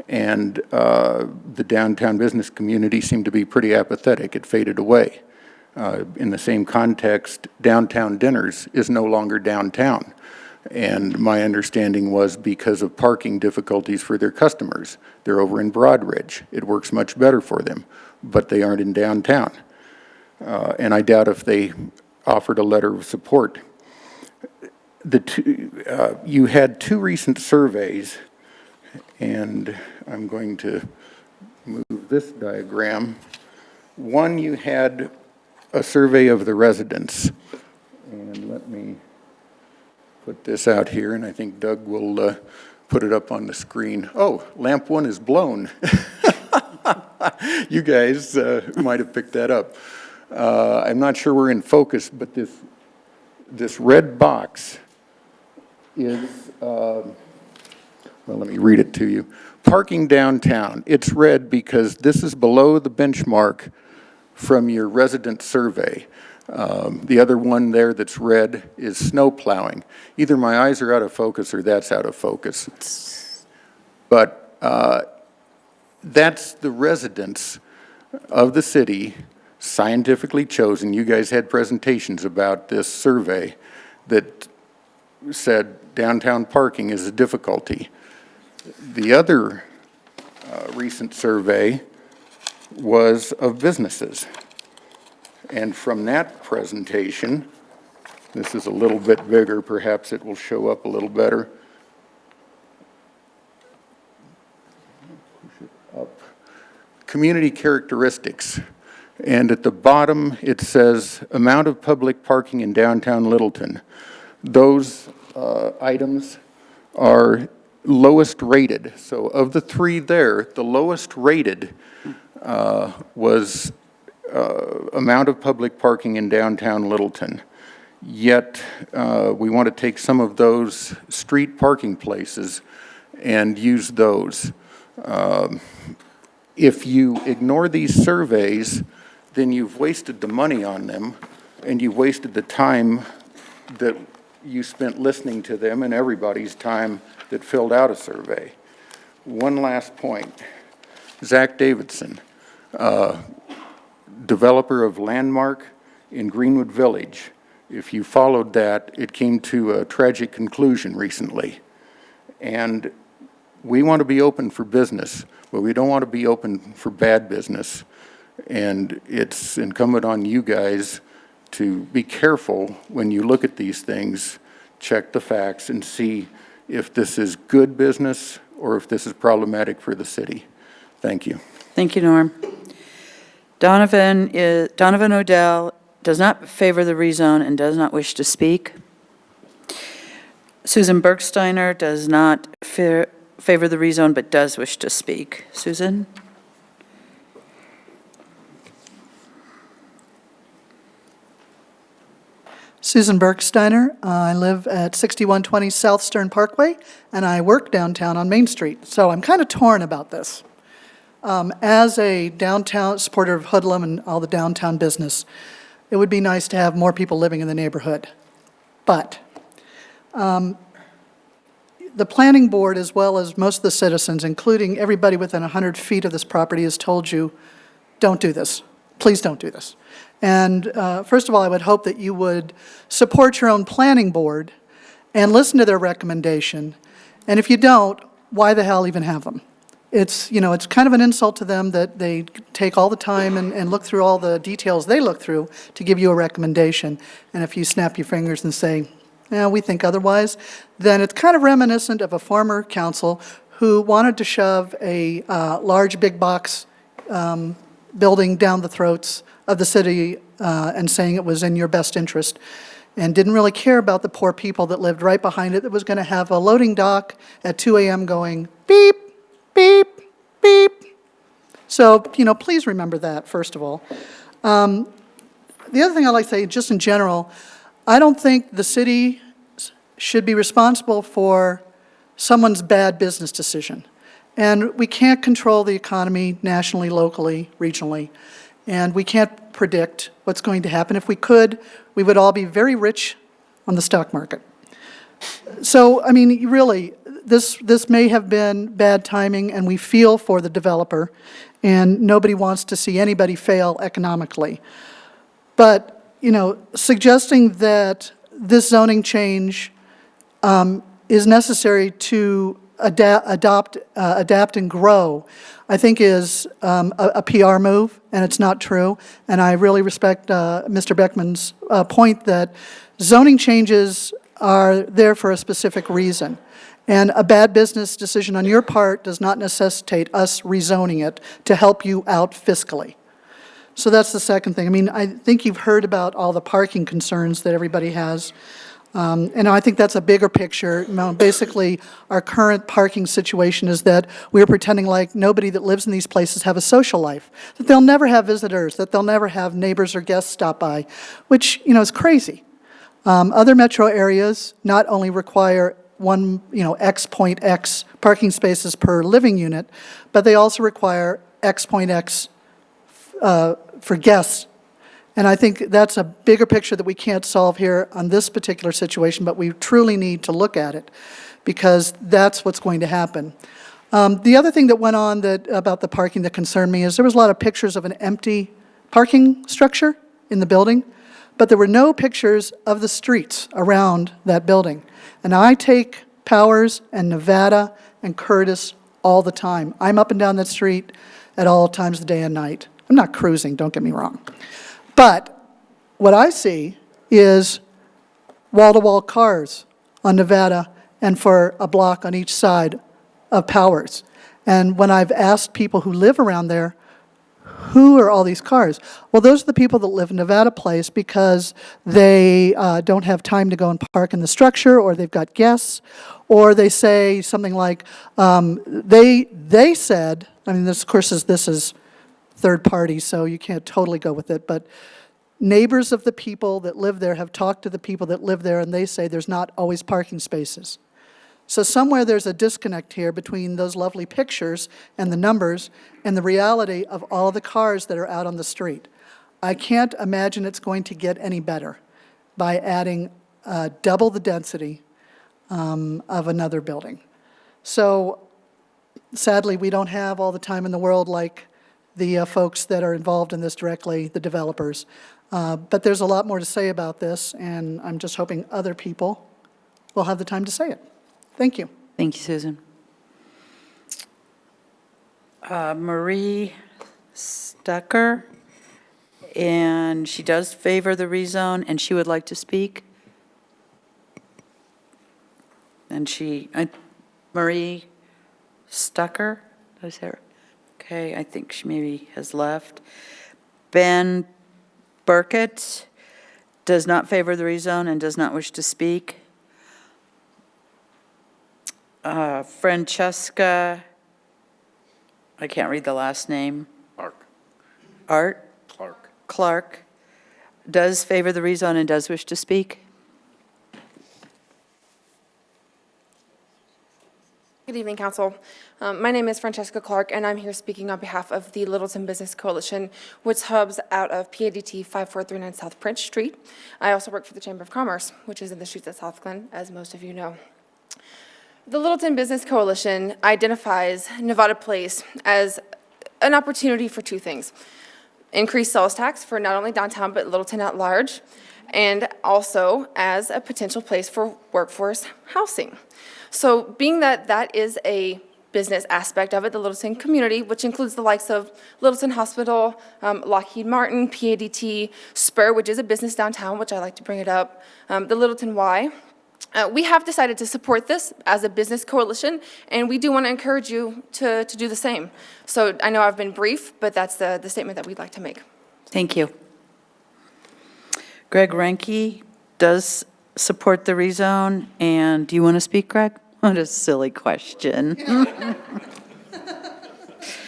And the downtown business community seemed to be pretty apathetic. It faded away. In the same context, downtown dinners is no longer downtown. And my understanding was because of parking difficulties for their customers. They're over in Broadridge. It works much better for them, but they aren't in downtown. And I doubt if they offered a letter of support. You had two recent surveys, and I'm going to move this diagram. One, you had a survey of the residents. And let me put this out here, and I think Doug will put it up on the screen. Oh, lamp one is blown. You guys might have picked that up. I'm not sure we're in focus, but this red box is, well, let me read it to you. Parking downtown, it's red because this is below the benchmark from your resident survey. The other one there that's red is snow plowing. Either my eyes are out of focus or that's out of focus. But that's the residents of the city, scientifically chosen. You guys had presentations about this survey that said downtown parking is a difficulty. The other recent survey was of businesses. And from that presentation, this is a little bit bigger, perhaps it will show up a little better. Push it up. Community characteristics. And at the bottom, it says amount of public parking in downtown Littleton. Those items are lowest rated. So of the three there, the lowest rated was amount of public parking in downtown Littleton. Yet, we want to take some of those street parking places and use those. If you ignore these surveys, then you've wasted the money on them, and you've wasted the time that you spent listening to them and everybody's time that filled out a survey. One last point. Zach Davidson, developer of Landmark in Greenwood Village. If you followed that, it came to a tragic conclusion recently. And we want to be open for business, but we don't want to be open for bad business. And it's incumbent on you guys to be careful when you look at these things, check the facts, and see if this is good business or if this is problematic for the city. Thank you. Thank you, Norm. Donovan Odell does not favor the rezone and does not wish to speak. Susan Bergsteiner does not favor the rezone but does wish to speak. Susan? Susan Bergsteiner. I live at 6120 South Stern Parkway, and I work downtown on Main Street. So I'm kind of torn about this. As a downtown supporter of Hoodlum and all the downtown business, it would be nice to have more people living in the neighborhood. But the planning board, as well as most of the citizens, including everybody within 100 feet of this property, has told you, don't do this. Please don't do this. And first of all, I would hope that you would support your own planning board and listen to their recommendation. And if you don't, why the hell even have them? It's, it's kind of an insult to them that they take all the time and look through all the details they look through to give you a recommendation. And if you snap your fingers and say, we think otherwise, then it's kind of reminiscent of a former council who wanted to shove a large big box building down the throats of the city and saying it was in your best interest, and didn't really care about the poor people that lived right behind it that was going to have a loading dock at 2 a.m. going beep, beep, beep. So, please remember that, first of all. The other thing I'd like to say, just in general, I don't think the city should be responsible for someone's bad business decision. And we can't control the economy nationally, locally, regionally. And we can't predict what's going to happen. If we could, we would all be very rich on the stock market. So, I mean, really, this may have been bad timing, and we feel for the developer, and nobody wants to see anybody fail economically. But, you know, suggesting that this zoning change is necessary to adapt and grow, I think is a PR move, and it's not true. And I really respect Mr. Beckman's point that zoning changes are there for a specific reason. And a bad business decision on your part does not necessitate us rezoning it to help you out fiscally. So that's the second thing. I mean, I think you've heard about all the parking concerns that everybody has. And I think that's a bigger picture. You know, basically, our current parking situation is that we're pretending like nobody that lives in these places have a social life, that they'll never have visitors, that they'll never have neighbors or guests stop by, which, you know, is crazy. Other metro areas not only require X point X parking spaces per living unit, but they also require X point X for guests. And I think that's a bigger picture that we can't solve here on this particular situation, but we truly need to look at it because that's what's going to happen. The other thing that went on about the parking that concerned me is there was a lot of pictures of an empty parking structure in the building, but there were no pictures of the streets around that building. And I take Powers and Nevada and Curtis all the time. I'm up and down that street at all times of the day and night. I'm not cruising, don't get me wrong. But what I see is wall-to-wall cars on Nevada and for a block on each side of Powers. And when I've asked people who live around there, who are all these cars? Well, those are the people that live in Nevada Place because they don't have time to go and park in the structure, or they've got guests, or they say something like, they said, I mean, this, of course, this is third party, so you can't totally go with it, but neighbors of the people that live there have talked to the people that live there, and they say there's not always parking spaces. So somewhere there's a disconnect here between those lovely pictures and the numbers and the reality of all the cars that are out on the street. I can't imagine it's going to get any better by adding double the density of another building. So sadly, we don't have all the time in the world like the folks that are involved in this directly, the developers. But there's a lot more to say about this, and I'm just hoping other people will have the time to say it. Thank you. Thank you, Susan. Marie Stucker, and she does favor the rezone, and she would like to speak. And Marie Stucker, did I say her? Okay, I think she maybe has left. Ben Burkett does not favor the rezone and does not wish to speak. Francesca, I can't read the last name. Clark does favor the rezone and does wish to speak. Good evening, Council. My name is Francesca Clark, and I'm here speaking on behalf of the Littleton Business Coalition, which hubs out of PADT 5439 South Prince Street. I also work for the Chamber of Commerce, which is in the streets at South Glen, as most of you know. The Littleton Business Coalition identifies Nevada Place as an opportunity for two things: increased sales tax for not only downtown, but Littleton at large, and also as a potential place for workforce housing. So being that that is a business aspect of it, the Littleton community, which includes the likes of Littleton Hospital, Lockheed Martin, PADT, Spur, which is a business downtown, which I like to bring it up, the Littleton Y. We have decided to support this as a business coalition, and we do want to encourage you to do the same. So I know I've been brief, but that's the statement that we'd like to make. Thank you. Greg Renke does support the rezone, and do you want to speak, Greg? What a silly question.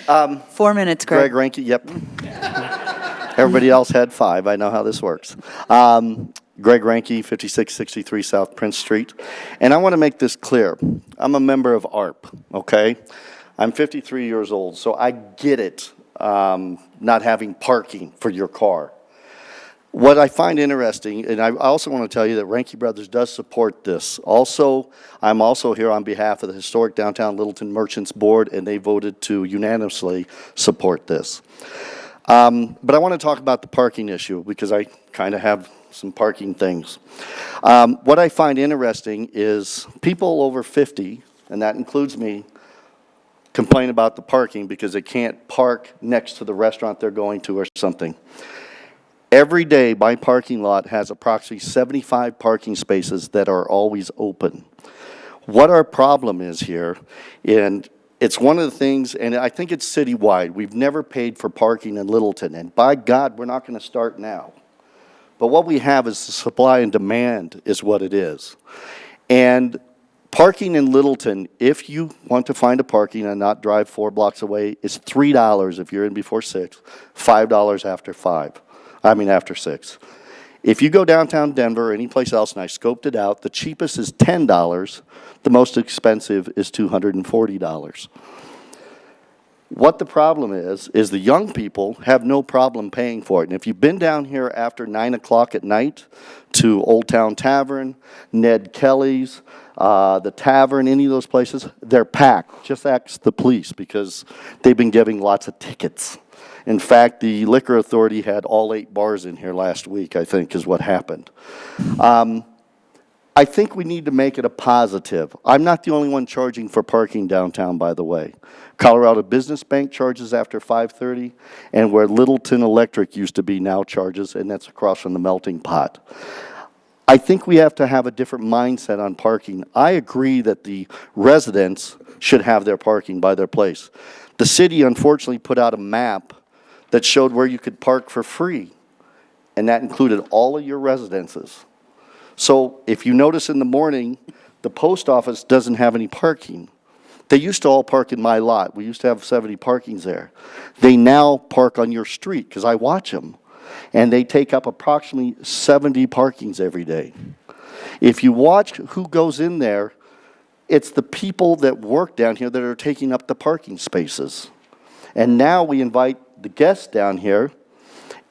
4 minutes, Greg. Greg Renke, yep. Everybody else had 5. I know how this works. Greg Renke, 5663 South Prince Street. And I want to make this clear. I'm a member of ARP, okay? I'm 53 years old, so I get it, not having parking for your car. What I find interesting, and I also want to tell you that Ranky Brothers does support this. Also, I'm also here on behalf of the Historic Downtown Littleton Merchants Board, and they voted to unanimously support this. But I want to talk about the parking issue because I kind of have some parking things. What I find interesting is people over 50, and that includes me, complain about the parking because they can't park next to the restaurant they're going to or something. Every day, my parking lot has approximately 75 parking spaces that are always open. What our problem is here, and it's one of the things, and I think it's citywide, we've never paid for parking in Littleton, and by God, we're not going to start now. But what we have is the supply and demand is what it is. And parking in Littleton, if you want to find a parking and not drive 4 blocks away, is $3 if you're in before 6, $5 after 6. If you go downtown Denver or any place else, and I scoped it out, the cheapest is $10. The most expensive is $240. What the problem is the young people have no problem paying for it. And if you've been down here after 9 o'clock at night to Old Town Tavern, Ned Kelly's, the Tavern, any of those places, they're packed. Just ask the police because they've been giving lots of tickets. In fact, the Liquor Authority had all 8 bars in here last week, I think, is what happened. I think we need to make it a positive. I'm not the only one charging for parking downtown, by the way. Colorado Business Bank charges after 5:30, and where Littleton Electric used to be now charges, and that's across from the Melting Pot. I think we have to have a different mindset on parking. I agree that the residents should have their parking by their place. The city unfortunately put out a map that showed where you could park for free, and that included all of your residences. So if you notice in the morning, the post office doesn't have any parking. They used to all park in my lot. We used to have 70 parkings there. They now park on your street, because I watch them, and they take up approximately 70 parkings every day. If you watch who goes in there, it's the people that work down here that are taking up the parking spaces. And now we invite the guests down here,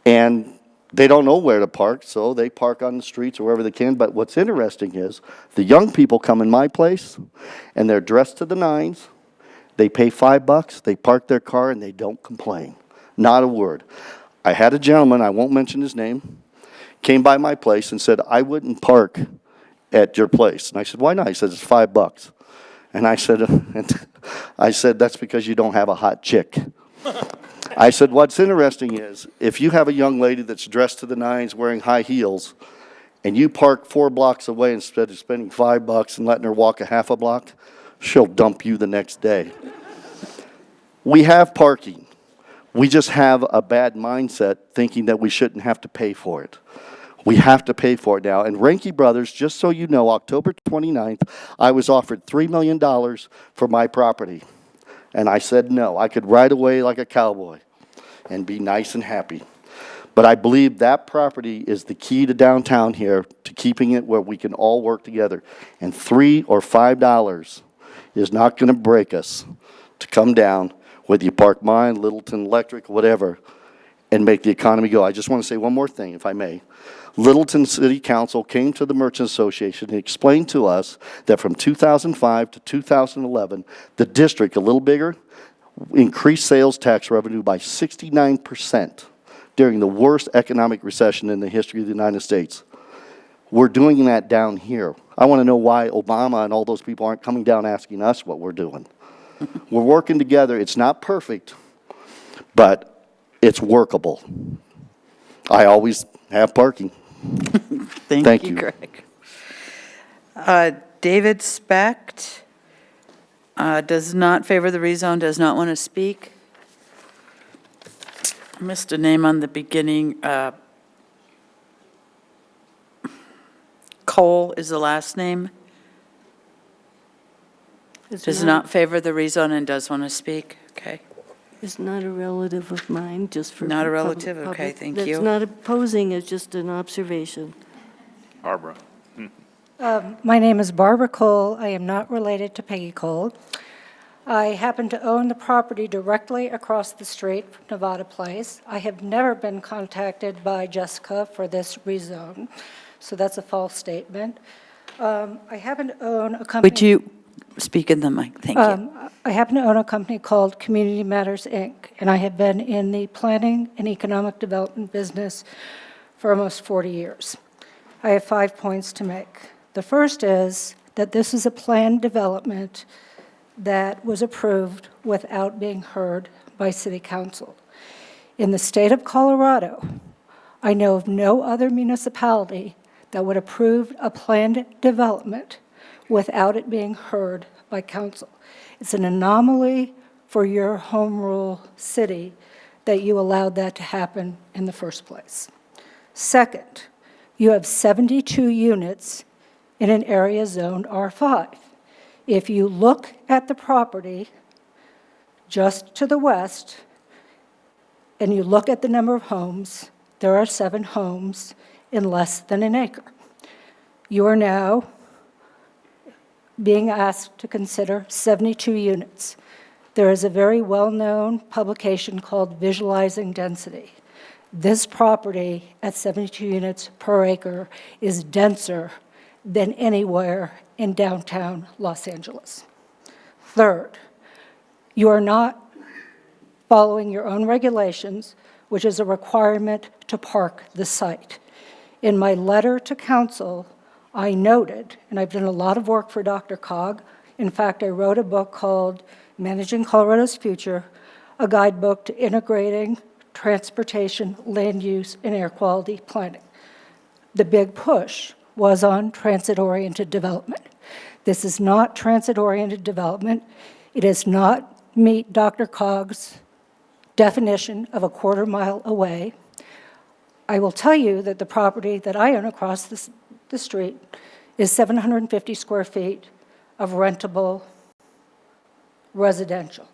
and they don't know where to park, so they park on the streets or wherever they can. But what's interesting is the young people come in my place, and they're dressed to the nines. They pay $5, they park their car, and they don't complain. Not a word. I had a gentleman, I won't mention his name, came by my place and said, I wouldn't park at your place. And I said, why not? He said, it's $5. And I said, that's because you don't have a hot chick. I said, what's interesting is, if you have a young lady that's dressed to the nines wearing high heels, and you park 4 blocks away instead of spending $5 and letting her walk a half a block, she'll dump you the next day. We have parking. We just have a bad mindset thinking that we shouldn't have to pay for it. We have to pay for it now. And Ranky Brothers, just so you know, October 29th, I was offered $3 million for my property. And I said no. I could ride away like a cowboy and be nice and happy. But I believe that property is the key to downtown here, to keeping it where we can all work together. And $3 or $5 is not going to break us to come down, whether you park mine, Littleton Electric, whatever, and make the economy go. I just want to say one more thing, if I may. Littleton City Council came to the Merchant Association and explained to us that from 2005 to 2011, the district, a little bigger, increased sales tax revenue by 69% during the worst economic recession in the history of the United States. We're doing that down here. I want to know why Obama and all those people aren't coming down asking us what we're doing. We're working together. It's not perfect, but it's workable. I always have parking. Thank you, Greg. David Specht does not favor the rezone, does not want to speak. I missed a name on the beginning. Cole is the last name. Does not favor the rezone and does want to speak. Okay. Is not a relative of mine, just for. Not a relative? Okay, thank you. That's not opposing, it's just an observation. Barbara. My name is Barbara Cole. I am not related to Peggy Cole. I happen to own the property directly across the street from Nevada Place. I have never been contacted by Jessica for this rezone, so that's a false statement. I happen to own a company. Would you speak in the mic? Thank you. I happen to own a company called Community Matters, Inc., and I have been in the planning and economic development business for almost 40 years. I have 5 points to make. The first is that this is a planned development that was approved without being heard by City Council. In the state of Colorado, I know of no other municipality that would approve a planned development without it being heard by council. It's an anomaly for your home rule city that you allowed that to happen in the first place. Second, you have 72 units in an area zoned R5. If you look at the property just to the west, and you look at the number of homes, there are 7 homes in less than an acre. You are now being asked to consider 72 units. There is a very well-known publication called Visualizing Density. This property at 72 units per acre is denser than anywhere in downtown Los Angeles. Third, you are not following your own regulations, which is a requirement to park the site. In my letter to council, I noted, and I've done a lot of work for Dr.Cog. In fact, I wrote a book called Managing Colorado's Future, a guidebook to integrating transportation, land use, and air quality planning. The big push was on transit-oriented development. This is not transit-oriented development. It does not meet Dr.Cog's definition of a quarter mile away. I will tell you that the property that I own across the street is 750 square feet of rentable residential.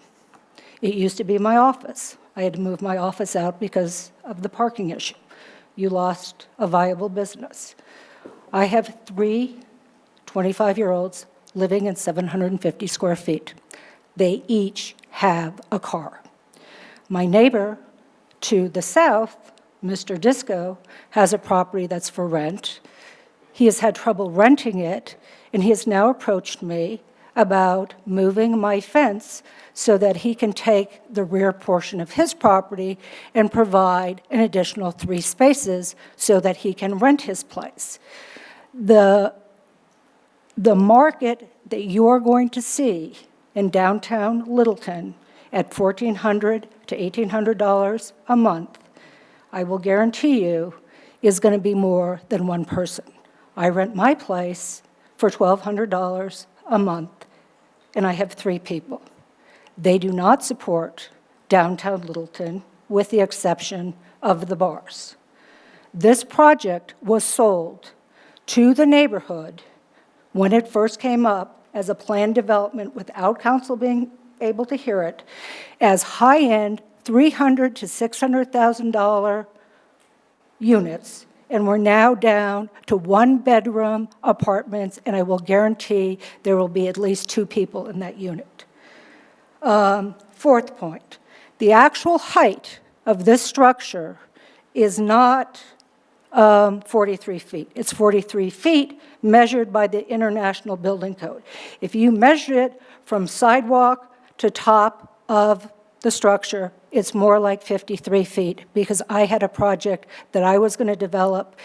It used to be my office. I had to move my office out because of the parking issue. You lost a viable business. I have 3 25-year-olds living in 750 square feet. They each have a car. My neighbor to the south, Mr. Disco, has a property that's for rent. He has had trouble renting it, and he has now approached me about moving my fence so that he can take the rear portion of his property and provide an additional 3 spaces so that he can rent his place. The market that you're going to see in downtown Littleton at $1,400 to $1,800 a month, I will guarantee you, is going to be more than one person. I rent my place for $1,200 a month, and I have 3 people. They do not support downtown Littleton, with the exception of the bars. This project was sold to the neighborhood when it first came up as a planned development without council being able to hear it, as high-end $300,000 to $600,000 units, and we're now down to 1-bedroom apartments, and I will guarantee there will be at least 2 people in that unit. Fourth point, the actual height of this structure is not 43 feet. It's 43 feet measured by the International Building Code. If you measure it from sidewalk to top of the structure, it's more like 53 feet, because I had a project that I was going to develop,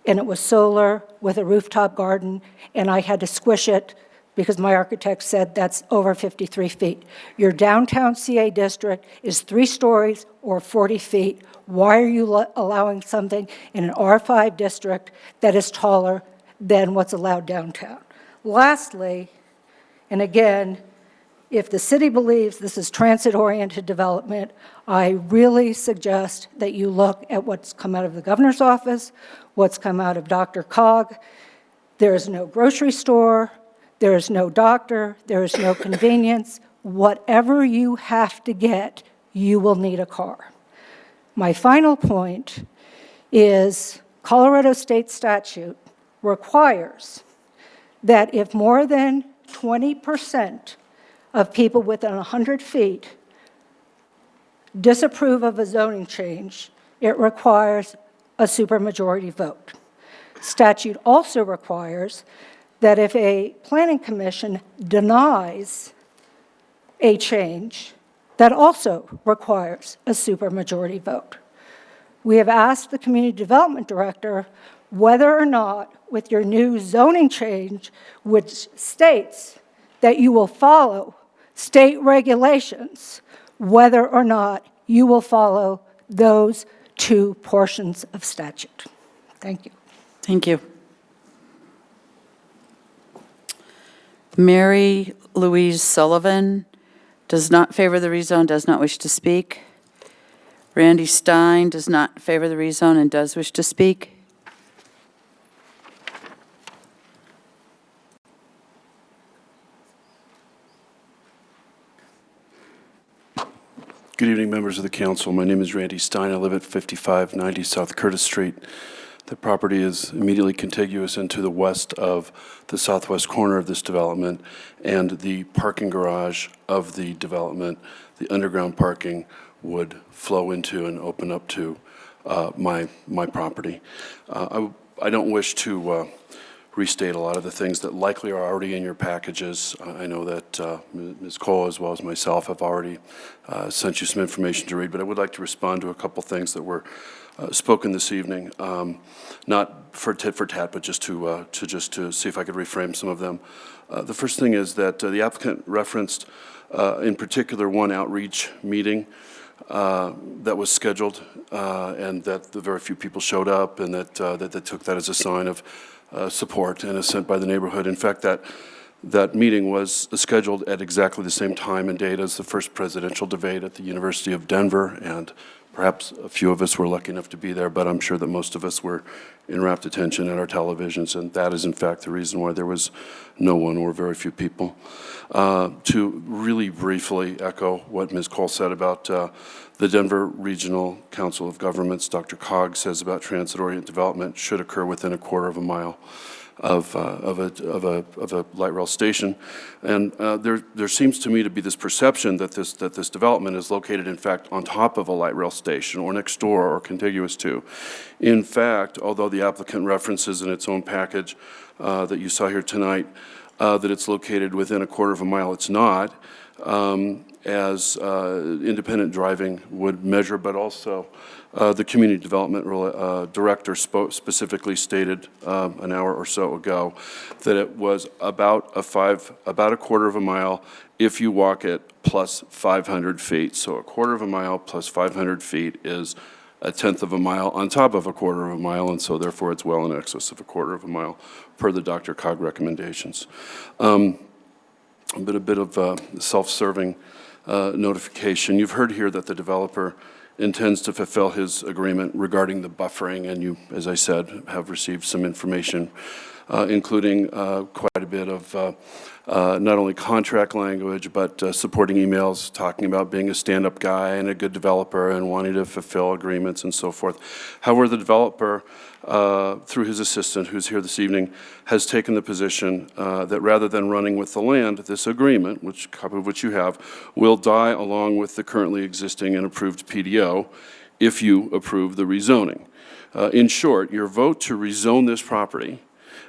and it was solar with a rooftop garden, and I had to squish it because my architect said that's over 53 feet. Your downtown CA district is 3 stories or 40 feet. Why are you allowing something in an R5 district that is taller than what's allowed downtown? Lastly, and again, if the city believes this is transit-oriented development, I really suggest that you look at what's come out of the governor's office, what's come out of Dr.Cog. There is no grocery store, there is no doctor, there is no convenience. Whatever you have to get, you will need a car. My final point is Colorado state statute requires that if more than 20% of people within 100 feet disapprove of a zoning change, it requires a supermajority vote. Statute also requires that if a planning commission denies a change, that also requires a supermajority vote. We have asked the community development director whether or not, with your new zoning change, which states that you will follow state regulations, whether or not you will follow those two portions of statute. Thank you. Thank you. Mary Louise Sullivan does not favor the rezone, does not wish to speak. Randy Stein does not favor the rezone and does wish to speak. Good evening, members of the council. My name is Randy Stein. I live at 5590 South Curtis Street. The property is immediately contiguous and to the west of the southwest corner of this development and the parking garage of the development. The underground parking would flow into and open up to my property. I don't wish to restate a lot of the things that likely are already in your packages. I know that Ms. Cole, as well as myself, have already sent you some information to read, but I would like to respond to a couple things that were spoken this evening, not for tit for tat, but just to see if I could reframe some of them. The first thing is that the applicant referenced, in particular, one outreach meeting that was scheduled, and that the very few people showed up, and that they took that as a sign of support and assent by the neighborhood. In fact, that meeting was scheduled at exactly the same time and date as the first presidential debate at the University of Denver, and perhaps a few of us were lucky enough to be there, but I'm sure that most of us were in rapt attention at our televisions, and that is in fact the reason why there was no one or very few people. To really briefly echo what Ms. Cole said about the Denver Regional Council of Governments, DRCOG says about transit-oriented development should occur within a quarter of a mile of a light rail station, and there seems to me to be this perception that this development is located, in fact, on top of a light rail station or next door or contiguous to. In fact, although the applicant references in its own package that you saw here tonight that it's located within a quarter of a mile, it's not, as independent driving would measure, but also the community development director specifically stated an hour or so ago that it was about a quarter of a mile if you walk it plus 500 feet. So a quarter of a mile plus 500 feet is a tenth of a mile on top of a quarter of a mile, and so therefore it's well in excess of a quarter of a mile per the DRCOG recommendations. But a bit of self-serving notification. You've heard here that the developer intends to fulfill his agreement regarding the buffering, and you, as I said, have received some information, including quite a bit of not only contract language, but supporting emails talking about being a stand-up guy and a good developer and wanting to fulfill agreements and so forth. However, the developer, through his assistant, who's here this evening, has taken the position that rather than running with the land, this agreement, which copy of which you have, will die along with the currently existing and approved PDO if you approve the rezoning. In short, your vote to rezone this property,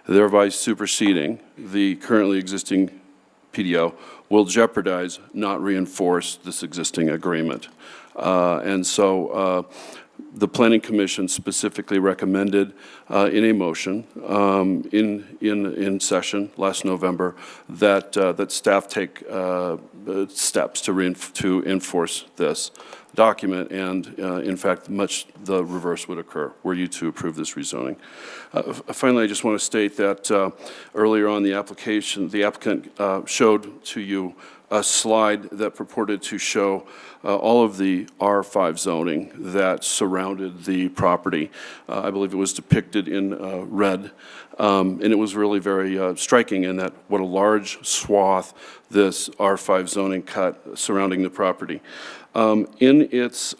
thereby superseding the currently existing PDO, will jeopardize, not reinforce, this existing agreement. And so the Planning Commission specifically recommended in a motion in session last November that staff take steps to enforce this document, and in fact, much the reverse would occur were you to approve this rezoning. Finally, I just want to state that earlier on the application, the applicant showed to you a slide that purported to show all of the R5 zoning that surrounded the property. I believe it was depicted in red, and it was really very striking in that what a large swath this R5 zoning cut surrounding the property. In its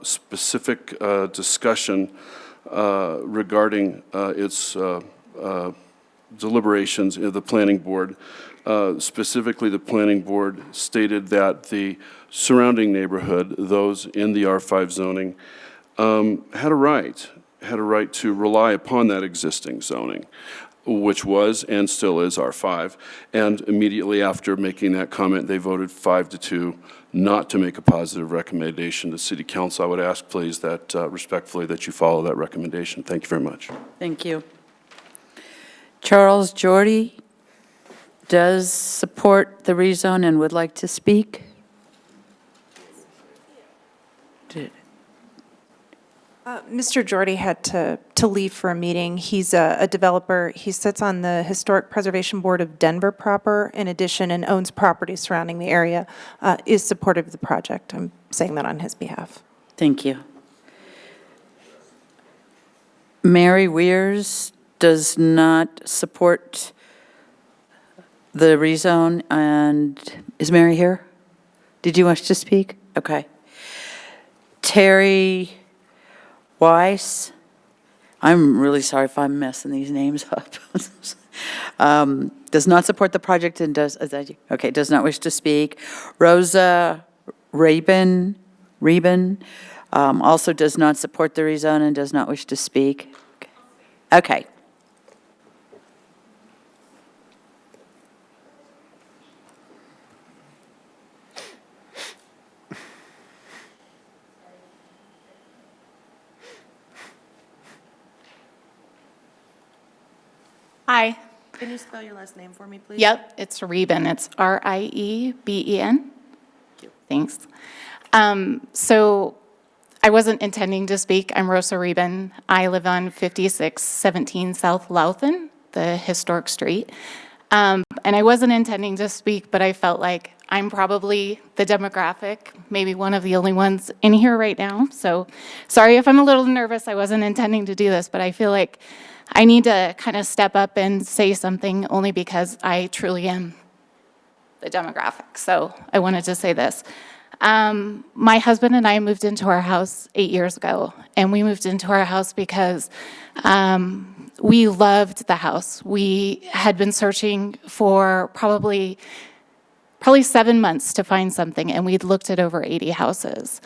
specific discussion regarding its deliberations, the planning board Specifically, the planning board stated that the surrounding neighborhood, those in the R5 zoning, had a right to rely upon that existing zoning, which was and still is R5. And immediately after making that comment, they voted 5-2 not to make a positive recommendation to City Council. I would ask, please, that respectfully that you follow that recommendation. Thank you very much. Thank you. Charles Jordy does support the rezone and would like to speak. Mr. Jordy had to leave for a meeting. He's a developer. He sits on the Historic Preservation Board of Denver proper, in addition, and owns property surrounding the area, is supportive of the project. I'm saying that on his behalf. Thank you. Mary Weirs does not support the rezone, and is Mary here? Did you wish to speak? Okay. Terry Weiss, I'm really sorry if I'm messing these names up. Does not support the project and does not wish to speak. Rosa Reben, also does not support the rezone and does not wish to speak. Okay. Hi. Can you spell your last name for me, please? Yep, it's Reben. It's Rieben. Thanks. So I wasn't intending to speak. I'm Rosa Reben. I live on 5617 South Louthan, the historic street. And I wasn't intending to speak, but I felt like I'm probably the demographic, maybe one of the only ones in here right now. So sorry if I'm a little nervous. I wasn't intending to do this, but I feel like I need to kind of step up and say something only because I truly am the demographic. So I wanted to say this. My husband and I moved into our house 8 years ago, and we moved into our house because we loved the house. We had been searching for probably 7 months to find something, and we'd looked at over 80 houses,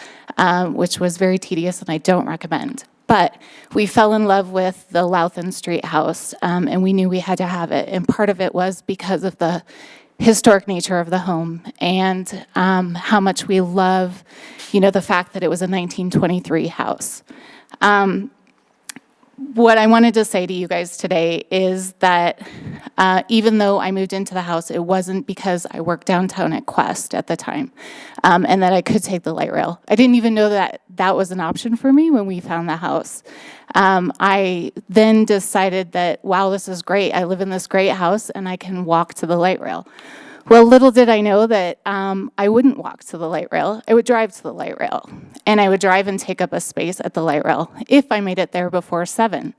which was very tedious and I don't recommend. But we fell in love with the Louthan Street house, and we knew we had to have it. And part of it was because of the historic nature of the home and how much we love, the fact that it was a 1923 house. What I wanted to say to you guys today is that even though I moved into the house, it wasn't because I worked downtown at Quest at the time, and that I could take the light rail. I didn't even know that that was an option for me when we found the house. I then decided that, wow, this is great. I live in this great house, and I can walk to the light rail. Well, little did I know that I wouldn't walk to the light rail. I would drive to the light rail, and I would drive and take up a space at the light rail if I made it there before 7.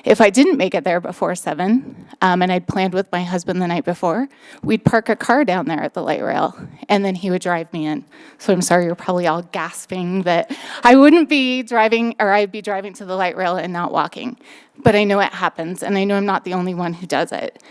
If I didn't make it there before 7, and I'd planned with my husband the night before, we'd park a car down there at the light rail, and then he would drive me in. So I'm sorry you're probably all gasping that I wouldn't be driving, or I'd be driving to the light rail and not walking. But I know it happens, and I know I'm not the only one who does it.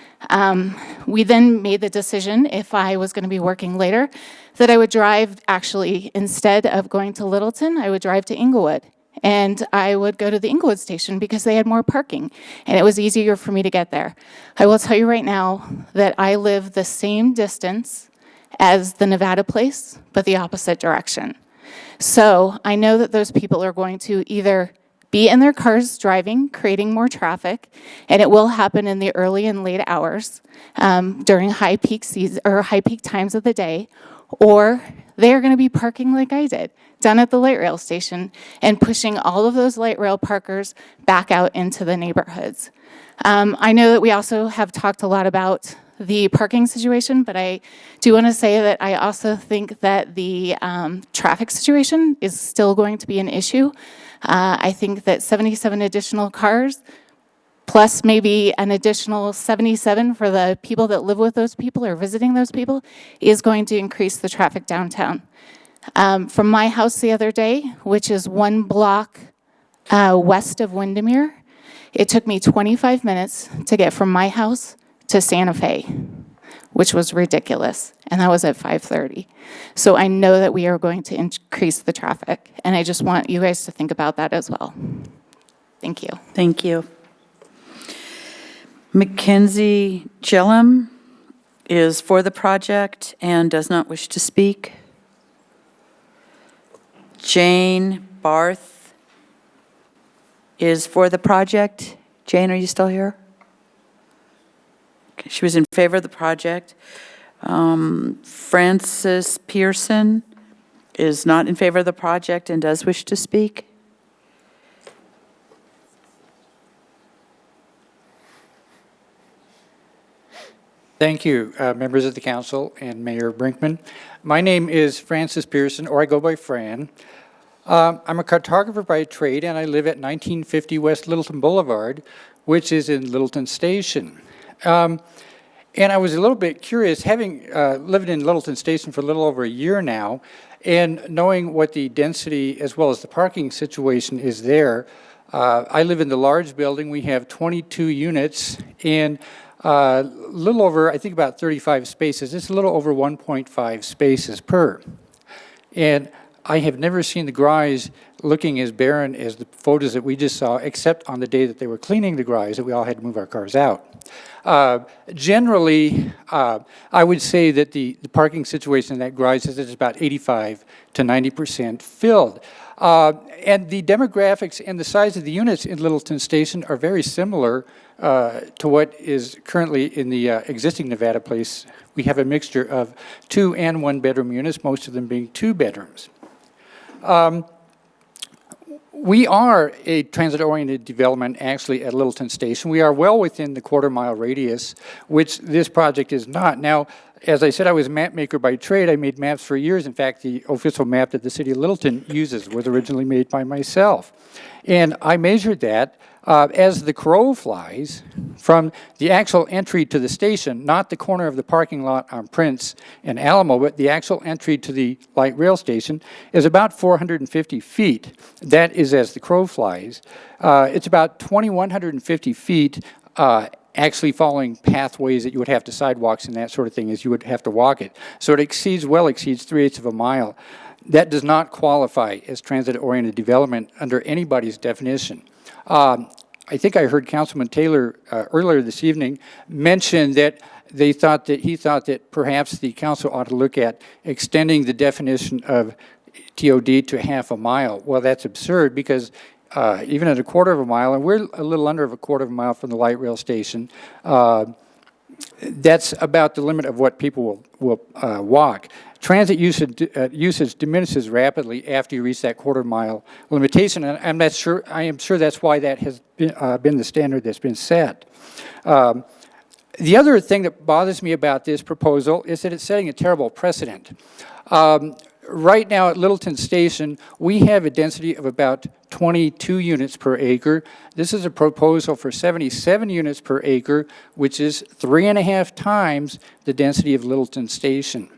We then made the decision, if I was going to be working later, that I would drive, actually, instead of going to Littleton, I would drive to Inglewood. And I would go to the Inglewood station because they had more parking, and it was easier for me to get there. I will tell you right now that I live the same distance as the Nevada place, but the opposite direction. So I know that those people are going to either be in their cars driving, creating more traffic, and it will happen in the early and late hours during high peak season or high peak times of the day, or they are going to be parking like I did, down at the light rail station, and pushing all of those light rail parkers back out into the neighborhoods. I know that we also have talked a lot about the parking situation, but I do want to say that I also think that the traffic situation is still going to be an issue. I think that 77 additional cars, plus maybe an additional 77 for the people that live with those people or visiting those people, is going to increase the traffic downtown. From my house the other day, which is 1 block west of Windermere, it took me 25 minutes to get from my house to Santa Fe, which was ridiculous, and that was at 5:30. So I know that we are going to increase the traffic, and I just want you guys to think about that as well. Thank you. Thank you. Mackenzie Gillum is for the project and does not wish to speak. Jane Barth is for the project. Jane, are you still here? Okay, she was in favor of the project. Frances Pearson is not in favor of the project and does wish to speak. Thank you, members of the council and Mayor Brinkman. My name is Francis Pearson, or I go by Fran. I'm a cartographer by trade, and I live at 1950 West Littleton Boulevard, which is in Littleton Station. And I was a little bit curious, having lived in Littleton Station for a little over a year now, and knowing what the density as well as the parking situation is there. I live in the large building. We have 22 units, and a little over, I think about 35 spaces. It's a little over 1.5 spaces per. And I have never seen the garage looking as barren as the photos that we just saw, except on the day that they were cleaning the garage, that we all had to move our cars out. Generally, I would say that the parking situation in that garage is about 85 to 90% filled. And the demographics and the size of the units in Littleton Station are very similar to what is currently in the existing Nevada Place. We have a mixture of 2 and 1 bedroom units, most of them being 2 bedrooms. We are a transit-oriented development actually at Littleton Station. We are well within the quarter-mile radius, which this project is not. Now, as I said, I was a map maker by trade. I made maps for years. In fact, the official map that the city of Littleton uses was originally made by myself. And I measured that as the crow flies from the actual entry to the station, not the corner of the parking lot on Prince and Alamo, but the actual entry to the light rail station is about 450 feet. That is as the crow flies. It's about 2,150 feet actually following pathways that you would have to sidewalks and that sort of thing as you would have to walk it. So it well exceeds 3/8 of a mile. That does not qualify as transit-oriented development under anybody's definition. I think I heard Councilman Taylor earlier this evening mention that he thought that perhaps the council ought to look at extending the definition of TOD to half a mile. Well, that's absurd because even at a quarter of a mile, and we're a little under a quarter of a mile from the light rail station, that's about the limit of what people will walk. Transit usage diminishes rapidly after you reach that quarter-mile limitation, and I am sure that's why that has been the standard that's been set. The other thing that bothers me about this proposal is that it's setting a terrible precedent. Right now at Littleton Station, we have a density of about 22 units per acre. This is a proposal for 77 units per acre, which is 3.5 times the density of Littleton Station.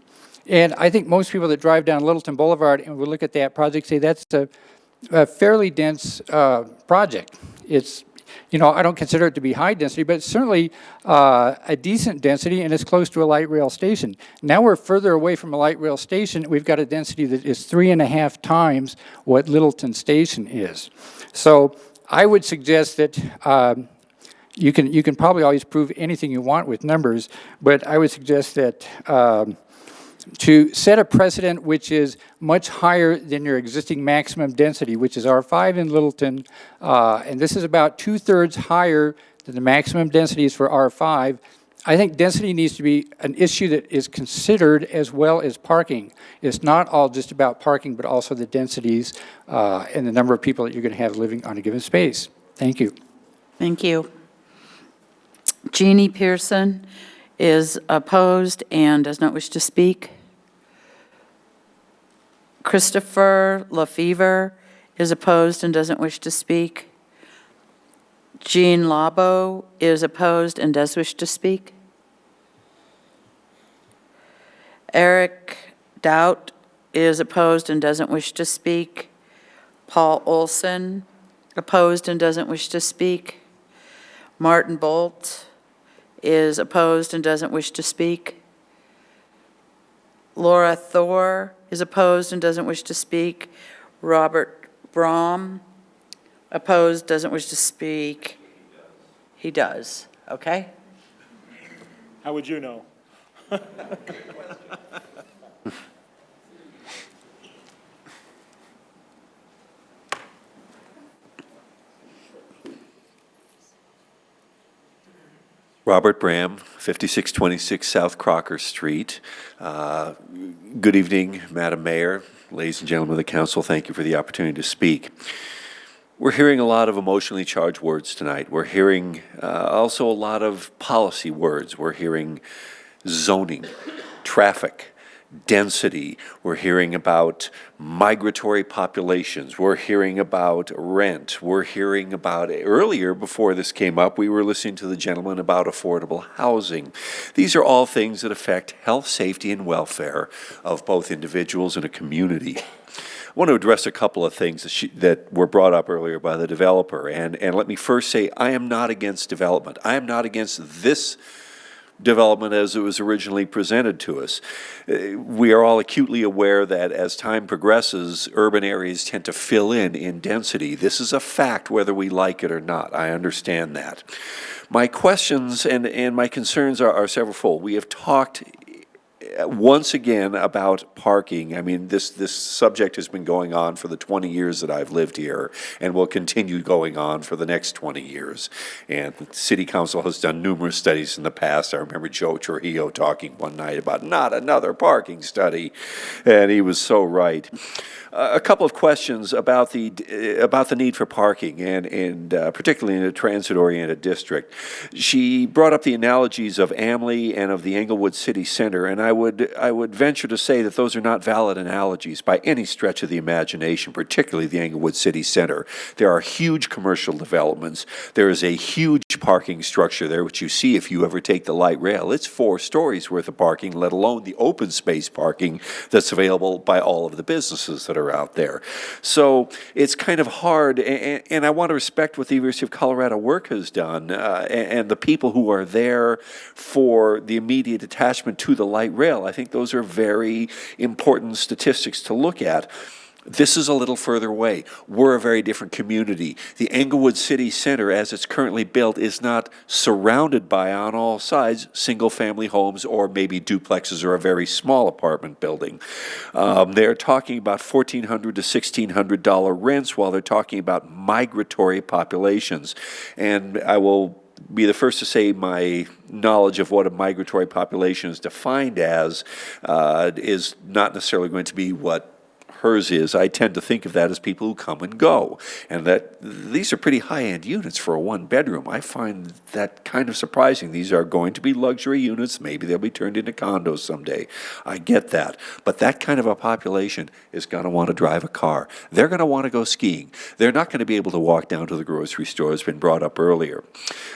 And I think most people that drive down Littleton Boulevard and will look at that project say that's a fairly dense project. It's, you know, I don't consider it to be high density, but it's certainly a decent density, and it's close to a light rail station. Now we're further away from a light rail station. We've got a density that is 3.5 times what Littleton Station is. So I would suggest that you can probably always prove anything you want with numbers, but I would suggest that to set a precedent which is much higher than your existing maximum density, which is R5 in Littleton, and this is about 2/3 higher than the maximum densities for R5. I think density needs to be an issue that is considered as well as parking. It's not all just about parking, but also the densities and the number of people that you're going to have living on a given space. Thank you. Thank you. Jeannie Pearson is opposed and does not wish to speak. Christopher LaFever is opposed and doesn't wish to speak. Jean Labo is opposed and does wish to speak. Eric Doubt is opposed and doesn't wish to speak. Paul Olson, opposed and doesn't wish to speak. Martin Bolt is opposed and doesn't wish to speak. Laura Thor is opposed and doesn't wish to speak. Robert Brahm, opposed, doesn't wish to speak. He does, okay? How would you know? Robert Bram, 5626 South Crocker Street. Good evening, Madam Mayor, ladies and gentlemen of the council. Thank you for the opportunity to speak. We're hearing a lot of emotionally charged words tonight. We're hearing also a lot of policy words. We're hearing zoning, traffic, density. We're hearing about migratory populations. We're hearing about rent. We're hearing about, earlier before this came up, we were listening to the gentleman about affordable housing. These are all things that affect health, safety, and welfare of both individuals and a community. I want to address a couple of things that were brought up earlier by the developer. And let me first say, I am not against development. I am not against this development as it was originally presented to us. We are all acutely aware that as time progresses, urban areas tend to fill in density. This is a fact whether we like it or not. I understand that. My questions and my concerns are severalfold. We have talked once again about parking. I mean, this subject has been going on for the 20 years that I've lived here and will continue going on for the next 20 years. And the City Council has done numerous studies in the past. I remember Joe Trujillo talking one night about not another parking study, and he was so right. A couple of questions about the need for parking, and particularly in a transit-oriented district. She brought up the analogies of Amley and of the Englewood City Center, and I would venture to say that those are not valid analogies by any stretch of the imagination, particularly the Englewood City Center. There are huge commercial developments. There is a huge parking structure there, which you see if you ever take the light rail. It's 4 stories worth of parking, let alone the open space parking that's available by all of the businesses that are out there. So it's kind of hard, and I want to respect what the University of Colorado work has done, and the people who are there for the immediate attachment to the light rail. I think those are very important statistics to look at. This is a little further away. We're a very different community. The Englewood City Center, as it's currently built, is not surrounded by, on all sides, single-family homes or maybe duplexes or a very small apartment building. They're talking about $1,400 to $1,600 rents while they're talking about migratory populations. And I will be the first to say my knowledge of what a migratory population is defined as is not necessarily going to be what hers is. I tend to think of that as people who come and go, and that these are pretty high-end units for a one-bedroom. I find that kind of surprising. These are going to be luxury units. Maybe they'll be turned into condos someday. I get that. But that kind of a population is going to want to drive a car. They're going to want to go skiing. They're not going to be able to walk down to the grocery store. It's been brought up earlier.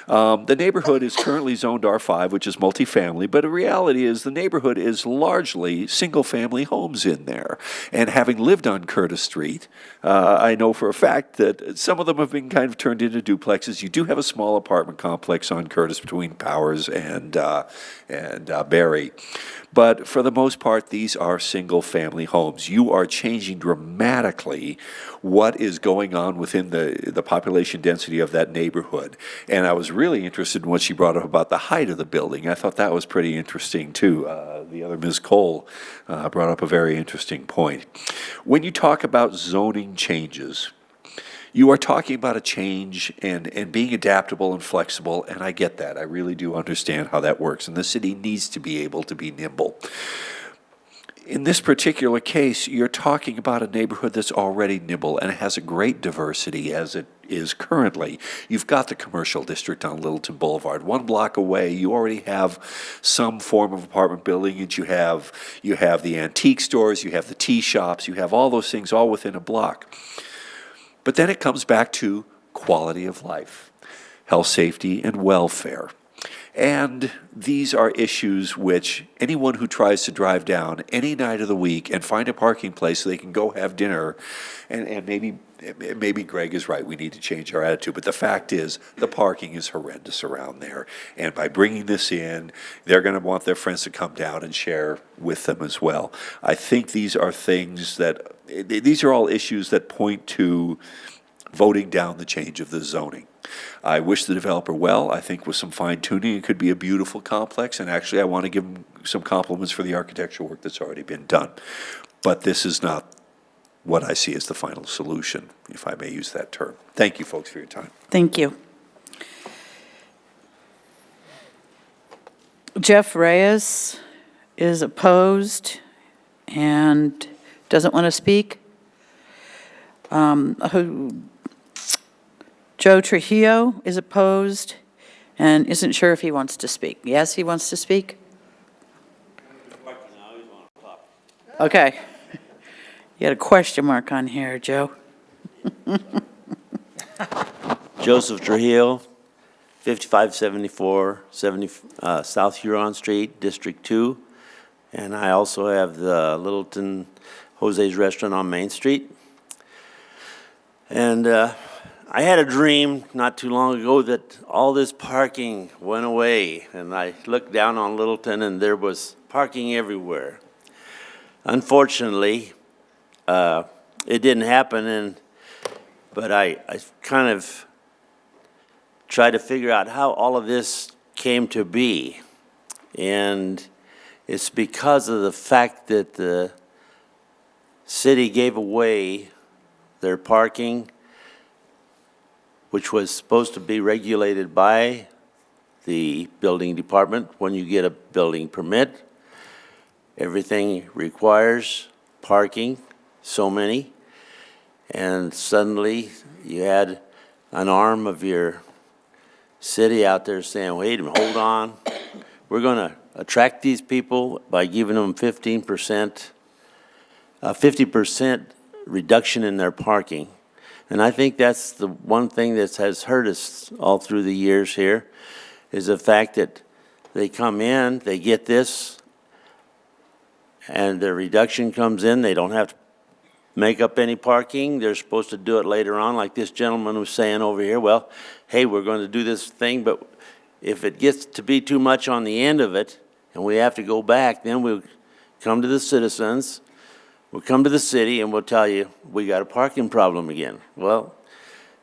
The neighborhood is currently zoned R5, which is multifamily, but the reality is the neighborhood is largely single-family homes in there. And having lived on Curtis Street, I know for a fact that some of them have been kind of turned into duplexes. You do have a small apartment complex on Curtis between Powers and Barry. But for the most part, these are single-family homes. You are changing dramatically what is going on within the population density of that neighborhood. And I was really interested in what she brought up about the height of the building. I thought that was pretty interesting, too. The other Ms. Cole brought up a very interesting point. When you talk about zoning changes, you are talking about a change and being adaptable and flexible, and I get that. I really do understand how that works, and the city needs to be able to be nimble. In this particular case, you're talking about a neighborhood that's already nimble and has a great diversity as it is currently. You've got the commercial district on Littleton Boulevard. 1 block away, you already have some form of apartment building, and you have the antique stores, you have the tea shops, you have all those things all within a block. But then it comes back to quality of life, health, safety, and welfare. And these are issues which anyone who tries to drive down any night of the week and find a parking place so they can go have dinner, and maybe Greg is right, we need to change our attitude, but the fact is, the parking is horrendous around there. And by bringing this in, they're going to want their friends to come down and share with them as well. I think these are these are all issues that point to voting down the change of the zoning. I wish the developer well. I think with some fine tuning, it could be a beautiful complex. And actually, I want to give him some compliments for the architectural work that's already been done. But this is not what I see as the final solution, if I may use that term. Thank you, folks, for your time. Thank you. Jeff Reyes is opposed and doesn't want to speak. Joe Trujillo is opposed and isn't sure if he wants to speak. Yes, he wants to speak? Okay. You had a question mark on here, Joe. Joseph Trujillo, 5574 South Huron Street, District 2. And I also have the Littleton Jose's Restaurant on Main Street. And I had a dream not too long ago that all this parking went away. And I looked down on Littleton and there was parking everywhere. Unfortunately, it didn't happen, but I kind of tried to figure out how all of this came to be. And it's because of the fact that the city gave away their parking, which was supposed to be regulated by the building department when you get a building permit. Everything requires parking, so many, and suddenly you had an arm of your city out there saying, wait a minute, hold on, we're going to attract these people by giving them 50% reduction in their parking. And I think that's the one thing that has hurt us all through the years here, is the fact that they come in, they get this, and the reduction comes in, they don't have to make up any parking. They're supposed to do it later on, like this gentleman was saying over here. Well, hey, we're going to do this thing, but if it gets to be too much on the end of it, and we have to go back, then we'll come to the citizens, we'll come to the city, and we'll tell you, we got a parking problem again. Well,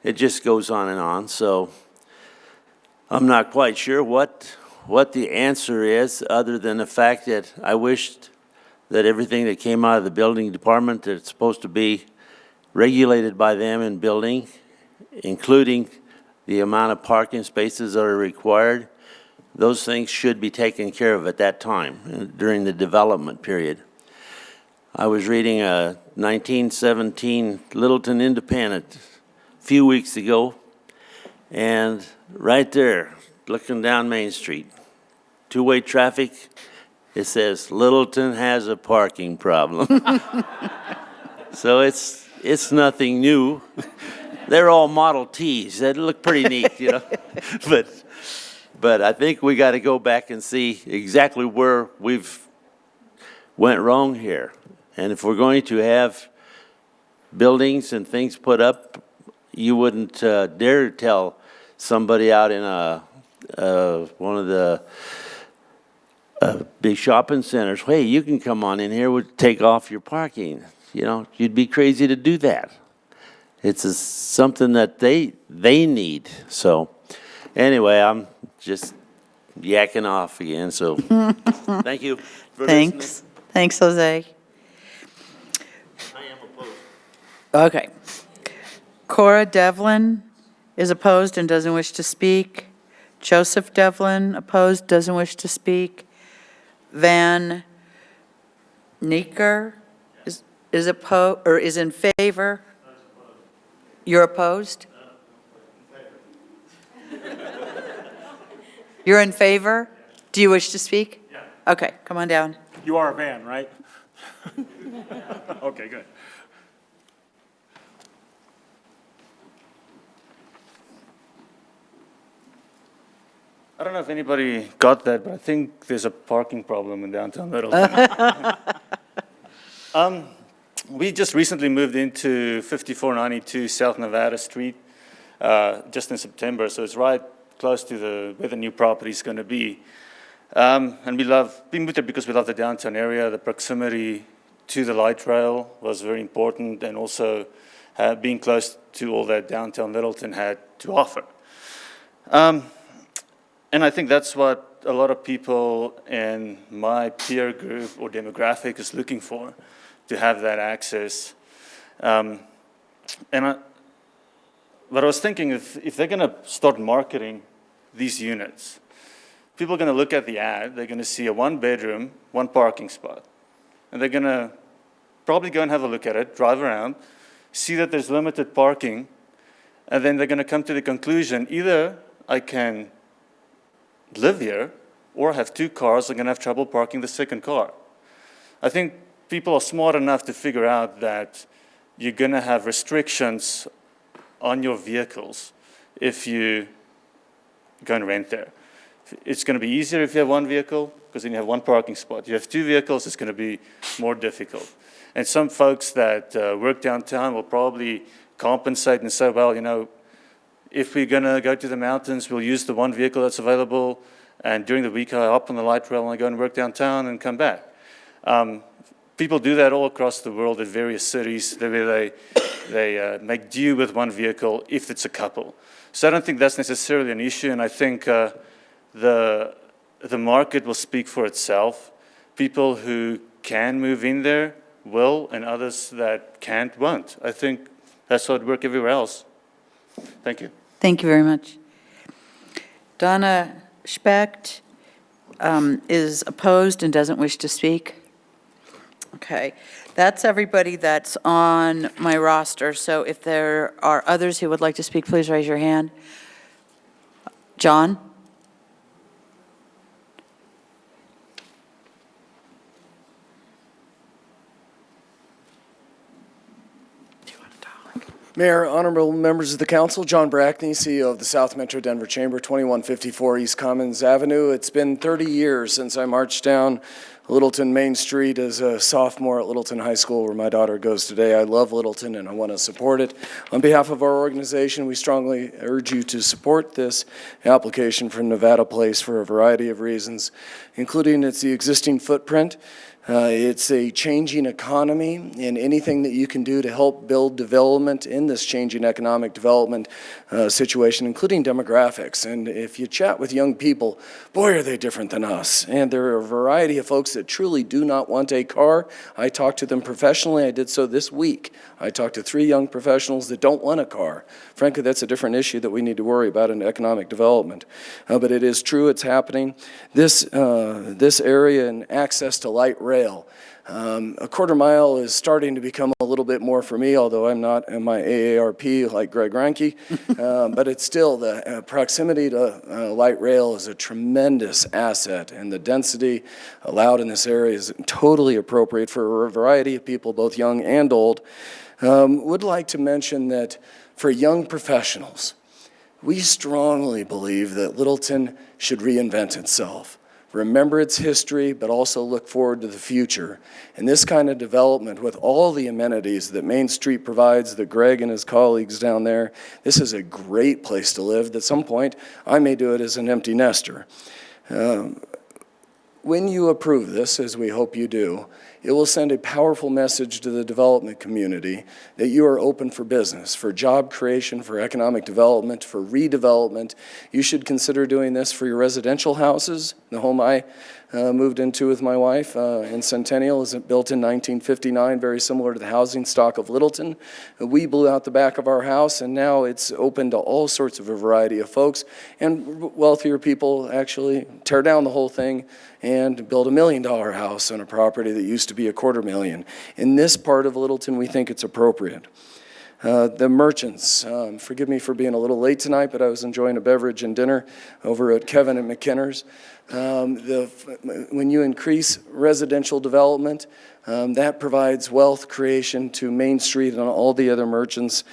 it just goes on and on, so I'm not quite sure what the answer is, other than the fact that I wished that everything that came out of the building department that's supposed to be regulated by them in building, including the amount of parking spaces that are required, those things should be taken care of at that time, during the development period. I was reading a 1917 Littleton Independent a few weeks ago, and right there, looking down Main Street, two-way traffic, it says, Littleton has a parking problem. So it's nothing new. They're all Model Ts. They look pretty neat, you know. But I think we got to go back and see exactly where we've went wrong here. And if we're going to have buildings and things put up, you wouldn't dare tell somebody out in one of the big shopping centers, hey, you can come on in here, we'll take off your parking. You know, you'd be crazy to do that. It's something that they need. So anyway, I'm just yakking off again, so thank you for Thanks. listening. Thanks, Jose. I am opposed. Okay. Cora Devlin is opposed and doesn't wish to speak. Joseph Devlin, opposed, doesn't wish to speak. Van Neeker is opposed, or is in favor? You're opposed? You're in favor? Do you wish to speak? Yeah. Okay, come on down. You are a van, right? Okay, good. don't know if anybody got that, but I think there's a parking problem in downtown Littleton. We just recently moved into 5492 South Nevada Street just in September, so it's right close to where the new property is going to be. And we moved there because we love the downtown area. The proximity to the light rail was very important, and also being close to all that downtown Littleton had to offer. And I think that's what a lot of people in my peer group or demographic is looking for, to have that access. But I was thinking, if they're going to start marketing these units, people are going to look at the ad, they're going to see a one-bedroom, one parking spot. And they're going to probably go and have a look at it, drive around, see that there's limited parking, and then they're going to come to the conclusion, either I can live here, or have two cars, I'm going to have trouble parking the second car. I think people are smart enough to figure out that you're going to have restrictions on your vehicles if you go and rent there. It's going to be easier if you have one vehicle, because then you have one parking spot. You have two vehicles, it's going to be more difficult. And some folks that work downtown will probably compensate and say, well, you know, if we're going to go to the mountains, we'll use the one vehicle that's available, and during the week I hop on the light rail and I go and work downtown and come back. People do that all across the world at various cities, where they make do with one vehicle if it's a couple. So I don't think that's necessarily an issue, and I think the market will speak for itself. People who can move in there will, and others that can't won't. I think that's how it works everywhere else. Thank you. Thank you very much. Donna Specht is opposed and doesn't wish to speak. Okay, that's everybody that's on my roster. So if there are others who would like to speak, please raise your hand. John? Mayor, honorable members of the council, John Brackney, CEO of the South Metro Denver Chamber, 2154 East Commons Avenue. It's been 30 years since I marched down Littleton Main Street as a sophomore at Littleton High School, where my daughter goes today. I love Littleton and I want to support it. On behalf of our organization, we strongly urge you to support this application from Nevada Place for a variety of reasons, including it's the existing footprint. It's a changing economy, and anything that you can do to help build development in this changing economic development situation, including demographics. And if you chat with young people, boy, are they different than us. And there are a variety of folks that truly do not want a car. I talked to them professionally. I did so this week. I talked to 3 young professionals that don't want a car. Frankly, that's a different issue that we need to worry about in economic development. But it is true, it's happening. This area and access to light rail. A quarter mile is starting to become a little bit more for me, although I'm not in my AARP like Greg Reinke, but it's still the proximity to light rail is a tremendous asset, and the density allowed in this area is totally appropriate for a variety of people, both young and old. Would like to mention that for young professionals, we strongly believe that Littleton should reinvent itself. Remember its history, but also look forward to the future. And this kind of development with all the amenities that Main Street provides, that Greg and his colleagues down there, this is a great place to live. At some point, I may do it as an empty nester. When you approve this, as we hope you do, it will send a powerful message to the development community that you are open for business, for job creation, for economic development, for redevelopment. You should consider doing this for your residential houses. The home I moved into with my wife in Centennial is built in 1959, very similar to the housing stock of Littleton. We blew out the back of our house, and now it's open to all sorts of a variety of folks, and wealthier people actually tear down the whole thing and build $1 million house on a property that used to be $250,000. In this part of Littleton, we think it's appropriate. The merchants, forgive me for being a little late tonight, but I was enjoying a beverage and dinner over at Kevin and McKinner's. When you increase residential development, that provides wealth creation to Main Street and all the other merchants.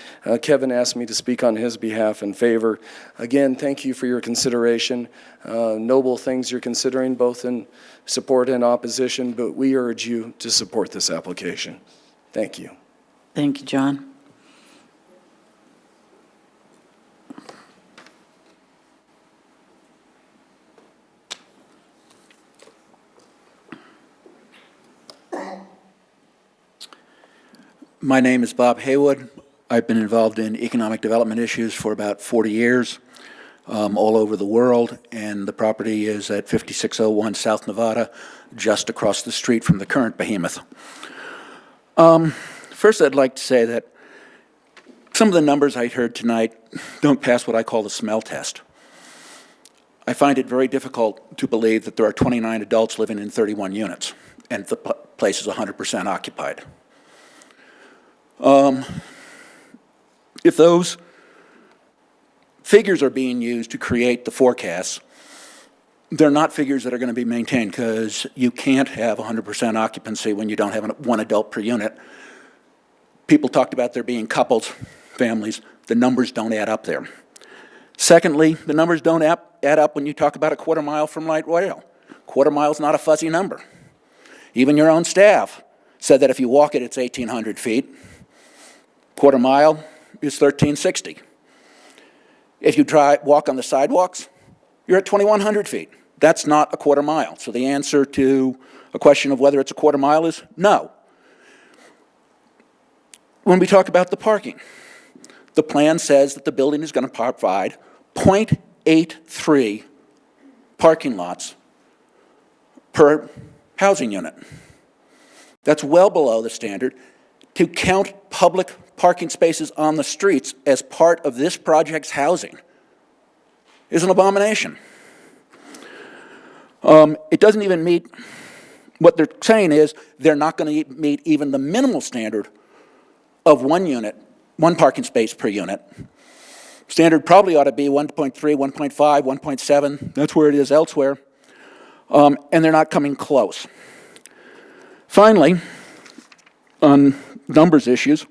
Kevin asked me to speak on his behalf in favor. Again, thank you for your consideration. Noble things you're considering, both in support and opposition, but we urge you to support this application. Thank you. Thank you, John. My name is Bob Haywood. I've been involved in economic development issues for about 40 years all over the world, and the property is at 5601 South Nevada, just across the street from the current behemoth. First, I'd like to say that some of the numbers I heard tonight don't pass what I call the smell test. I find it very difficult to believe that there are 29 adults living in 31 units, and the place is 100% occupied. If those figures are being used to create the forecasts, they're not figures that are going to be maintained, because you can't have 100% occupancy when you don't have one adult per unit. People talked about there being couples, families. The numbers don't add up there. Secondly, the numbers don't add up when you talk about a quarter mile from light rail. Quarter mile is not a fuzzy number. Even your own staff said that if you walk it, it's 1,800 feet. Quarter mile is 1,360. If you walk on the sidewalks, you're at 2,100 feet. That's not a quarter mile. So the answer to a question of whether it's a quarter mile is no. When we talk about the parking, the plan says that the building is going to provide 0.83 parking lots per housing unit. That's well below the standard. To count public parking spaces on the streets as part of this project's housing is an abomination. It doesn't even meet, what they're saying is they're not going to meet even the minimal standard of one parking space per unit. Standard probably ought to be 1.3, 1.5, 1.7. That's where it is elsewhere. And they're not coming close. Finally, on numbers issues,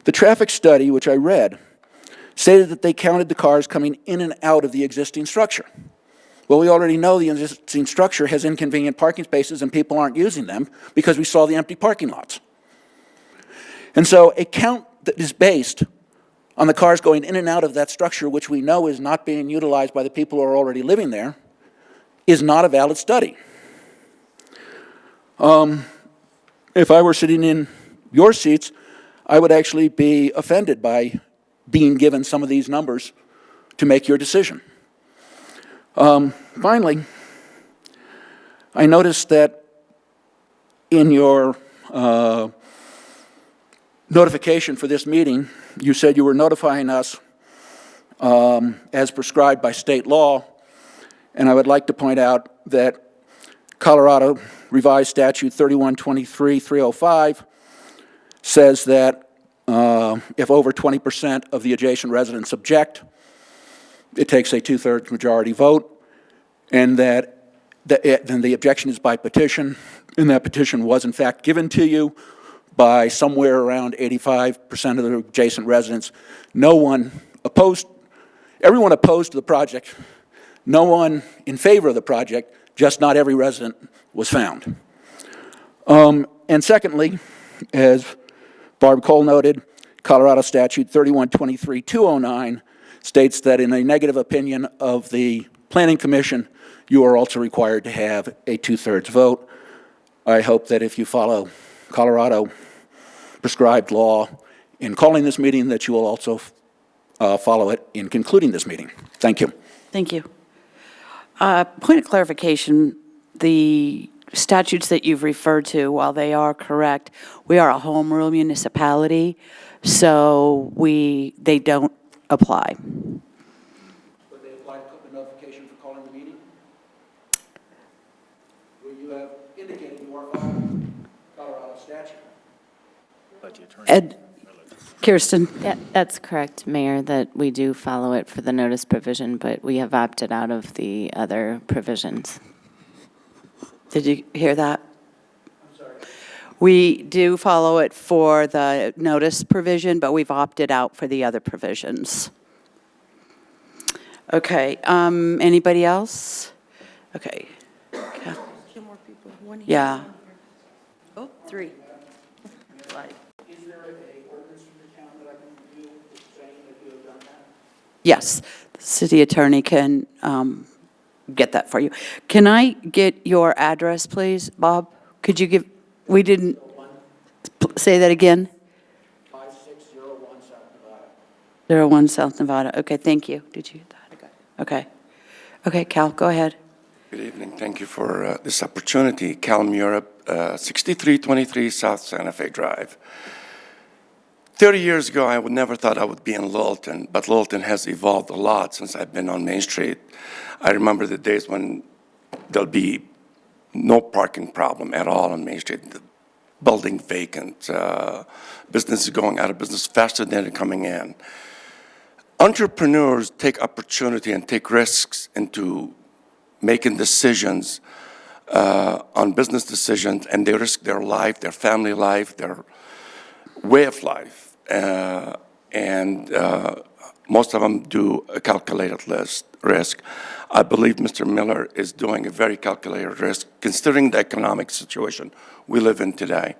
the traffic study, which I read, stated that they counted the cars coming in and out of the existing structure. Well, we already know the existing structure has inconvenient parking spaces and people aren't using them because we saw the empty parking lots. And so a count that is based on the cars going in and out of that structure, which we know is not being utilized by the people who are already living there, is not a valid study. If I were sitting in your seats, I would actually be offended by being given some of these numbers to make your decision. Finally, I noticed that in your notification for this meeting, you said you were notifying us as prescribed by state law, and I would like to point out that Colorado Revised Statute 3123-305 says that if over 20% of the adjacent residents object, it takes a 2/3 majority vote, and that then the objection is by petition, and that petition was in fact given to you by somewhere around 85% of the adjacent residents. No one opposed, everyone opposed to the project, no one in favor of the project, just not every resident was found. And secondly, as Barb Cole noted, Colorado Statute 3123-209 states that in a negative opinion of the Planning Commission, you are also required to have a 2/3 vote. I hope that if you follow Colorado prescribed law in calling this meeting, that you will also follow it in concluding this meeting. Thank you. Thank you. Point of clarification, the statutes that you've referred to, while they are correct, we are a home rule municipality, so they don't apply. But they apply to the notification for calling the meeting? Will you have indicated you are following Colorado statute? Ed, Kirsten? That's correct, Mayor, that we do follow it for the notice provision, but we have opted out of the other provisions. Did you hear that? I'm sorry. We do follow it for the notice provision, but we've opted out for the other provisions. Okay, anybody else? Okay. Two more people. One here. Yeah. Oh, three. Is there a ordinance from the town that I can review saying that you have done that? Yes, the city attorney can get that for you. Can I get your address, please, Bob? Could you give, we didn't, say that again? 5601 South Nevada. 01 South Nevada. Okay, thank you. Did you get that? Okay. Okay, Cal, go ahead. Good evening. Thank you for this opportunity. Cal Murup, 6323 South Santa Fe Drive. 30 years ago, I would never thought I would be in Littleton, but Littleton has evolved a lot since I've been on Main Street. I remember the days when there'll be no parking problem at all on Main Street, the building vacant, businesses going out of business faster than they're coming in. Entrepreneurs take opportunity and take risks into making decisions on business decisions, and they risk their life, their family life, their way of life. Most of them do a calculated risk. I believe Mr. Miller is doing a very calculated risk, considering the economic situation we live in today.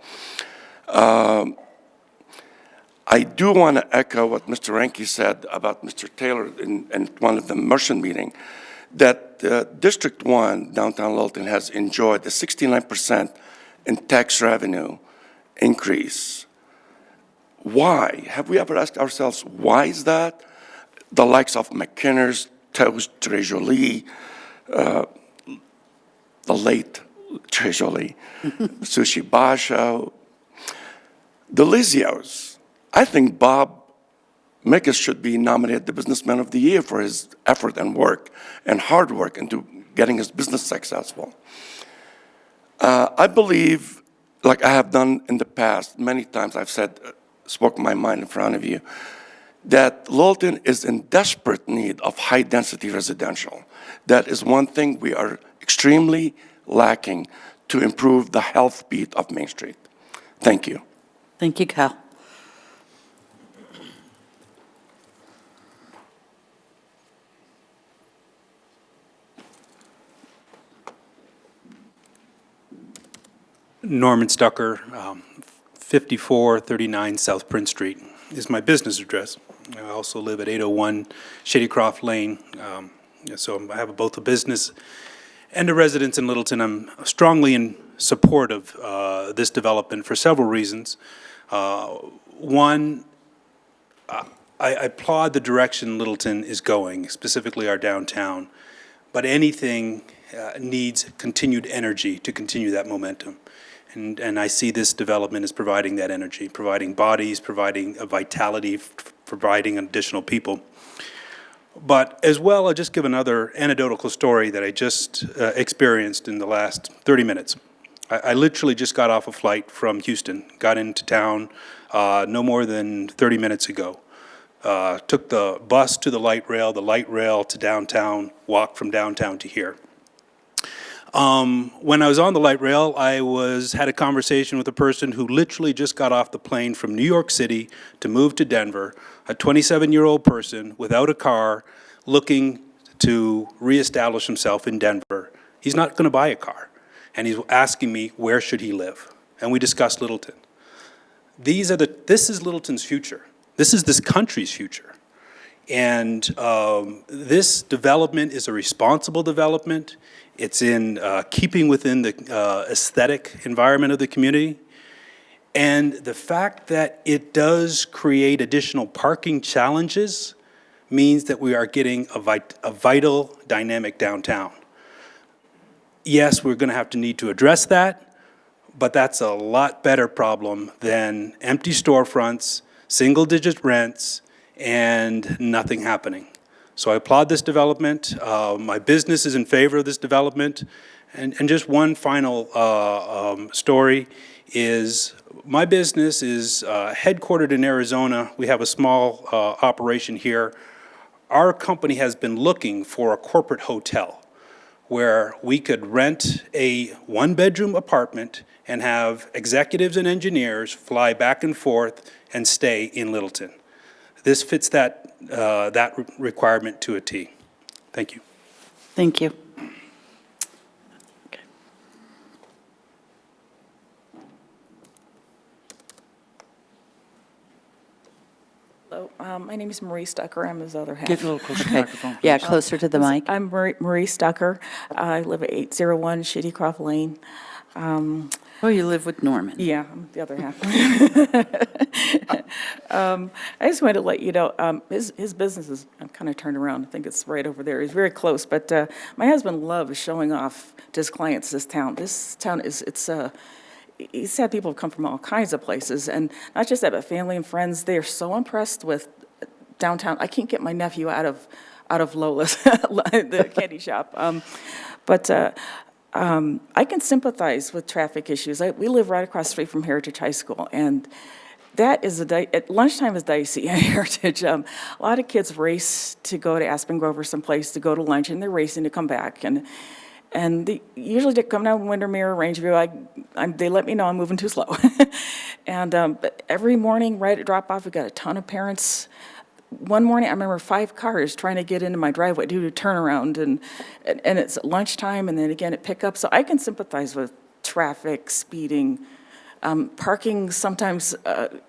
I do want to echo what Mr. Ranke said about Mr. Taylor in one of the merchant meeting, that District 1, downtown Littleton, has enjoyed a 69% in tax revenue increase. Why? Have we ever asked ourselves, why is that? The likes of McKinner's, Toast, Treasury, the late Treasury, Sushi Basho, the Lizios. I think Bob Mickes should be nominated the Businessman of the Year for his effort and work and hard work into getting his business successful. I believe, like I have done in the past, many times I've said, spoke my mind in front of you, that Littleton is in desperate need of high-density residential. That is one thing we are extremely lacking to improve the health beat of Main Street. Thank you. Thank you, Cal. Norman Stucker, 5439 South Prince Street is my business address. I also live at 801 Shadycroft Lane, so I have both a business and a residence in Littleton. I'm strongly in support of this development for several reasons. One, I applaud the direction Littleton is going, specifically our downtown, but anything needs continued energy to continue that momentum. And I see this development as providing that energy, providing bodies, providing a vitality, providing additional people. But as well, I'll just give another anecdotal story that I just experienced in the last 30 minutes. I literally just got off a flight from Houston, got into town no more than 30 minutes ago. Took the bus to the light rail to downtown, walked from downtown to here. When I was on the light rail, I had a conversation with a person who literally just got off the plane from New York City to move to Denver, a 27-year-old person without a car looking to reestablish himself in Denver. He's not going to buy a car. And he's asking me, where should he live? And we discussed Littleton. This is Littleton's future. This is this country's future. And this development is a responsible development. It's in keeping within the aesthetic environment of the community. And the fact that it does create additional parking challenges means that we are getting a vital, dynamic downtown. Yes, we're going to need to address that, but that's a lot better problem than empty storefronts, single-digit rents, and nothing happening. So I applaud this development. My business is in favor of this development. And just one final story is my business is headquartered in Arizona. We have a small operation here. Our company has been looking for a corporate hotel where we could rent a one-bedroom apartment and have executives and engineers fly back and forth and stay in Littleton. This fits that requirement to a T. Thank you. Thank you. Hello, my name is Marie Stucker. I'm his other half. Get a little closer to the microphone. Yeah, closer to the mic. I'm Marie Stucker. I live at 801 Shittycroft Lane. Oh, you live with Norman. Yeah, I'm the other half. I just wanted to let you know, his business is kind of turned around. I think it's right over there. He's very close, but my husband loves showing off to his clients this town. This town he's had people come from all kinds of places, and not just that, but family and friends. They are so impressed with downtown. I can't get my nephew out of Lola's, the candy shop. I can sympathize with traffic issues. We live right across the street from Heritage High School, and that is at lunchtime is dicey at Heritage. A lot of kids race to go to Aspen Grove or someplace to go to lunch, and they're racing to come back. And they usually come down Windermere, Rangeview. They let me know I'm moving too slow. And but every morning, right at drop-off, we got a ton of parents. One morning, I remember 5 cars trying to get into my driveway due to turnaround, and it's lunchtime, and then again at pickup. So I can sympathize with traffic, speeding, parking. Sometimes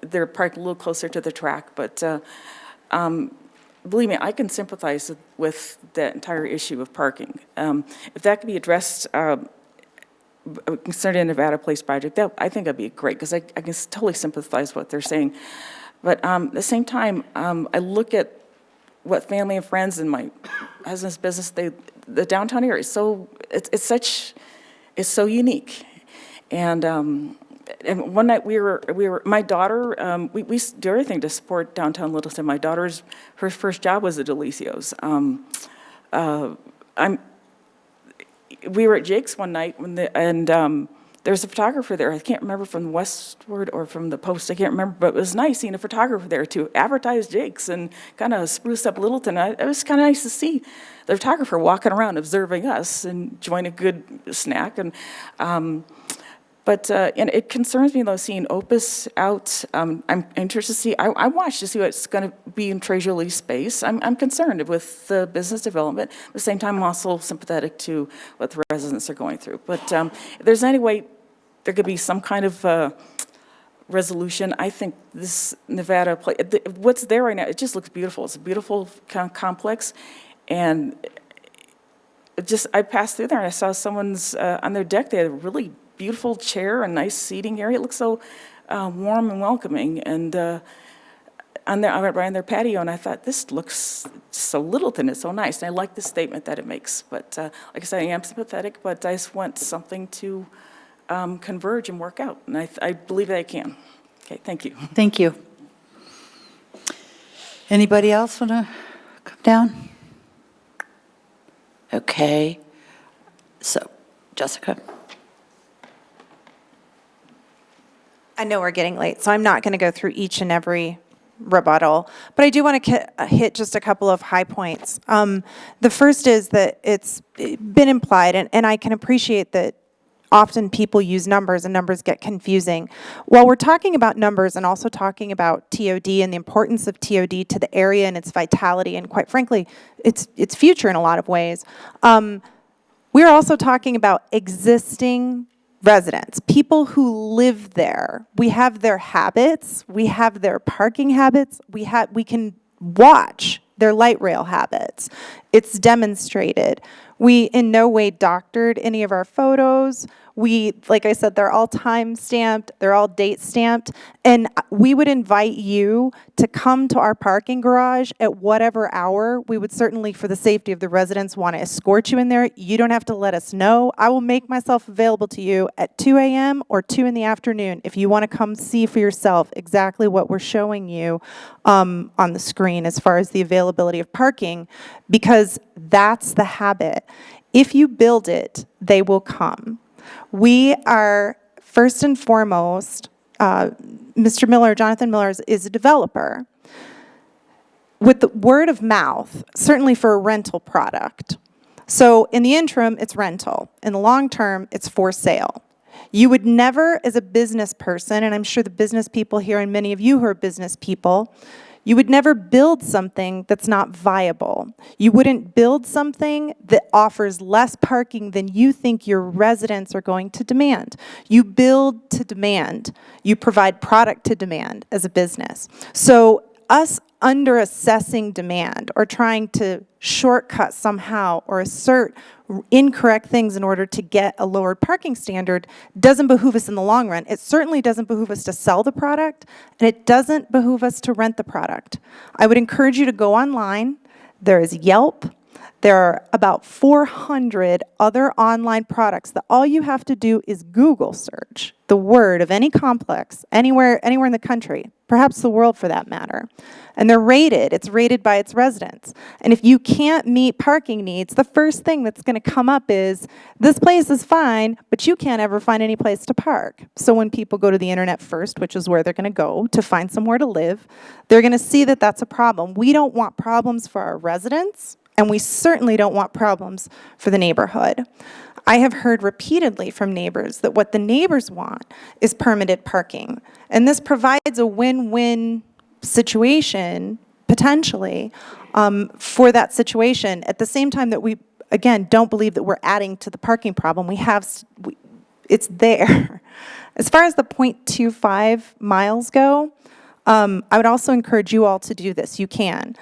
they're parked a little closer to the track, but believe me, I can sympathize with that entire issue of parking. If that could be addressed concerning the Nevada Place project, I think that'd be great, because I can totally sympathize with what they're saying. But at the same time, I look at what family and friends and my husband's business, the downtown area is it's so unique. And one night we were my daughter, we do everything to support downtown Littleton. My daughter's, her first job was at Delicios. We were at Jake's one night there was a photographer there. I can't remember from the Westward or from the Post. I can't remember, but it was nice seeing a photographer there to advertise Jake's and kind of spruce up Littleton. It was kind of nice to see the photographer walking around observing us and enjoying a good snack. And it concerns me though seeing Opus out. I'm interested to see. I watched to see what's going to be in Treasure Lee space. I'm concerned with the business development. At the same time, I'm also sympathetic to what the residents are going through. But if there's any way there could be some kind of resolution, I think this Nevada place, what's there right now, it just looks beautiful. It's a beautiful complex, and I passed through there and I saw someone's on their deck. They had a really beautiful chair, a nice seating area. It looks so warm and welcoming. And I went right on their patio, and I thought, this looks so Littleton. It's so nice. And I like the statement that it makes. But like I said, I am sympathetic, but I just want something to converge and work out. And I believe that I can. Okay, thank you. Thank you. Anybody else want to come down? Okay. So, Jessica. I know we're getting late, so I'm not going to go through each and every rebuttal, but I do want to hit just a couple of high points. The first is that it's been implied, and I can appreciate that often people use numbers and numbers get confusing. While we're talking about numbers and also talking about TOD and the importance of TOD to the area and its vitality and, quite frankly, its future in a lot of ways, we're also talking about existing residents, people who live there. We have their habits, we have their parking habits, we can watch their light rail habits. It's demonstrated. We in no way doctored any of our photos. Like I said, they're all time stamped, they're all date stamped, and we would invite you to come to our parking garage at whatever hour. We would certainly, for the safety of the residents, want to escort you in there. You don't have to let us know. I will make myself available to you at 2 a.m. or 2 in the afternoon if you want to come see for yourself exactly what we're showing you on the screen as far as the availability of parking, because that's the habit. If you build it, they will come. We are, first and foremost, Mr. Miller, Jonathan Miller, is a developer. With the word of mouth, certainly for a rental product. So in the interim, it's rental. In the long term, it's for sale. You would never, as a business person, and I'm sure the business people here and many of you who are business people, you would never build something that's not viable. You wouldn't build something that offers less parking than you think your residents are going to demand. You build to demand. You provide product to demand as a business. So us under-assessing demand or trying to shortcut somehow or assert incorrect things in order to get a lowered parking standard doesn't behoove us in the long run. It certainly doesn't behoove us to sell the product, and it doesn't behoove us to rent the product. I would encourage you to go online. There is Yelp. There are about 400 other online products that all you have to do is Google search the word of any complex, anywhere in the country, perhaps the world for that matter. And they're rated. It's rated by its residents. And if you can't meet parking needs, the first thing that's going to come up is, this place is fine, but you can't ever find any place to park. So when people go to the internet first, which is where they're going to go to find somewhere to live, they're going to see that that's a problem. We don't want problems for our residents, and we certainly don't want problems for the neighborhood. I have heard repeatedly from neighbors that what the neighbors want is permitted parking. And this provides a win-win situation, potentially, for that situation. At the same time that we, again, don't believe that we're adding to the parking problem. It's there. As far as the 0.25 miles go, I would also encourage you all to do this. You can.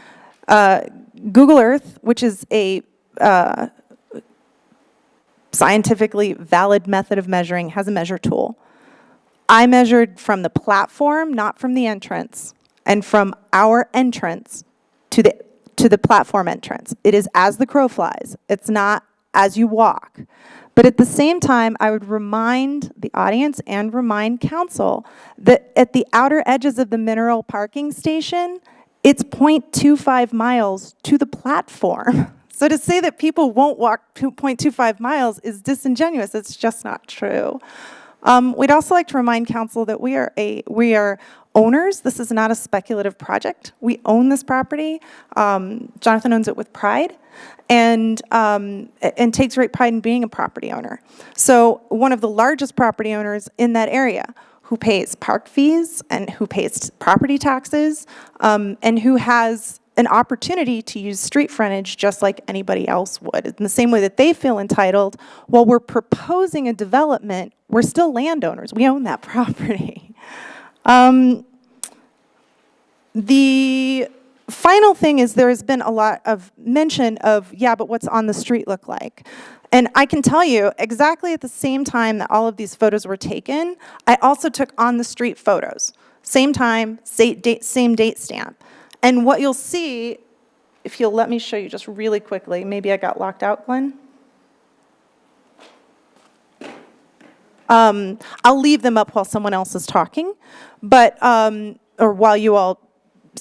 Google Earth, which is a scientifically valid method of measuring, has a measure tool. I measured from the platform, not from the entrance, and from our entrance to the platform entrance. It is as the crow flies. It's not as you walk. But at the same time, I would remind the audience and remind council that at the outer edges of the Mineral Parking Station, it's 0.25 miles to the platform. So to say that people won't walk 0.25 miles is disingenuous. It's just not true. We'd also like to remind council that we are owners. This is not a speculative project. We own this property. Jonathan owns it with pride, and takes great pride in being a property owner. So one of the largest property owners in that area, who pays park fees and who pays property taxes, and who has an opportunity to use street frontage just like anybody else would. In the same way that they feel entitled, while we're proposing a development, we're still landowners. We own that property. The final thing is there has been a lot of mention of, yeah, but what's on the street look like? And I can tell you, exactly at the same time that all of these photos were taken, I also took on-the-street photos. Same time, same date stamp. And what you'll see, if you'll let me show you just really quickly, maybe I got locked out, Glenn? I'll leave them up while someone else is talking, but, or while you all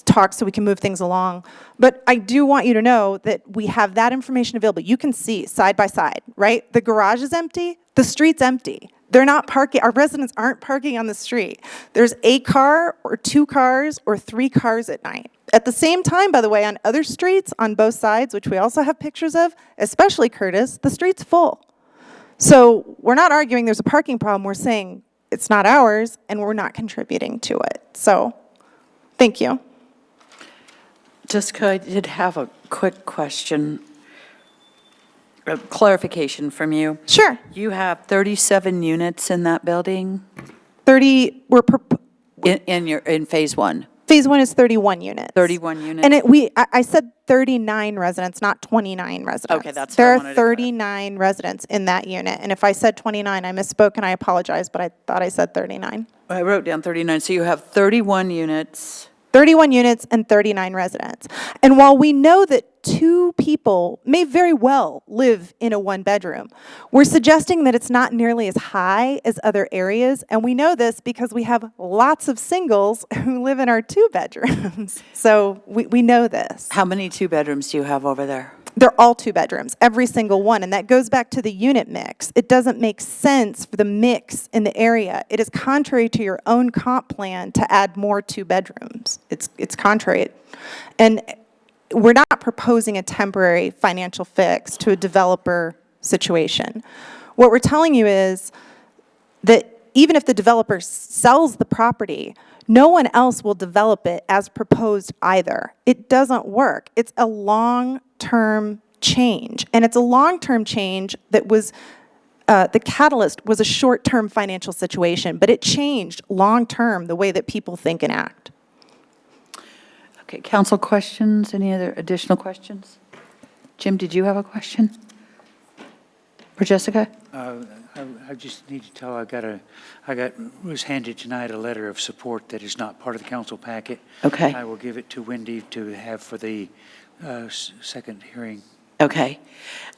talk so we can move things along. But I do want you to know that we have that information available. You can see side by side, right? The garage is empty, the street's empty. They're not parking, our residents aren't parking on the street. There's a car or 2 cars or 3 cars at night. At the same time, by the way, on other streets on both sides, which we also have pictures of, especially Curtis, the street's full. So we're not arguing there's a parking problem. We're saying it's not ours and we're not contributing to it. So thank you. Jessica, I did have a quick question, a clarification from you. Sure. You have 37 units in that building? 30, in phase 1? Phase 1 is 31 units. 31 units? And I said 39 residents, not 29 residents. Okay, that's what there I are wanted to 39 residents in that unit. And if I said 29, I misspoke and I apologize, but I thought I said 39. I wrote down 39, so you have 31 units. 31 units and 39 residents. And while we know that 2 people may very well live in a 1-bedroom, we're suggesting that it's not nearly as high as other areas. And we know this because we have lots of singles who live in our 2 bedrooms. So we know this. How many 2 bedrooms do you have over there? They're all 2 bedrooms, every single one, and that goes back to the unit mix. It doesn't make sense for the mix in the area. It is contrary to your own comp plan to add more 2 bedrooms. It's contrary. And we're not proposing a temporary financial fix to a developer situation. What we're telling you is that even if the developer sells the property, no one else will develop it as proposed either. It doesn't work. It's a long-term change, and it's a long-term change that was, the catalyst was a short-term financial situation, but it changed long-term the way that people think and act. Okay, council questions? Any other additional questions? Jim, did you have a question? For Jessica? I just need to tell, was handed tonight a letter of support that is not part of the council packet. Okay. I will give it to Wendy to have for the second hearing. Okay.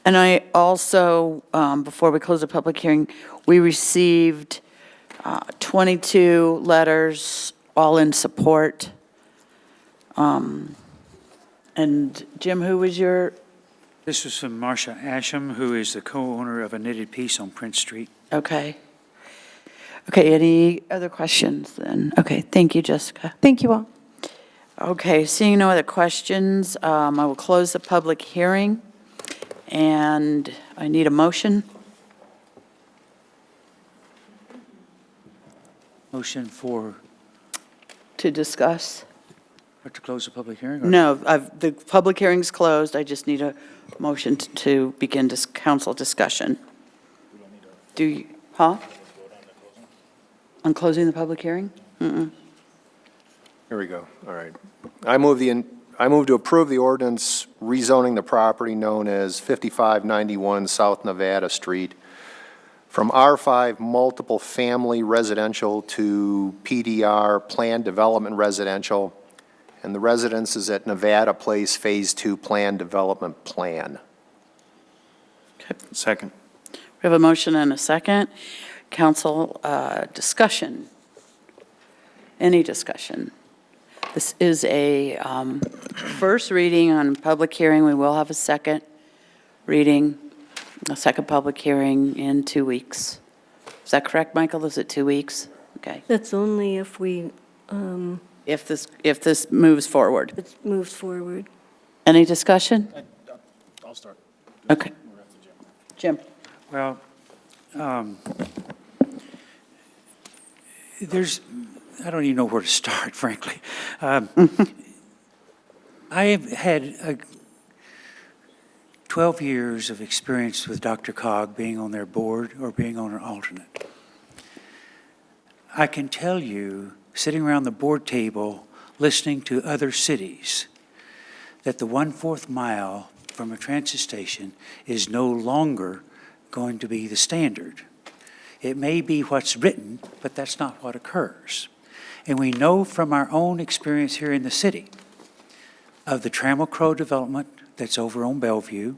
And I also, before we close the public hearing, we received 22 letters, all in support. And Jim, who was your? This was from Marcia Asham, who is the co-owner of A Knitted Piece on Prince Street. Okay. Okay, any other questions then? Okay, thank you, Jessica. Thank you all. Okay, seeing no other questions, I will close the public hearing, and I need a motion. Motion for, To discuss? or to close the public hearing? or- No, the public hearing's closed, I just need a motion to begin council discussion. Do you, huh? On closing the public hearing? Mm-mm. Here we go. All right. I move to approve the ordinance rezoning the property known as 5591 South Nevada Street from R5 multiple family residential to PDR planned development residential, and the residence is at Nevada Place Phase 2 Planned Development Plan. Second. We have a motion and a second. Council discussion. Any discussion? This is a first reading on public hearing. We will have a second reading, a second public hearing in 2 weeks. Is that correct, Michael? Is it 2 weeks? Okay. That's only if we, If this moves forward. it moves forward. Any discussion? I'll start. Okay. Jim? Well, I don't even know where to start, frankly. I have had 12 years of experience with Dr. Cog being on their board or being on an alternate. I can tell you, sitting around the board table, listening to other cities, that the 1/4 mile from a transit station is no longer going to be the standard. It may be what's written, but that's not what occurs. And we know from our own experience here in the city of the Trammell Crow development that's over on Bellevue,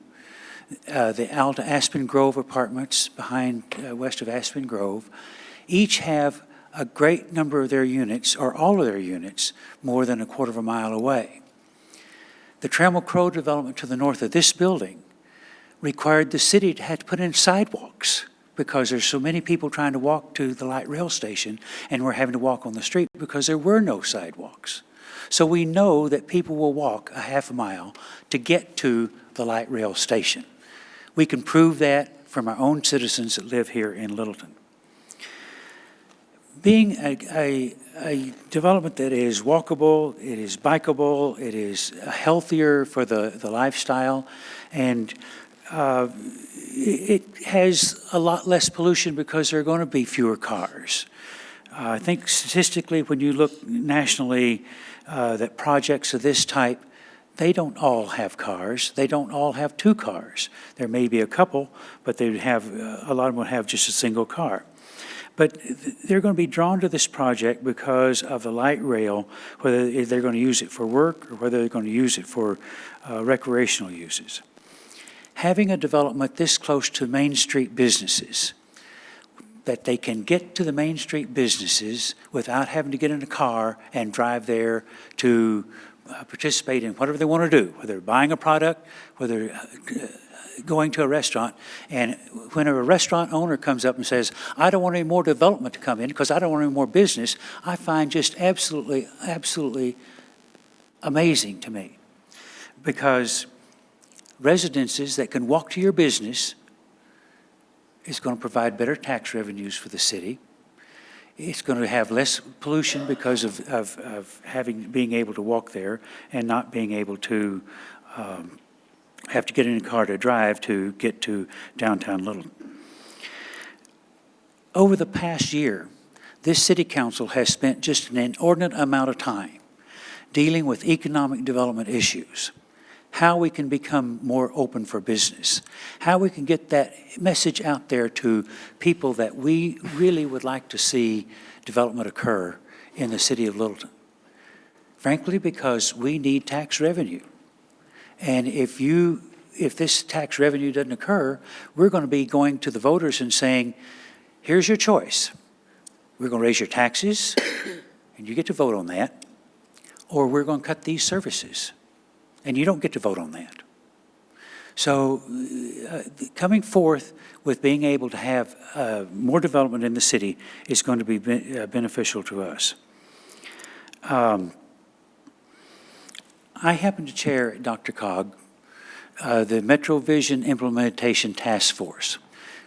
the Alta Aspen Grove apartments behind, west of Aspen Grove, each have a great number of their units, or all of their units, more than 1/4 mile away. The Trammell Crow development to the north of this building required the city to have to put in sidewalks because there's so many people trying to walk to the light rail station, and we're having to walk on the street because there were no sidewalks. So we know that people will walk 1/2 mile to get to the light rail station. We can prove that from our own citizens that live here in Littleton. Being a development that is walkable, it is bikeable, it is healthier for the lifestyle, and it has a lot less pollution because there are going to be fewer cars. I think statistically, when you look nationally, that projects of this type, they don't all have cars. They don't all have 2 cars. There may be a couple, but they would have, a lot of them would have just a single car. But they're going to be drawn to this project because of the light rail, whether they're going to use it for work or whether they're going to use it for recreational uses. Having a development this close to Main Street businesses, that they can get to the Main Street businesses without having to get in a car and drive there to participate in whatever they want to do, whether buying a product, whether going to a restaurant. And when a restaurant owner comes up and says, I don't want any more development to come in because I don't want any more business, I find just absolutely, absolutely amazing to me. Because residences that can walk to your business is going to provide better tax revenues for the city. It's going to have less pollution because of being able to walk there and not being able to have to get in a car to drive to get to downtown Littleton. Over the past year, this city council has spent just an inordinate amount of time dealing with economic development issues, how we can become more open for business, how we can get that message out there to people that we really would like to see development occur in the city of Littleton. Frankly, because we need tax revenue. And if this tax revenue doesn't occur, we're going to be going to the voters and saying, here's your choice. We're going to raise your taxes, and you get to vote on that, or we're going to cut these services, and you don't get to vote on that. So coming forth with being able to have more development in the city is going to be beneficial to us. I happen to chair at DRCOG the MetroVision Implementation Task Force,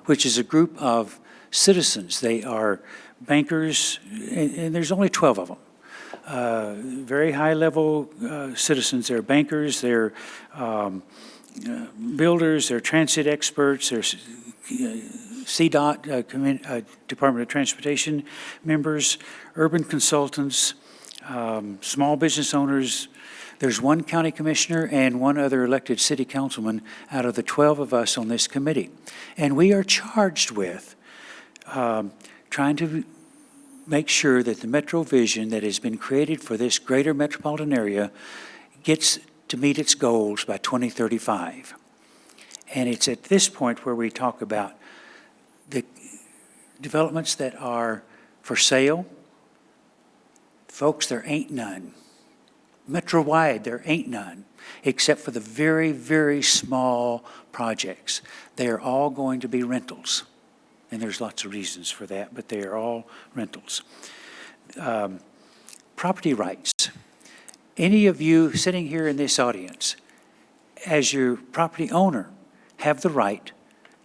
which is a group of citizens. They are bankers, and there's only 12 of them. Very high-level citizens. They're bankers, they're builders, they're transit experts, they're CDOT, Department of Transportation members, urban consultants, small business owners. There's one county commissioner and one other elected city councilman out of the 12 of us on this committee. And we are charged with trying to make sure that the MetroVision that has been created for this greater metropolitan area gets to meet its goals by 2035. And it's at this point where we talk about the developments that are for sale. Folks, there ain't none. Metro-wide, there ain't none, except for the very, very small projects. They are all going to be rentals. And there's lots of reasons for that, but they are all rentals. Property rights. Any of you sitting here in this audience, as your property owner, have the right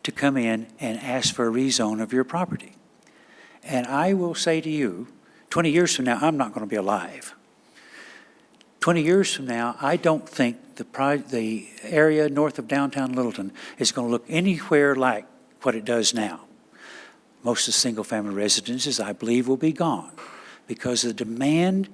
to come in and ask for a rezone of your property. And I will say to you, 20 years from now, I'm not going to be alive. 20 years from now, I don't think the area north of downtown Littleton is going to look anywhere like what it does now. Most of the single-family residences, I believe, will be gone because the demand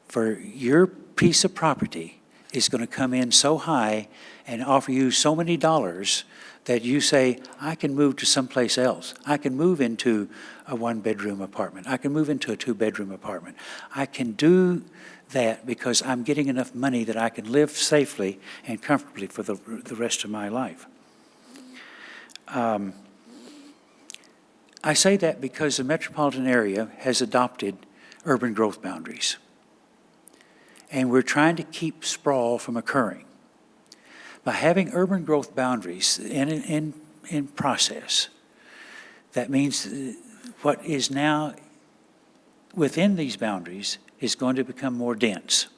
for your piece of property is going to come in so high and offer you so many dollars that you say, I can move to someplace else. I can move into a one-bedroom apartment. I can move into a two-bedroom apartment. I can do that because I'm getting enough money that I can live safely and comfortably for the rest of my life. I say that because the metropolitan area has adopted urban growth boundaries. And we're trying to keep sprawl from occurring. By having urban growth boundaries in process, that means what is now within these boundaries is going to become more dense.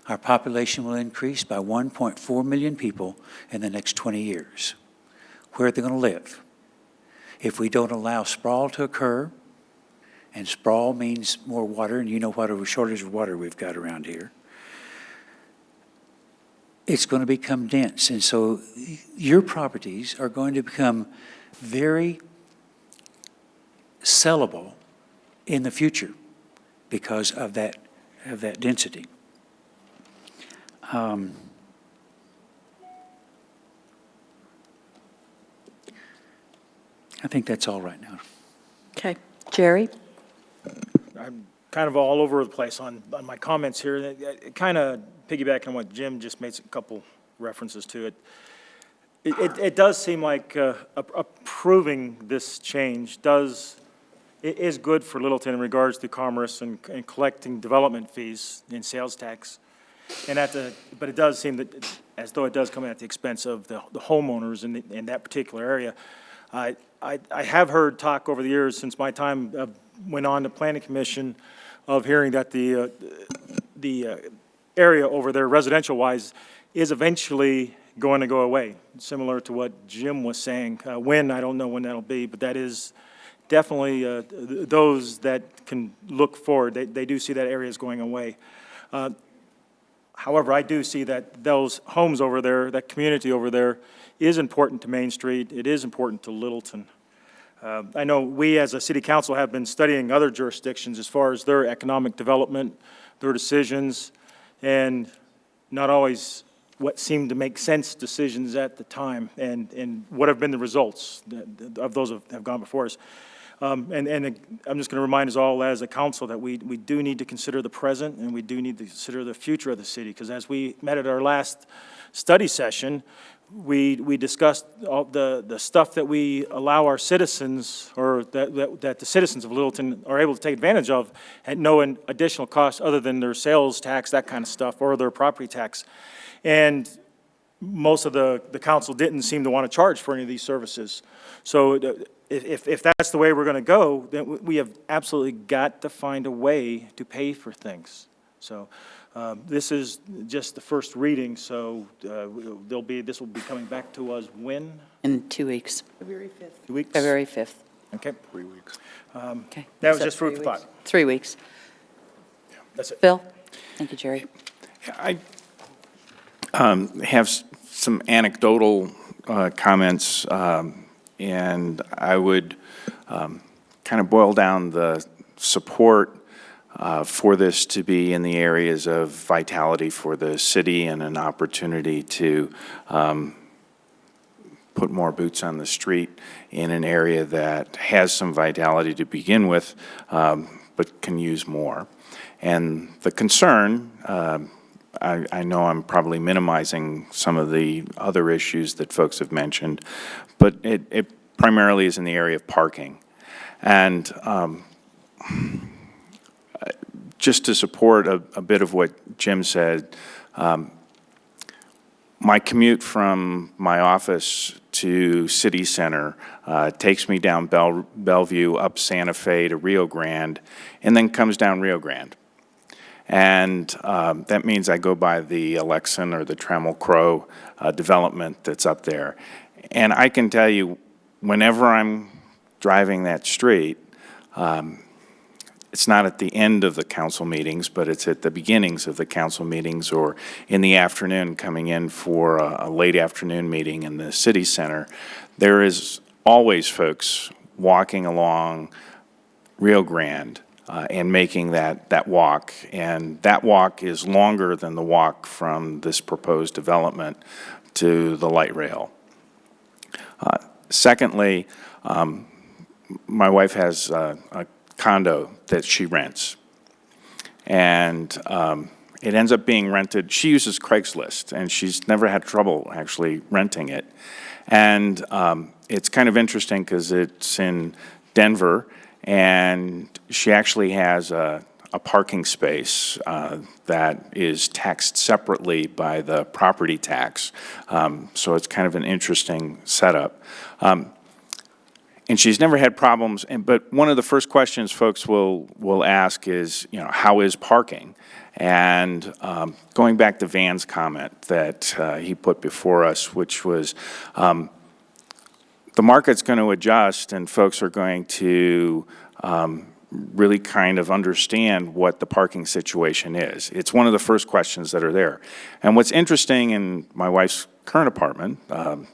Our population will increase by 1.4 million people in the next 20 years. Where are they going to live? If we don't allow sprawl to occur, and sprawl means more water, and you know what a shortage of water we've got around here, it's going to become dense. And so your properties are going to become very sellable in the future because of that density. I think that's all right now. Okay. Jerry? I'm kind of all over the place on my comments here. It kind of piggybacking on what Jim just made a couple references to. It does seem like approving this change is good for Littleton in regards to commerce and collecting development fees and sales tax. And but it does seem that, as though it does come at the expense of the homeowners in that particular area. I have heard talk over the years since my time went on to Planning Commission of hearing that the area over there, residential-wise, is eventually going to go away, similar to what Jim was saying. When, I don't know when that'll be, but that is definitely those that can look forward. They do see that area is going away. However, I do see that those homes over there, that community over there, is important to Main Street. It is important to Littleton. I know we as a city council have been studying other jurisdictions as far as their economic development, their decisions, and not always what seemed to make sense decisions at the time, and what have been the results of those that have gone before us. And I'm just going to remind us all as a council that we do need to consider the present, and we do need to consider the future of the city, because as we met at our last study session, we discussed all the stuff that we allow our citizens, or that the citizens of Littleton are able to take advantage of at no additional cost other than their sales tax, that kind of stuff, or their property tax. And most of the council didn't seem to want to charge for any of these services. So if that's the way we're going to go, then we have absolutely got to find a way to pay for things. So this is just the first reading, so this will be coming back to us when? In 2 weeks. February 5th. 2 weeks? February 5th. Okay. 3 weeks. Okay. That was So just food for 3 thought. 3 weeks. That's it. Phil? Thank you, Jerry. I have some anecdotal comments, and I would kind of boil down the support for this to be in the areas of vitality for the city and an opportunity to put more boots on the street in an area that has some vitality to begin with, but can use more. And the concern, I know I'm probably minimizing some of the other issues that folks have mentioned, but it primarily is in the area of parking. And just to support a bit of what Jim said, my commute from my office to City Center takes me down Bellevue, up Santa Fe to Rio Grande, and then comes down Rio Grande. And that means I go by the Alexan or the Trammell Crow development that's up there. And I can tell you, whenever I'm driving that street, it's not at the end of the council meetings, but it's at the beginnings of the council meetings or in the afternoon coming in for a late afternoon meeting in the city center. There is always folks walking along Rio Grande and making that walk. And that walk is longer than the walk from this proposed development to the light rail. Secondly, my wife has a condo that she rents. And it ends up being rented. She uses Craigslist, and she's never had trouble actually renting it. And it's kind of interesting because it's in Denver, and she actually has a parking space that is taxed separately by the property tax. So it's kind of an interesting setup. And she's never had problems, but one of the first questions folks will ask is, how is parking? And going back to Van's comment that he put before us, which was the market's going to adjust and folks are going to really kind of understand what the parking situation is. It's one of the first questions that are there. And what's interesting in my wife's current apartment,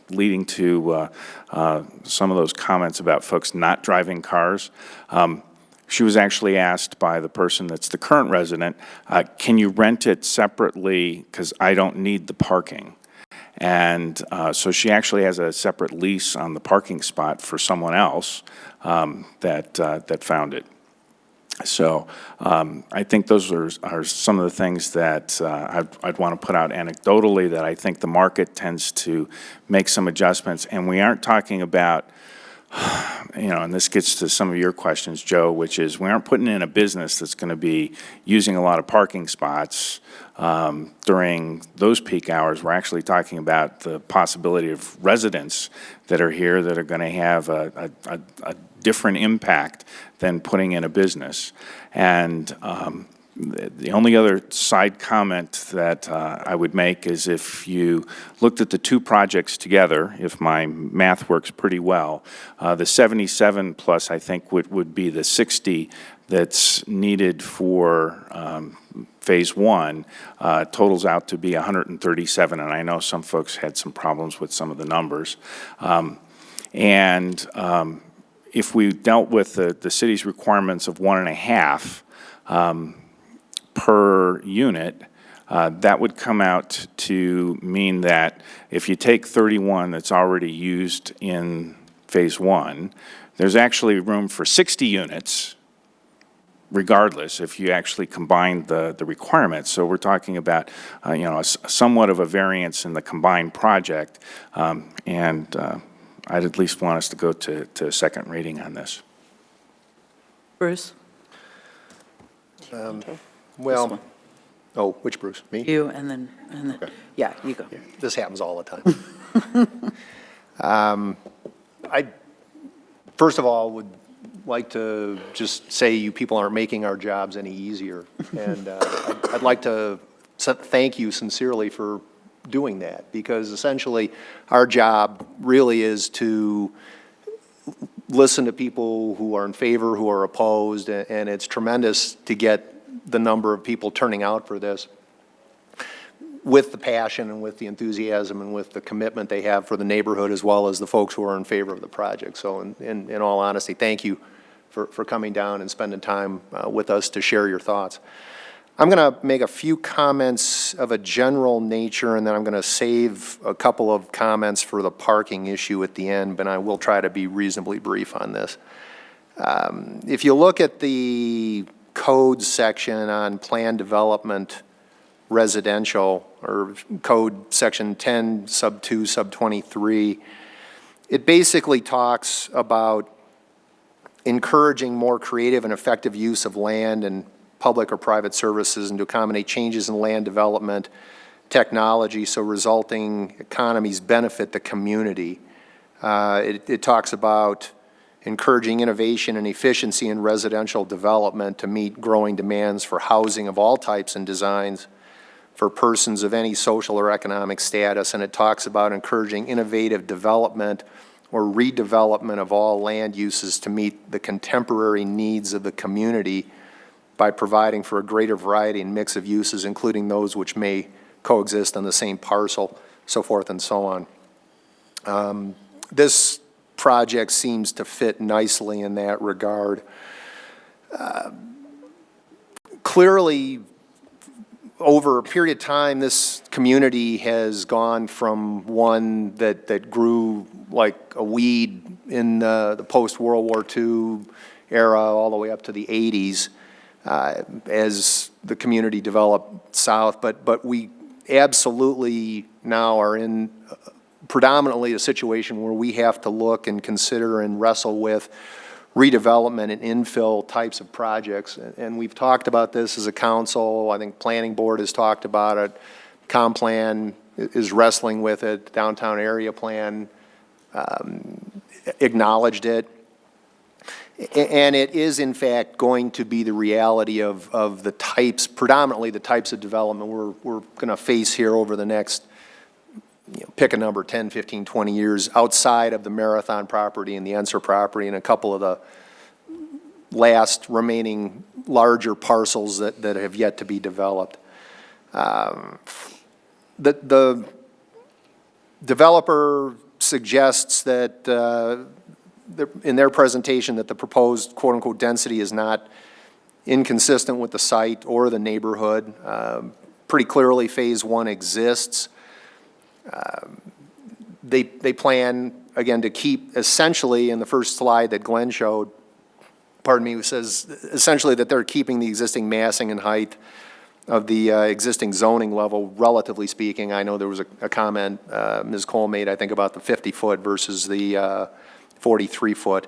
leading to some of those comments about folks not driving cars, she was actually asked by the person that's the current resident, can you rent it separately because I don't need the parking? And so she actually has a separate lease on the parking spot for someone else that found it. So I think those are some of the things that I'd want to put out anecdotally, that I think the market tends to make some adjustments. And we aren't talking about, and this gets to some of your questions, Joe, which is we aren't putting in a business that's going to be using a lot of parking spots during those peak hours, we're actually talking about the possibility of residents that are here that are going to have a different impact than putting in a business. And the only other side comment that I would make is if you looked at the two projects together, if my math works pretty well, the 77 plus I think would be the 60 that's needed for Phase 1 totals out to be 137, and I know some folks had some problems with some of the numbers. If we dealt with the city's requirements of 1.5 per unit, that would come out to mean that if you take 31 that's already used in Phase 1, there's actually room for 60 units regardless if you actually combine the requirements. So we're talking about somewhat of a variance in the combined project, and I'd at least want us to go to a second reading on this. Bruce? Well, oh, which Bruce? Me? You, and then, yeah, you go. Yeah, this happens all the time. I, first of all, would like to just say you people aren't making our jobs any easier. And I'd like to thank you sincerely for doing that, because essentially our job really is to listen to people who are in favor, who are opposed, and it's tremendous to get the number of people turning out for this with the passion and with the enthusiasm and with the commitment they have for the neighborhood, as well as the folks who are in favor of the project. So in all honesty, thank you for coming down and spending time with us to share your thoughts. I'm going to make a few comments of a general nature, and then I'm going to save a couple of comments for the parking issue at the end, but I will try to be reasonably brief on this. If you look at the code section on plan development residential, or code section 10 sub 2 sub 23, it basically talks about encouraging more creative and effective use of land and public or private services, and to accommodate changes in land development technology so resulting economies benefit the community. It talks about encouraging innovation and efficiency in residential development to meet growing demands for housing of all types and designs for persons of any social or economic status. And it talks about encouraging innovative development or redevelopment of all land uses to meet the contemporary needs of the community by providing for a greater variety and mix of uses, including those which may coexist on the same parcel, so forth and so on. This project seems to fit nicely in that regard. Clearly, over a period of time, this community has gone from one that grew like a weed in the post-World War II era all the way up to the 80s as the community developed south. But we absolutely now are in predominantly a situation where we have to look and consider and wrestle with redevelopment and infill types of projects. And we've talked about this as a council. I think Planning Board has talked about it. Complan is wrestling with it. Downtown Area Plan acknowledged it. And it is, in fact, going to be the reality of the types, predominantly the types of development we're going to face here over the next, pick a number, 10, 15, 20 years, outside of the Marathon property and the Enser property and a couple of the last remaining larger parcels that have yet to be developed. The developer suggests that in their presentation that the proposed quote-unquote density is not inconsistent with the site or the neighborhood. Pretty clearly, Phase 1 exists. They plan, again, to keep essentially in the first slide that Glenn showed, pardon me, it says essentially that they're keeping the existing massing and height of the existing zoning level, relatively speaking. I know there was a comment Ms. Cole made, I think, about the 50-foot versus the 43-foot.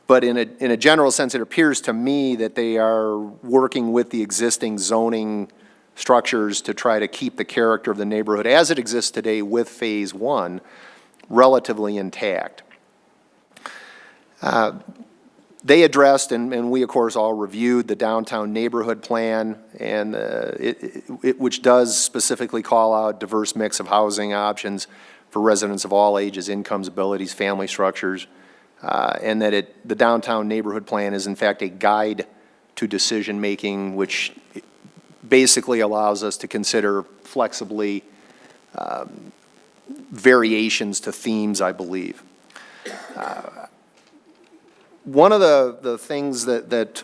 But in a general sense, it appears to me that they are working with the existing zoning structures to try to keep the character of the neighborhood as it exists today with Phase 1 relatively intact. They addressed, and we, of course, all reviewed the downtown neighborhood plan, and which does specifically call out diverse mix of housing options for residents of all ages, incomes, abilities, family structures, and that the downtown neighborhood plan is, in fact, a guide to decision-making, which basically allows us to consider flexibly variations to themes, I believe. One of the things that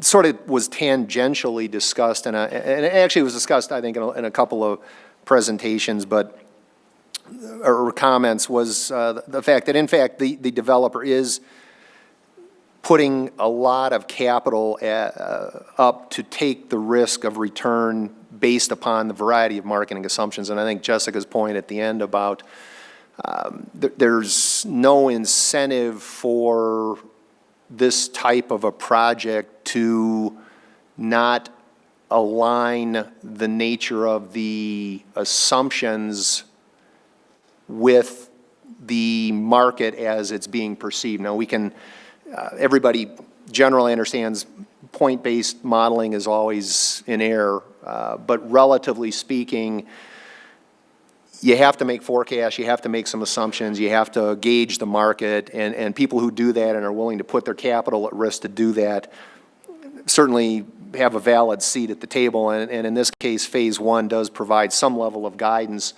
sort of was tangentially discussed, and it actually was discussed, I think, in a couple of presentations, or comments, was the fact that, in fact, the developer is putting a lot of capital up to take the risk of return based upon the variety of marketing assumptions. And I think Jessica's point at the end about there's no incentive for this type of a project to not align the nature of the assumptions with the market as it's being perceived. Now, we can, everybody generally understands point-based modeling is always in error, but relatively speaking, you have to make forecasts, you have to make some assumptions, you have to gauge the market, and people who do that and are willing to put their capital at risk to do that certainly have a valid seat at the table, and in this case, Phase 1 does provide some level of guidance,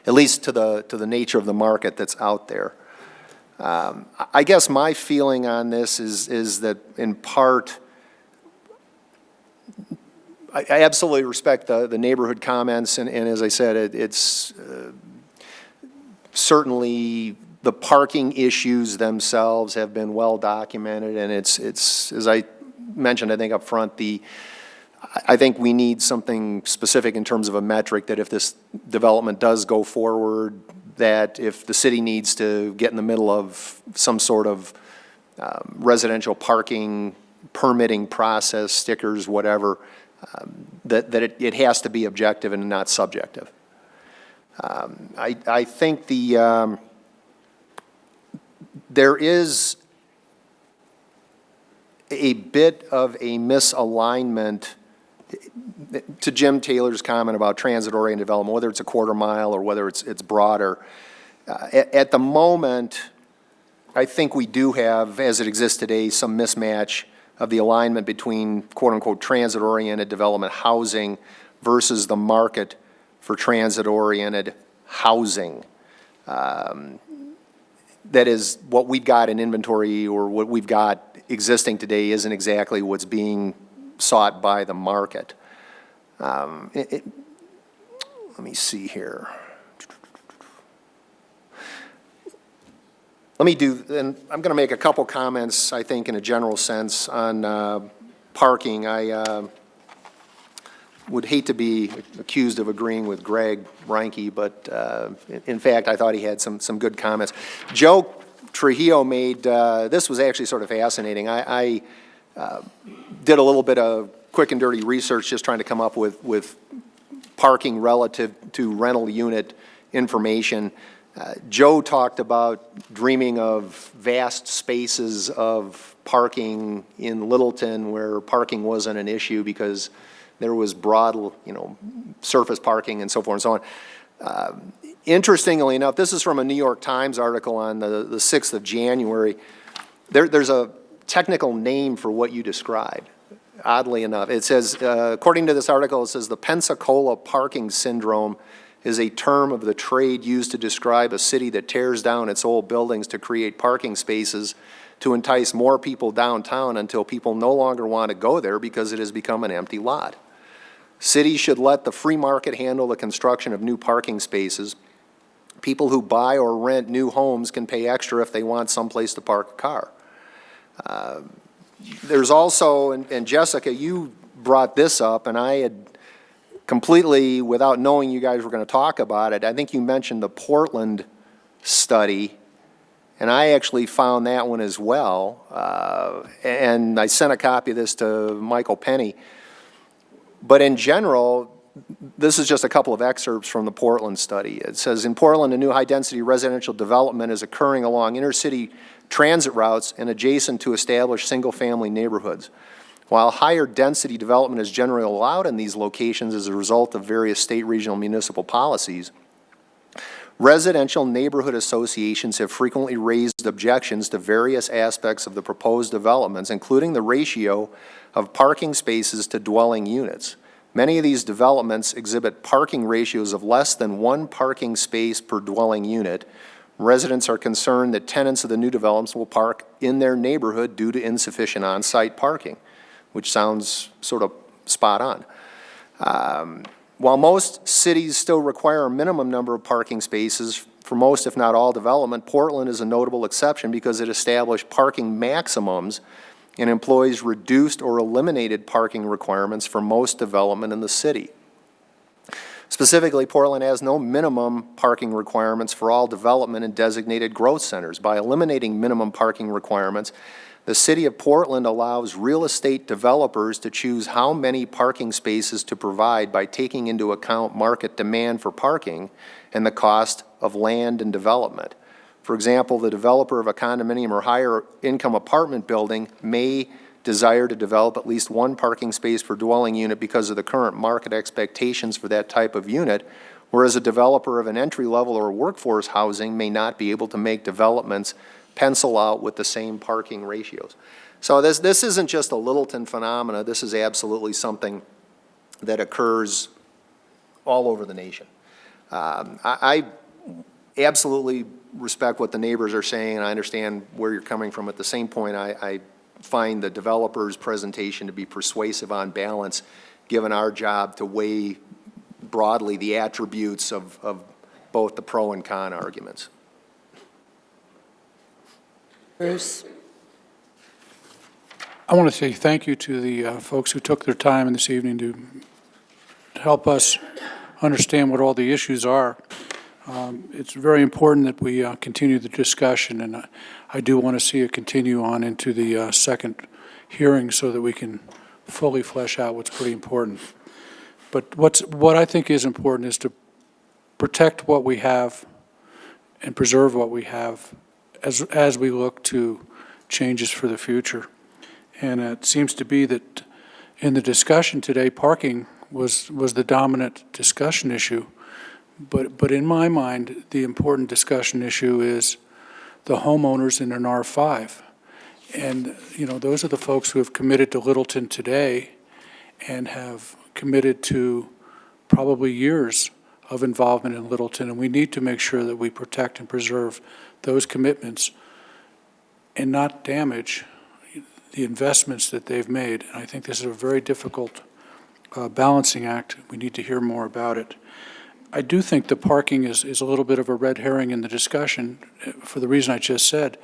at least to the nature of the market that's out there. I guess my feeling on this is that, in part, I absolutely respect the neighborhood comments, and as I said, it's certainly the parking issues themselves have been well documented, and it's as I mentioned, I think up front, I think we need something specific in terms of a metric that if this development does go forward, that if the city needs to get in the middle of some sort of residential parking permitting process, stickers, whatever, that it has to be objective and not subjective. I think there is a bit of a misalignment to Jim Taylor's comment about transit-oriented development, whether it's a quarter mile or whether it's broader. At the moment, I think we do have, as it exists today, some mismatch of the alignment between quote-unquote transit-oriented development housing versus the market for transit-oriented housing. That is, what we've got in inventory or what we've got existing today isn't exactly what's being sought by the market. Let me see here. And I'm going to make a couple comments, I think, in a general sense on parking. I would hate to be accused of agreeing with Greg Reinke, but in fact, I thought he had some good comments. Joe Trujillo made, this was actually sort of fascinating. I did a little bit of quick and dirty research just trying to come up with parking relative to rental unit information. Joe talked about dreaming of vast spaces of parking in Littleton where parking wasn't an issue because there was broad, surface parking and so forth and so on. Interestingly enough, this is from a New York Times article on the 6th of January. There's a technical name for what you described, oddly enough. It says, according to this article, it says the Pensacola parking syndrome is a term of the trade used to describe a city that tears down its old buildings to create parking spaces to entice more people downtown until people no longer want to go there because it has become an empty lot. Cities should let the free market handle the construction of new parking spaces. People who buy or rent new homes can pay extra if they want someplace to park a car. There's also, and Jessica, you brought this up, and I had completely, without knowing you guys were going to talk about it, I think you mentioned the Portland study And I actually found that one as well. And I sent a copy of this to Michael Penny. But in general, this is just a couple of excerpts from the Portland study. It says, in Portland, a new high-density residential development is occurring along intercity transit routes and adjacent to established single-family neighborhoods. While higher density development is generally allowed in these locations as a result of various state, regional, municipal policies, residential neighborhood associations have frequently raised objections to various aspects of the proposed developments, including the ratio of parking spaces to dwelling units. Many of these developments exhibit parking ratios of less than 1 parking space per dwelling unit. Residents are concerned that tenants of the new developments will park in their neighborhood due to insufficient on-site parking, which sounds sort of spot on. While most cities still require a minimum number of parking spaces for most, if not all, development, Portland is a notable exception because it established parking maximums and employs reduced or eliminated parking requirements for most development in the city. Specifically, Portland has no minimum parking requirements for all development in designated growth centers. By eliminating minimum parking requirements, the City of Portland allows real estate developers to choose how many parking spaces to provide by taking into account market demand for parking and the cost of land and development. For example, the developer of a condominium or higher income apartment building may desire to develop at least 1 parking space per dwelling unit because of the current market expectations for that type of unit, whereas a developer of an entry-level or workforce housing may not be able to make developments pencil out with the same parking ratios. So this isn't just a Littleton phenomena. This is absolutely something that occurs all over the nation. I absolutely respect what the neighbors are saying, and I understand where you're coming from. At the same point, I find the developer's presentation to be persuasive on balance, given our job to weigh broadly the attributes of both the pro and con arguments. Bruce? I want to say thank you to the folks who took their time this evening to help us understand what all the issues are. It's very important that we continue the discussion, and I do want to see it continue on into the second hearing so that we can fully flesh out what's pretty important. But what I think is important is to protect what we have and preserve what we have as we look to changes for the future. And it seems to be that in the discussion today, parking was the dominant discussion issue. But in my mind, the important discussion issue is the homeowners in an R5. And, you know, those are the folks who have committed to Littleton today and have committed to probably years of involvement in Littleton. And we need to make sure that we protect and preserve those commitments and not damage the investments that they've made. And I think this is a very difficult balancing act. We need to hear more about it. I do think the parking is a little bit of a red herring in the discussion for the reason I just said.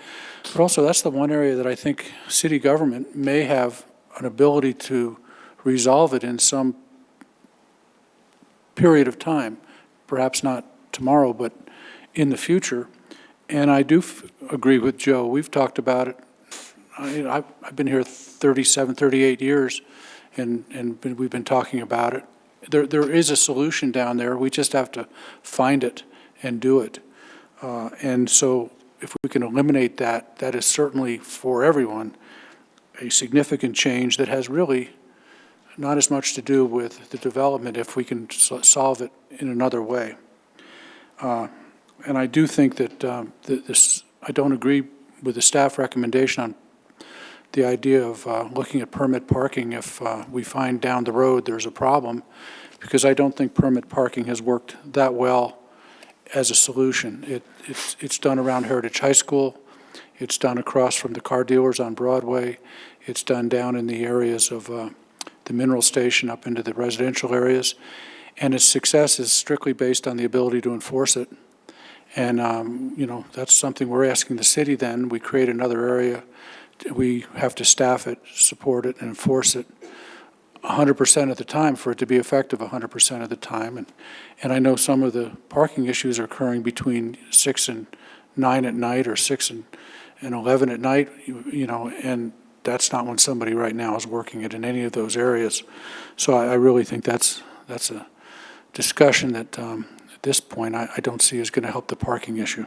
But also, that's the one area that I think city government may have an ability to resolve it in some period of time, perhaps not tomorrow, but in the future. And I do agree with Joe. We've talked about it. I've been here 37, 38 years, and we've been talking about it. There is a solution down there. We just have to find it and do it. And so if we can eliminate that, that is certainly for everyone a significant change that has really not as much to do with the development if we can solve it in another way. And I do think that I don't agree with the staff recommendation on the idea of looking at permit parking if we find down the road there's a problem, because I don't think permit parking has worked that well as a solution. It's done around Heritage High School. It's done across from the car dealers on Broadway. It's done down in the areas of the mineral station up into the residential areas. And its success is strictly based on the ability to enforce it. And, you know, that's something we're asking the city then. We create another area. We have to staff it, support it, and enforce it 100% of the time for it to be effective 100% of the time. And I know some of the parking issues are occurring between 6 and 9 at night or 6 and 11 at night, you know, and that's not when somebody right now is working it in any of those areas. So I really think that's a discussion that at this point I don't see is going to help the parking issue.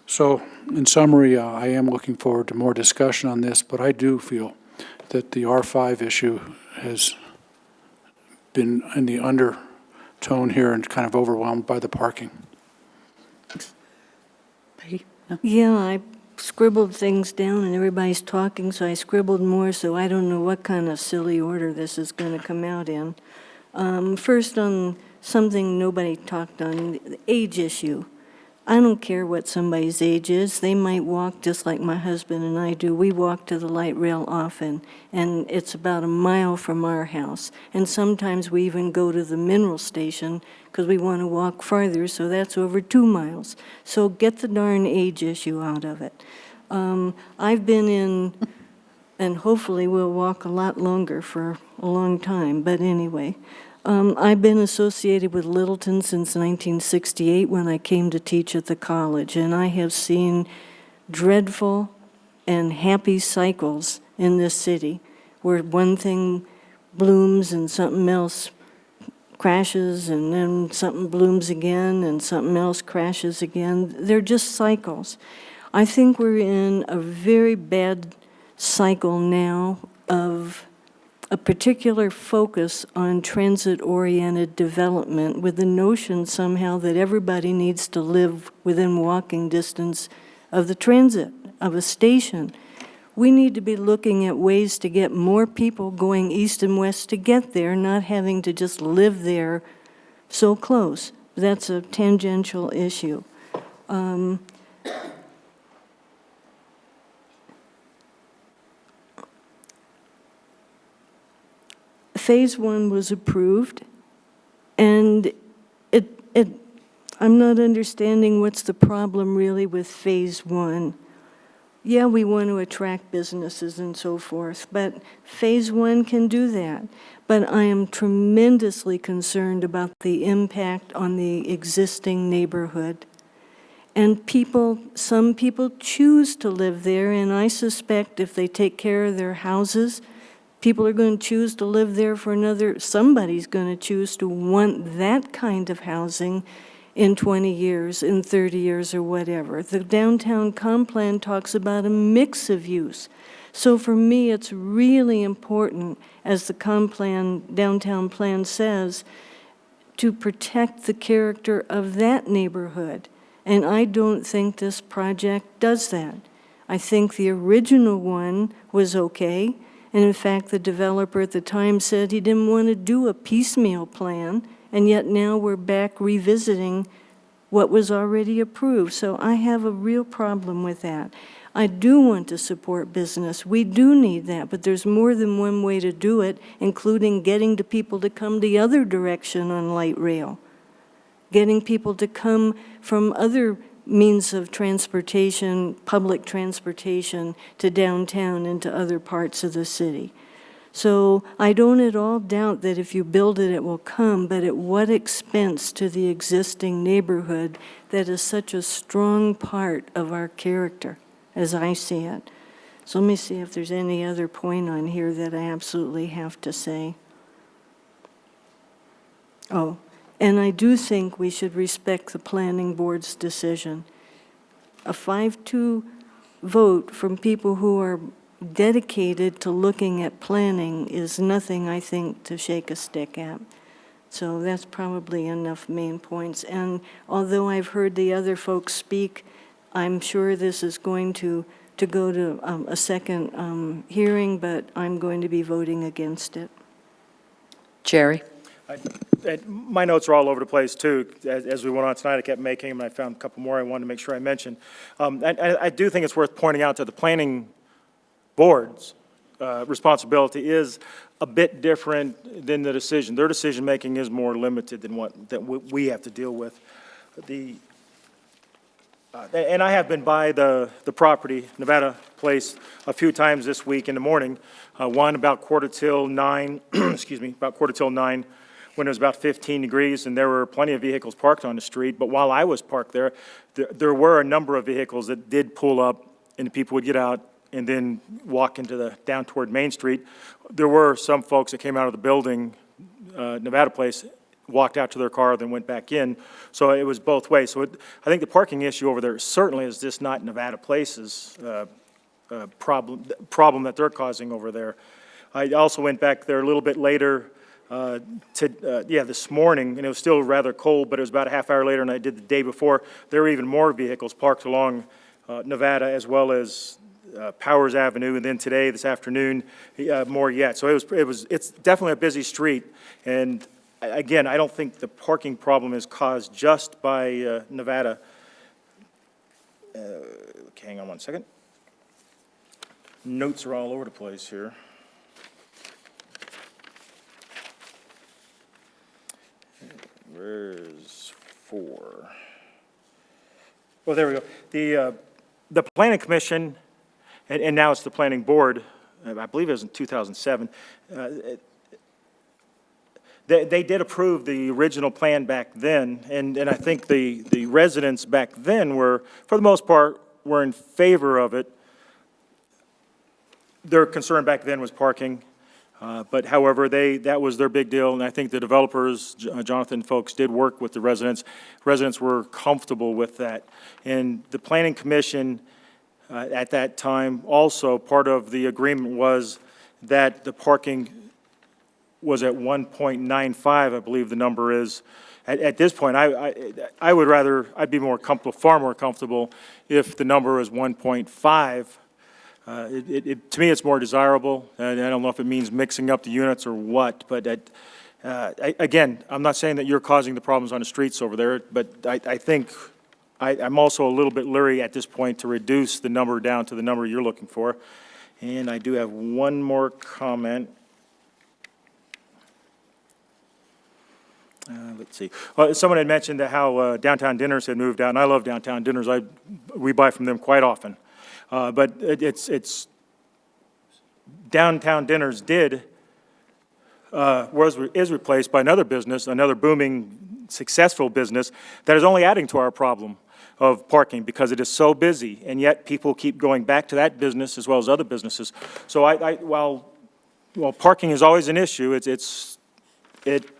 So in summary, I am looking forward to more discussion on this, but I do feel that the R5 issue has been in the undertone here and kind of overwhelmed by the parking. Yeah, I scribbled things down and everybody's talking, so I scribbled more, so I don't know what kind of silly order this is going to come out in. First, on something nobody talked on, the age issue. I don't care what somebody's age is. They might walk just like my husband and I do. We walk to the light rail often, and it's about a mile from our house. And sometimes we even go to the mineral station because we want to walk farther, so that's over 2 miles. So get the darn age issue out of it. I've been in, and hopefully we'll walk a lot longer for a long time, but anyway. I've been associated with Littleton since 1968 when I came to teach at the college, and I have seen dreadful and happy cycles in this city where one thing blooms and something else crashes, and then something blooms again and something else crashes again. They're just cycles. I think we're in a very bad cycle now of a particular focus on transit-oriented development with the notion somehow that everybody needs to live within walking distance of the transit, of a station. We need to be looking at ways to get more people going east and west to get there, not having to just live there so close. That's a tangential issue. Phase 1 was approved, and I'm not understanding what's the problem really with Phase 1. Yeah, we want to attract businesses and so forth, but Phase 1 can do that. But I am tremendously concerned about the impact on the existing neighborhood. And some people choose to live there, and I suspect if they take care of their houses, people are going to choose to live there for somebody's going to choose to want that kind of housing in 20 years, in 30 years, or whatever. The downtown comp plan talks about a mix of use. So for me, it's really important, as the comp plan, downtown plan says, to protect the character of that neighborhood. And I don't think this project does that. I think the original one was okay. And in fact, the developer at the time said he didn't want to do a piecemeal plan, and yet now we're back revisiting what was already approved. So I have a real problem with that. I do want to support business. We do need that, but there's more than one way to do it, including getting the people to come the other direction on light rail, getting people to come from other means of transportation, public transportation, to downtown and to other parts of the city. So I don't at all doubt that if you build it, it will come, but at what expense to the existing neighborhood that is such a strong part of our character, as I see it. So let me see if there's any other point on here that I absolutely have to say. Oh. And I do think we should respect the planning board's decision. A 5-2 vote from people who are dedicated to looking at planning is nothing, I think, to shake a stick at. So that's probably enough main points. And although I've heard the other folks speak, I'm sure this is going to go to a second hearing, but I'm going to be voting against it. Jerry? My notes are all over the place, too. As we went on tonight, I kept making them, and I found a couple more I wanted to make sure I mentioned. I do think it's worth pointing out that the planning board's responsibility is a bit different than the decision. Their decision-making is more limited than what we have to deal with. And I have been by the property, Nevada Place, a few times this week in the morning. One about 9:15, excuse me, about 9:15, when it was about 15 degrees, and there were plenty of vehicles parked on the street. But while I was parked there, there were a number of vehicles that did pull up, and people would get out and then walk down toward Main Street. There were some folks that came out of the building, Nevada Place, walked out to their car, then went back in. So it was both ways. So I think the parking issue over there certainly is just not Nevada Place's problem that they're causing over there. I also went back there a little bit later this morning, and it was still rather cold, but it was about a half hour later than I did the day before. There were even more vehicles parked along Nevada, as well as Powers Avenue, and then today, this afternoon, more yet. So it's definitely a busy street, and again, I don't think the parking problem is caused just by Nevada. Okay, hang on one second. Notes are all over the place here. Where's 4? Oh, there we go. The Planning Commission, and now it's the Planning Board, I believe it was in 2007, they did approve the original plan back then, and I think the residents back then were, for the most part, were in favor of it. Their concern back then was parking, but however, that was their big deal, and I think the developers, Jonathan folks, did work with the residents. Residents were comfortable with that. And the Planning Commission at that time, also part of the agreement was that the parking was at 1.95, I believe the number is. At this point, I'd be more comfortable, far more comfortable, if the number was 1.5. To me, it's more desirable, and I don't know if it means mixing up the units or what, but again, I'm not saying that you're causing the problems on the streets over there, but I think I'm also a little bit leery at this point to reduce the number down to the number you're looking for. And I do have one more comment. Let's see. Well, someone had mentioned that how Downtown Dinners had moved out, and I love Downtown Dinners. We buy from them quite often. But it's Downtown Dinners is replaced by another business, another booming, successful business that is only adding to our problem of parking because it is so busy, and yet people keep going back to that business as well as other businesses. So while parking is always an issue, it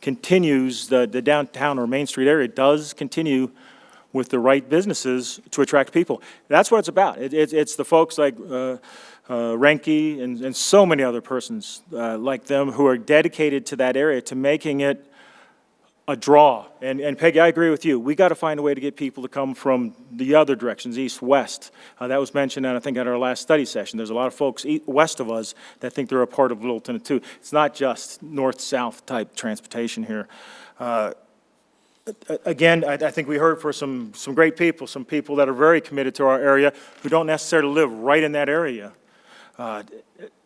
continues, the downtown or Main Street area does continue with the right businesses to attract people. That's what it's about. It's the folks like Renke and so many other persons like them who are dedicated to that area, to making it a draw. And Peggy, I agree with you. We got to find a way to get people to come from the other directions, east, west. That was mentioned, I think, at our last study session. There's a lot of folks west of us that think they're a part of Littleton, too. It's not just north-south type transportation here. Again, I think we heard for some great people, some people that are very committed to our area who don't necessarily live right in that area.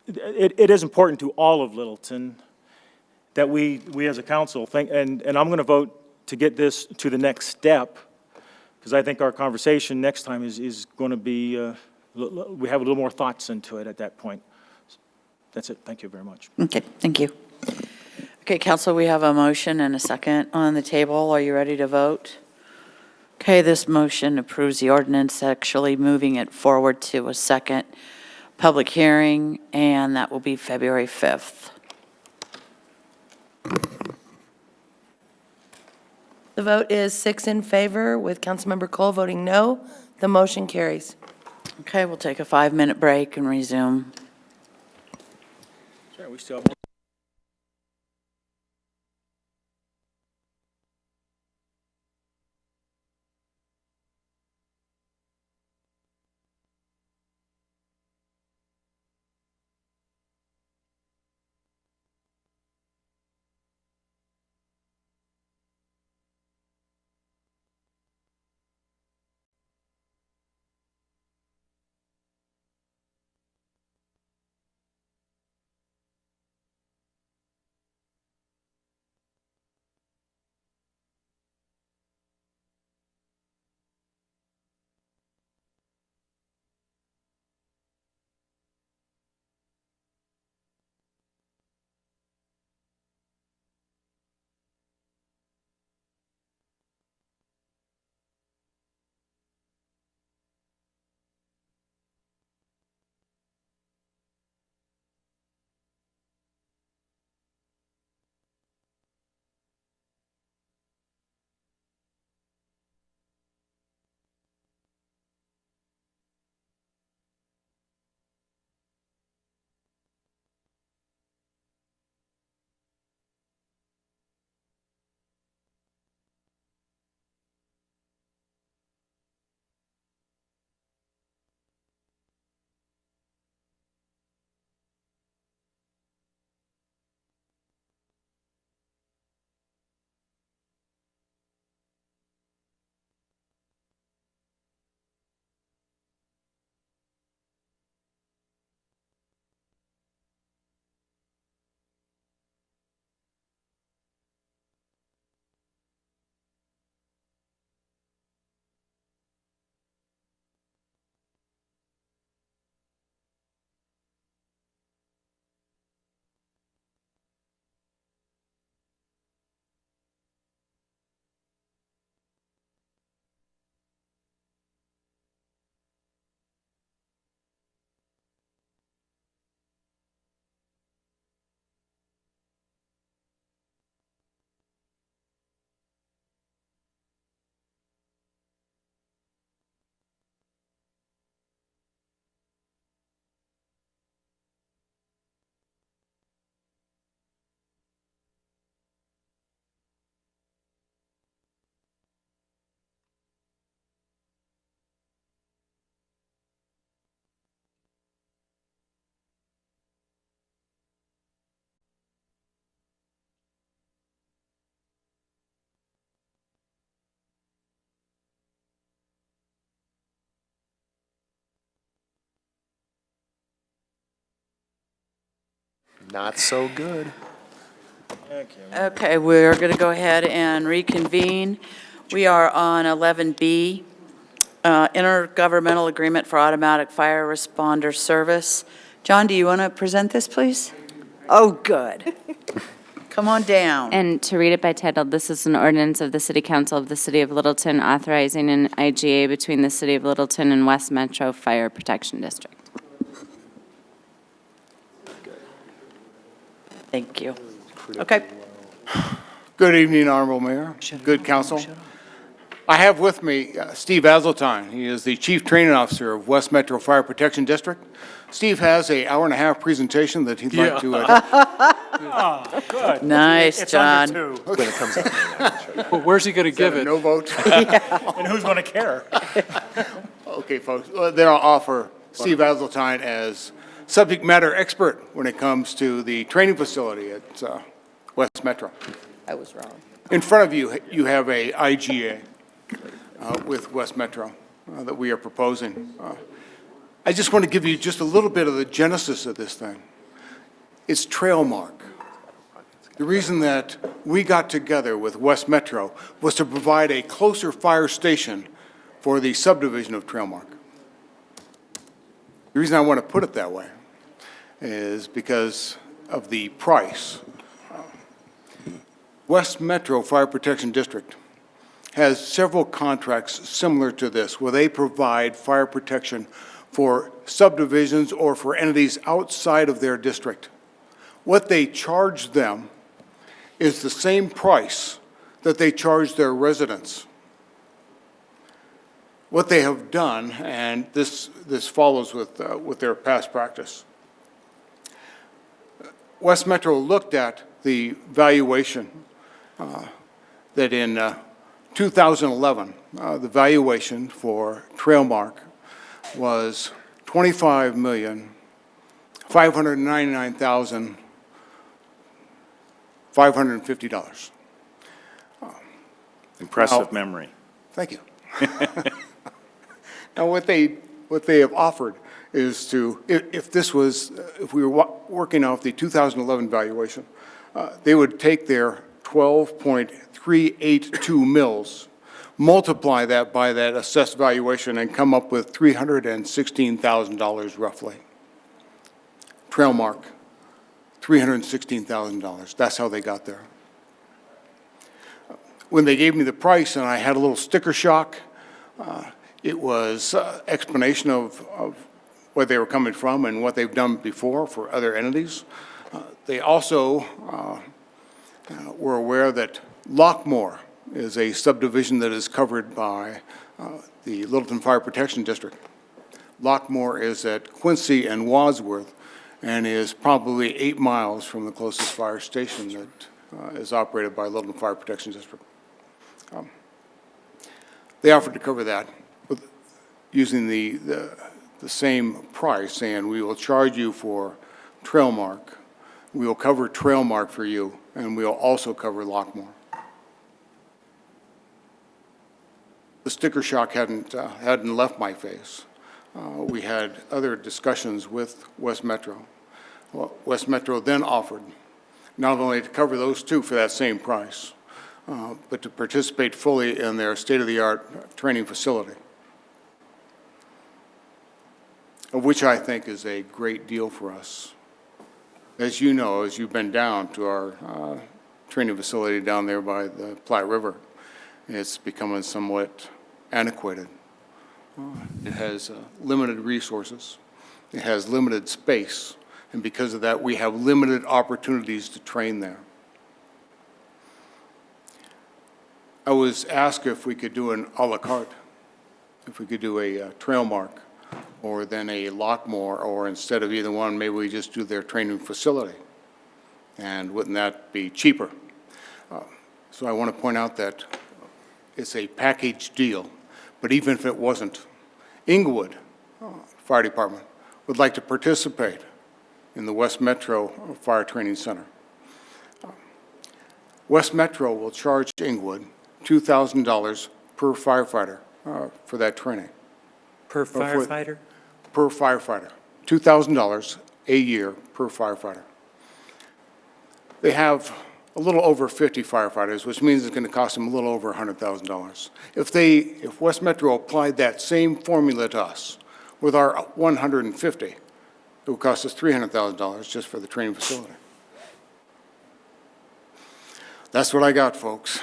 It is important to all of Littleton that we as a council think, and I'm going to vote to get this to the next step, because I think our conversation next time is going to be, we have a little more thoughts into it at that point. That's it. Thank you very much. Okay, thank you. Okay, council, we have a motion and a second on the table. Are you ready to vote? Okay, this motion approves the ordinance, actually moving it forward to a second public hearing, and that will be February 5th. The vote is 6 in favor, with Councilmember Cole voting no. The motion carries. Okay, we'll take a 5-minute break and resume. Sure, we still have Not so good. Okay, we're going to go ahead and reconvene. We are on 11B, intergovernmental agreement for automatic fire responder service. John, do you want to present this, please? Oh, good. Come on down. And to read it by title, this is an ordinance of the City Council of the City of Littleton authorizing an IGA between the City of Littleton and West Metro Fire Protection District. Thank you. Okay. Good evening, Honorable Mayor, good council. I have with me Steve Azeltine. He is the Chief Training Officer of West Metro Fire Protection District. Steve has an hour-and-a-half presentation that he'd like to. Oh, good. Nice, It's John. under 2. When it comes up. Well, where's he going to give it? No vote? And who's going to care? Okay, folks, then I'll offer Steve Azeltine as subject matter expert when it comes to the training facility at West Metro. I was wrong. In front of you, you have a IGA with West Metro that we are proposing. I just want to give you just a little bit of the genesis of this thing. It's Trailmark. The reason that we got together with West Metro was to provide a closer fire station for the subdivision of Trailmark. The reason I want to put it that way is because of the price. West Metro Fire Protection District has several contracts similar to this, where they provide fire protection for subdivisions or for entities outside of their district. What they charge them is the same price that they charge their residents. What they have done, and this follows with their past practice, West Metro looked at the valuation that in 2011, the valuation for Trailmark was $25,599,550. Impressive memory. Thank you. Now, what they have offered is to, if we were working off the 2011 valuation, they would take their 12.382 mils, multiply that by that assessed valuation, and come up with $316,000 roughly. Trailmark, $316,000. That's how they got there. When they gave me the price and I had a little sticker shock, it was explanation of where they were coming from and what they've done before for other entities. They also were aware that Lockmore is a subdivision that is covered by the Littleton Fire Protection District. Lockmore is at Quincy and Wadsworth and is probably 8 miles from the closest fire station that is operated by Littleton Fire Protection District. They offered to cover that using the same price, saying we will charge you for Trailmark, we will cover Trailmark for you, and we'll also cover Lockmore. The sticker shock hadn't left my face. We had other discussions with West Metro. Well, West Metro then offered not only to cover those two for that same price, but to participate fully in their state-of-the-art training facility, of which I think is a great deal for us. As you know, as you've been down to our training facility down there by the Platte River, it's becoming somewhat antiquated. It has limited resources. It has limited space. And because of that, we have limited opportunities to train there. I was asked if we could do an a la carte, if we could do a Trailmark or then a Lockmore, or instead of either one, maybe we just do their training facility. And wouldn't that be cheaper? So I want to point out that it's a package deal, but even if it wasn't, Inglewood Fire Department would like to participate in the West Metro Fire Training Center. West Metro will charge Inglewood $2,000 per firefighter for that training. Per firefighter? Per firefighter. $2,000 a year per firefighter. they have a little over 50 firefighters, which means it's going to cost them a little over $100,000. If West Metro applied that same formula to us with our 150, it would cost us $300,000 just for the training facility. That's what I got, folks.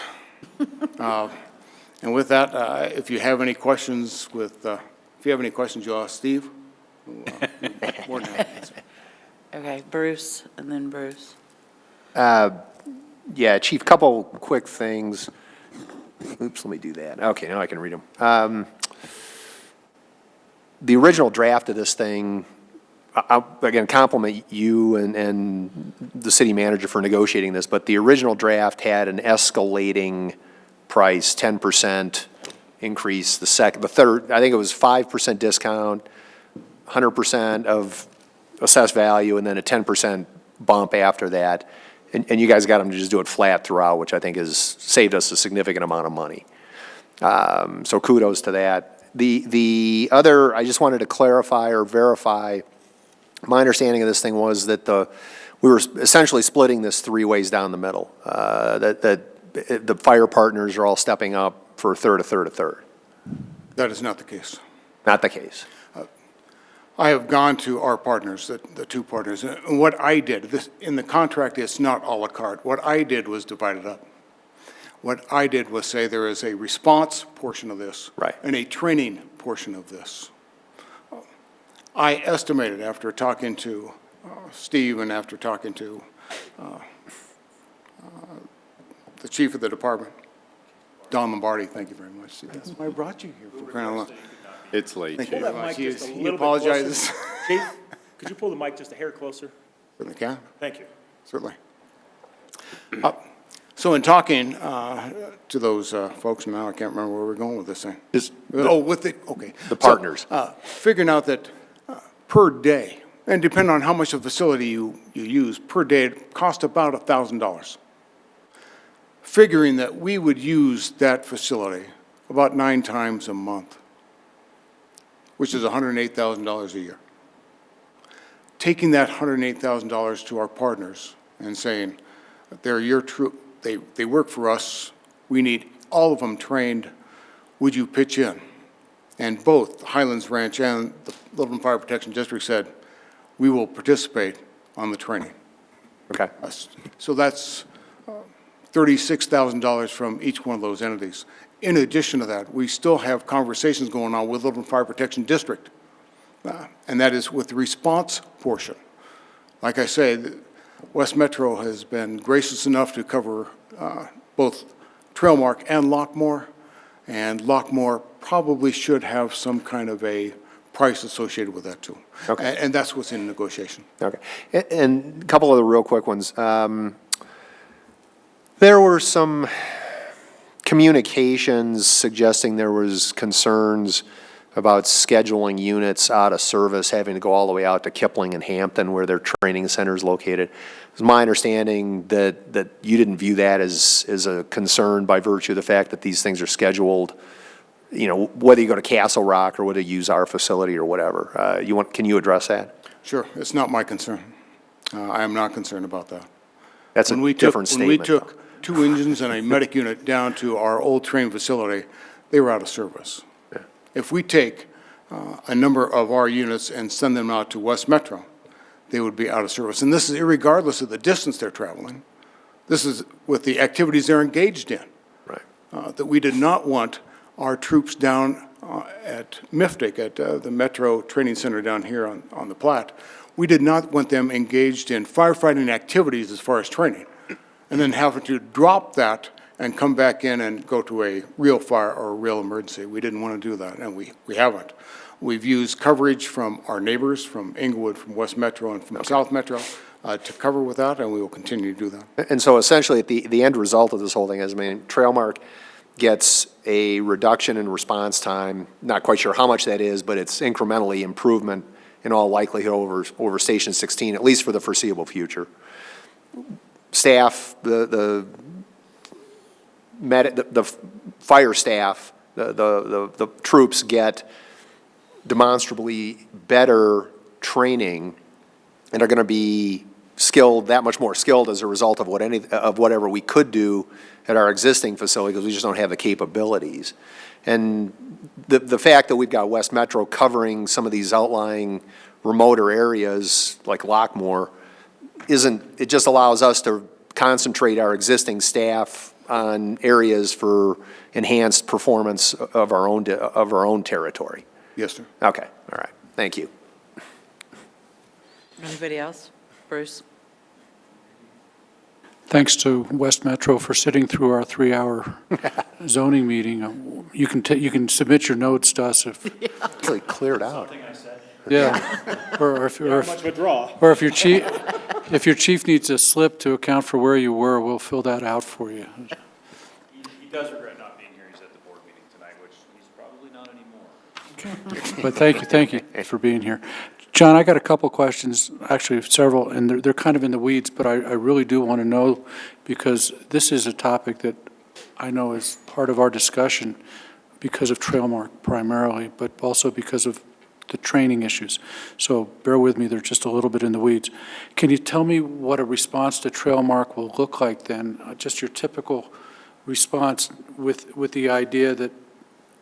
And with that, if you have any questions you'll ask Steve. More than happy to answer. Okay, Bruce, and then Bruce. Yeah, Chief, couple quick things. Oops, let me do that. Okay, now I can read them. The original draft of this thing, again, compliment you and the city manager for negotiating this, but the original draft had an escalating price, 10% increase. The third, I think it was 5% discount, 100% of assessed value, and then a 10% bump after that. And you guys got them to just do it flat throughout, which I think has saved us a significant amount of money. So kudos to that. The other, I just wanted to clarify or verify, my understanding of this thing was that we were essentially splitting this 3 ways down the middle, that the fire partners are all stepping up for a third, a third, a third. That is not the case. Not the case. I have gone to our partners, the 2 partners, and what I did, in the contract, it's not a la carte. What I did was divide it up. What I did was say there is a response portion of this and a training portion of this. I estimated, after talking to Steve and after talking to the chief of the department, Don Lombardi, thank you very much. See, that's why I brought you here for crying out loud. It's late, Thank Chief. you very much. Just a He little bit apologizes. closer. Chief, could you pull the mic just a hair closer? Certainly can. Thank you. Certainly. So in talking to those folks, now I can't remember where we're going with this thing. The partners. Figuring out that per day, and depending on how much of the facility you use, per day it costs about $1,000. Figuring that we would use that facility about 9 times a month, which is $108,000 a year. Taking that $108,000 to our partners and saying, they're your troop, they work for us, we need all of them trained, would you pitch in? And both Highlands Ranch and the Littleton Fire Protection District said, we will participate on the training. Okay. So that's $36,000 from each one of those entities. In addition to that, we still have conversations going on with Littleton Fire Protection District, and that is with the response portion. Like I say, West Metro has been gracious enough to cover both Trailmark and Lockmore, and Lockmore probably should have some kind of a price associated with that too. Okay. And that's what's in negotiation. Okay. And a couple of the real quick ones. There were some communications suggesting there was concerns about scheduling units out of service, having to go all the way out to Kipling and Hampton where their training center is located. It's my understanding that you didn't view that as a concern by virtue of the fact that these things are scheduled, you know, whether you go to Castle Rock or whether you use our facility or whatever. Can you address that? Sure, it's not my concern. I am not concerned about that. That's a different statement. When we took 2 engines and a medic unit down to our old training facility, they were out of service. Yeah. If we take a number of our units and send them out to West Metro, they would be out of service. And this is irregardless of the distance they're traveling. This is with the activities they're engaged in. Right. That we did not want our troops down at MIFTIC, at the Metro Training Center down here on the Platte. We did not want them engaged in firefighting activities as far as training, and then having to drop that and come back in and go to a real fire or a real emergency. We didn't want to do that, and we haven't. We've used coverage from our neighbors, from Inglewood, from West Metro, and from South Metro to cover with that, and we will continue to do that. And so essentially, the end result of this whole thing is, I mean, Trailmark gets a reduction in response time, not quite sure how much that is, but it's incrementally improvement in all likelihood over Station 16, at least for the foreseeable future. Staff, the fire staff, the troops get demonstrably better training and are going to be skilled, that much more skilled as a result of whatever we could do at our existing facility, because we just don't have the capabilities. And the fact that we've got West Metro covering some of these outlying remoter areas like Lockmore it just allows us to concentrate our existing staff on areas for enhanced performance of our own territory. Yes, sir. Okay, all right, thank you. Anybody else? Bruce? Thanks to West Metro for sitting through our 3-hour zoning meeting. You can submit your notes to us if. Really cleared out. Yeah. Or if Much of a draw. or if your chief needs a slip to account for where you were, we'll fill that out for you. He does regret not being here. He's at the board meeting tonight, which he's probably not anymore. But thank you for being here. John, I got a couple questions, actually several, and they're kind of in the weeds, but I really do want to know, because this is a topic that I know is part of our discussion because of Trailmark primarily, but also because of the training issues. So bear with me, they're just a little bit in the weeds. Can you tell me what a response to Trailmark will look like then? Just your typical response with the idea that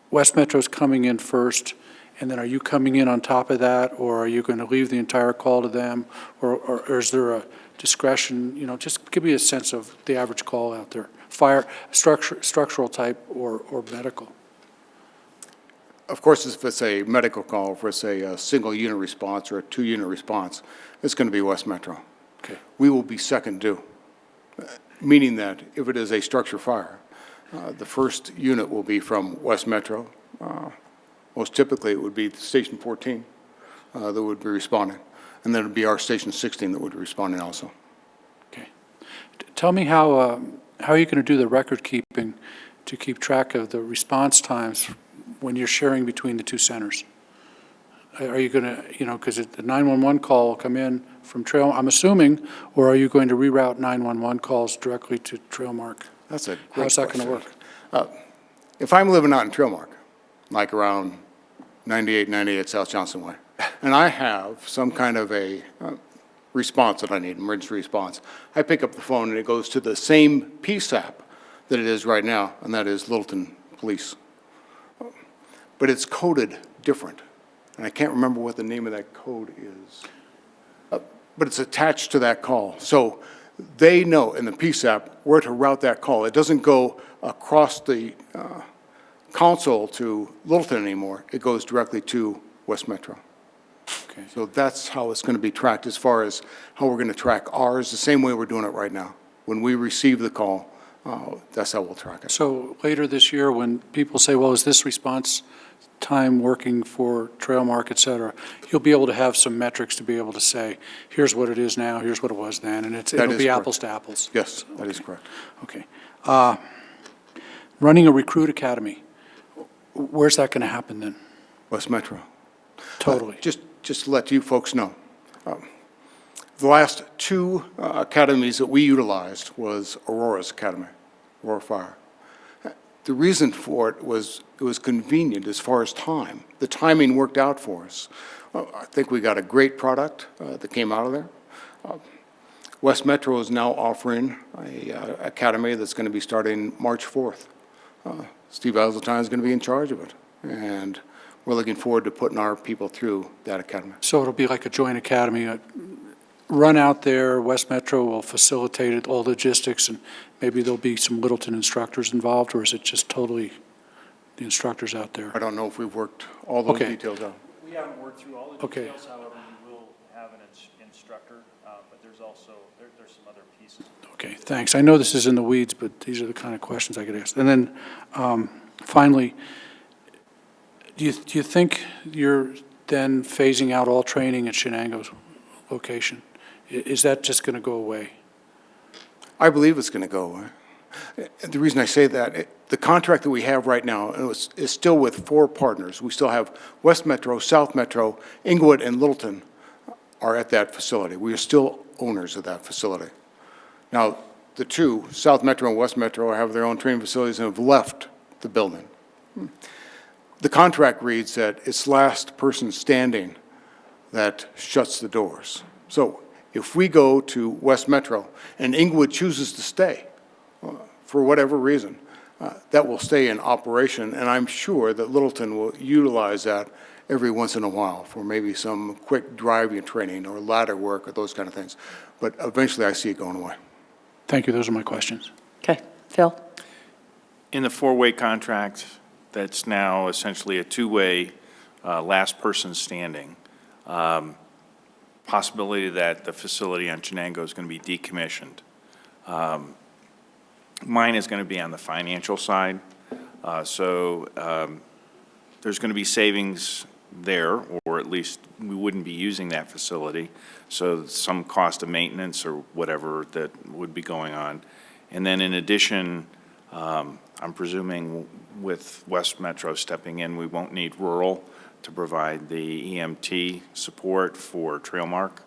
West Metro's coming in first, and then are you coming in on top of that, or are you going to leave the entire call to them, or is there a discretion? Just give me a sense of the average call out there, fire, structural type, or medical. Of course, if it's a medical call, if it's a single unit response or a 2-unit response, it's going to be West Metro. Okay. We will be second due, meaning that if it is a structure fire, the first unit will be from West Metro. Most typically, it would be Station 14 that would be responding, and then it would be our Station 16 that would be responding also. Okay. Tell me how are you going to do the record keeping to keep track of the response times when you're sharing between the two centers? Are you going to, because the 911 call will come in from Trail, I'm assuming, or are you going to reroute 911 calls directly to Trailmark? That's a great How's that going to question. work? If I'm living out in Trailmark, like around 98 South Johnson Way, and I have some kind of a response that I need, emergency response, I pick up the phone and it goes to the same PSAP that it is right now, and that is Littleton Police. But it's coded different, and I can't remember what the name of that code is. But it's attached to that call. So they know in the PSAP where to route that call. It doesn't go across the console to Littleton anymore. It goes directly to West Metro. Okay. So that's how it's going to be tracked as far as how we're going to track ours, the same way we're doing it right now. When we receive the call, that's how we'll track it. So later this year, when people say, well, is this response time working for Trailmark, et cetera, you'll be able to have some metrics to be able to say, here's what it is now, here's what it was then, and it'll be correct. apples to apples. Yes, that is correct. Okay. Running a recruit academy, where's that going to happen then? West Metro. Totally. Just to let you folks know, the last 2 academies that we utilized was Aurora's Academy, Aurora Fire. The reason for it was convenient as far as time. The timing worked out for us. I think we got a great product that came out of there. West Metro is now offering a academy that's going to be starting March 4th. Steve Azeltine is going to be in charge of it, and we're looking forward to putting our people through that academy. So it'll be like a joint academy. Run out there, West Metro will facilitate it, all logistics, and maybe there'll be some Littleton instructors involved, or is it just totally the instructors out there? I don't know if we've worked all those Okay. details out. We haven't worked through all the Okay. details, however, we will have an instructor, but there's also, there's some other pieces. Okay, thanks. I know this is in the weeds, but these are the kind of questions I could ask. And then, finally, do you think you're then phasing out all training at Shenango's location? Is that just going to go away? I believe it's going to go away. The reason I say that, the contract that we have right now is still with 4 partners. We still have West Metro, South Metro, Inglewood, and Littleton are at that facility. We are still owners of that facility. Now, the 2, South Metro and West Metro, have their own training facilities and have left the building. The contract reads that it's last person standing that shuts the doors. So if we go to West Metro and Inglewood chooses to stay, for whatever reason, that will stay in operation, and I'm sure that Littleton will utilize that every once in a while for maybe some quick driving training or ladder work or those kind of things. But eventually, I see it going away. Thank you. Those are my questions. Okay, Phil? In the four-way contract, that's now essentially a two-way, last person standing, possibility that the facility on Chenango is going to be decommissioned. Mine is going to be on the financial side. There's going to be savings there, or at least we wouldn't be using that facility. So some cost of maintenance or whatever that would be going on. And then in addition, I'm presuming with West Metro stepping in, we won't need rural to provide the EMT support for Trailmark.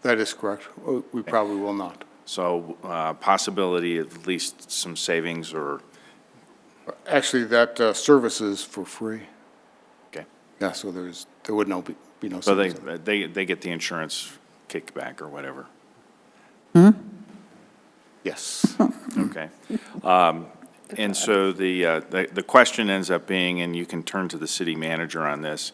That is correct. We probably will not. So possibility of at least some savings or? Actually, that service is for free. Okay. Yeah, so there would be no So savings. they get the insurance kickback or whatever? Yes. Okay. And so the question ends up being, and you can turn to the city manager on this,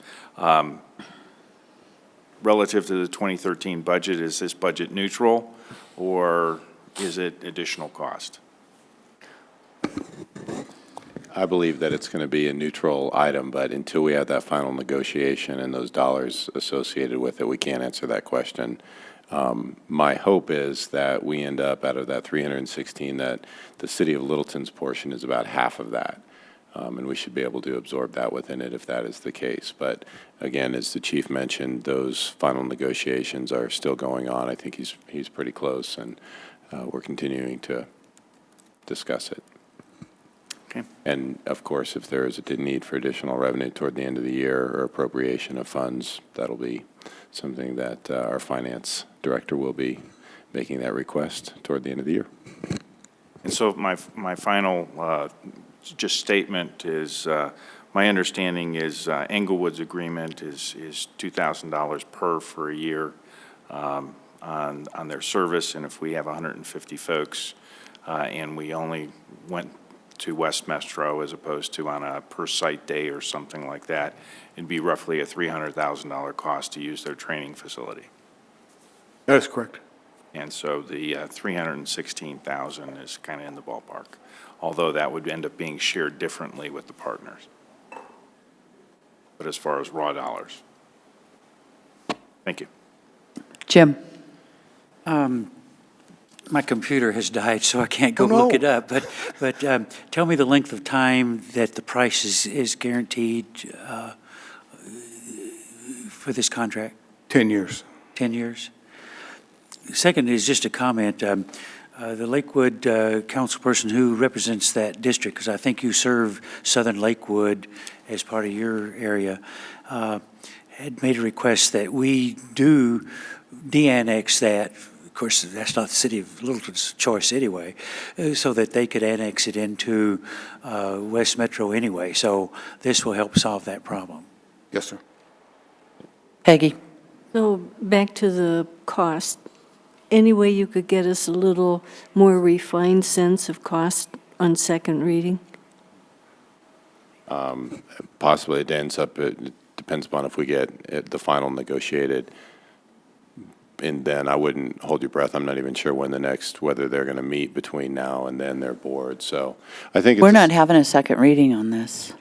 relative to the 2013 budget, is this budget neutral or is it additional cost? I believe that it's going to be a neutral item, but until we have that final negotiation and those dollars associated with it, we can't answer that question. My hope is that we end up out of that 316, that the city of Littleton's portion is about half of that. And we should be able to absorb that within it if that is the case. But again, as the chief mentioned, those final negotiations are still going on. I think he's pretty close, and we're continuing to discuss it. Okay. And of course, if there is a need for additional revenue toward the end of the year or appropriation of funds, that'll be something that our finance director will be making that request toward the end of the year. And so my final just statement is, my understanding is Englewood's agreement is $2,000 per for a year on their service, and if we have 150 folks and we only went to West Metro as opposed to on a per site day or something like that, it'd be roughly a $300,000 cost to use their training facility. That is correct. And so the 316,000 is kind of in the ballpark, although that would end up being shared differently with the partners. But as far as raw dollars. Thank you. Jim? My computer has died, so I can't go look it up. But tell me the length of time that the price is guaranteed for this contract. 10 years. 10 years. Second is just a comment. The Lakewood councilperson who represents that district, because I think you serve Southern Lakewood as part of your area, had made a request that we do de-annex that. Of course, that's not the city of Littleton's choice anyway, so that they could annex it into West Metro anyway. So this will help solve that problem. Yes, sir. Peggy? So back to the cost. Any way you could get us a little more refined sense of cost on second reading? Possibly it ends up, it depends upon if we get the final negotiated. And then I wouldn't hold your breath. I'm not even sure when whether they're going to meet between now and then their board. So I think We're not having a second reading on this.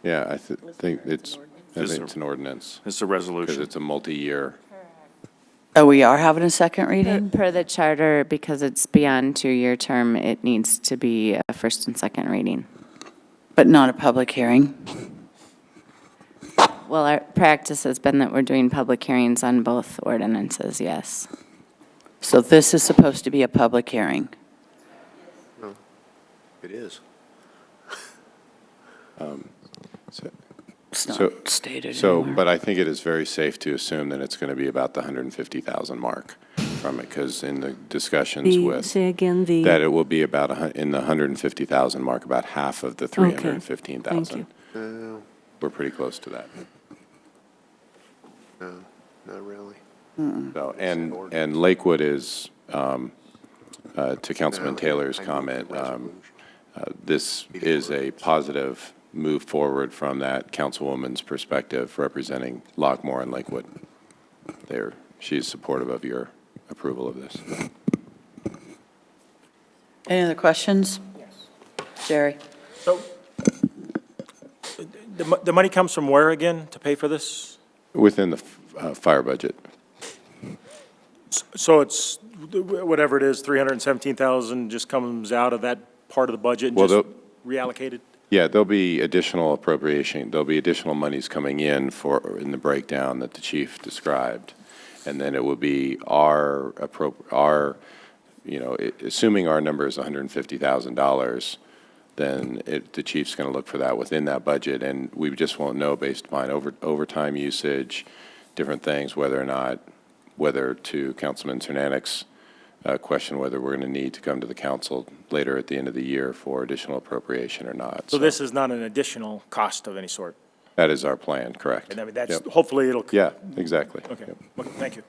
Yeah, I think it's an ordinance. It's a resolution. Because it's a multi-year. Oh, we are having a second reading? Per the charter, because it's beyond 2-year term, it needs to be a first and second reading. But not a public hearing? Well, our practice has been that we're doing public hearings on both ordinances, yes. So this is supposed to be a public hearing? No, it is. It's not stated So, anywhere. but I think it is very safe to assume that it's going to be about the 150,000 mark from it, because in the discussions Say again, that it will be about in the 150,000 mark, about half of the 315,000. Thank you. We're pretty close to that. not really. So, and Lakewood is, to Councilman Taylor's comment, this is a positive move forward from that councilwoman's perspective representing Lockmore and Lakewood. She's supportive of your approval of this. Any other questions? Yes. Jerry? So, the money comes from where again to pay for this? Within the fire budget. So it's, whatever it is, 317,000 just comes out of that part of the budget and Well, just reallocated? Yeah, there'll be additional appropriation, there'll be additional monies coming in in the breakdown that the chief described. And then it will be assuming our number is $150,000, then the chief's going to look for that within that budget, and we just won't know based upon overtime usage, different things, whether to Councilman Cernanek's question, whether we're going to need to come to the council later at the end of the year for additional appropriation or not. So this is not an additional cost of any sort? That is our plan, correct. And I mean, that's, Yep. hopefully it'll. Yeah, exactly. Okay, Yep. okay, thank you.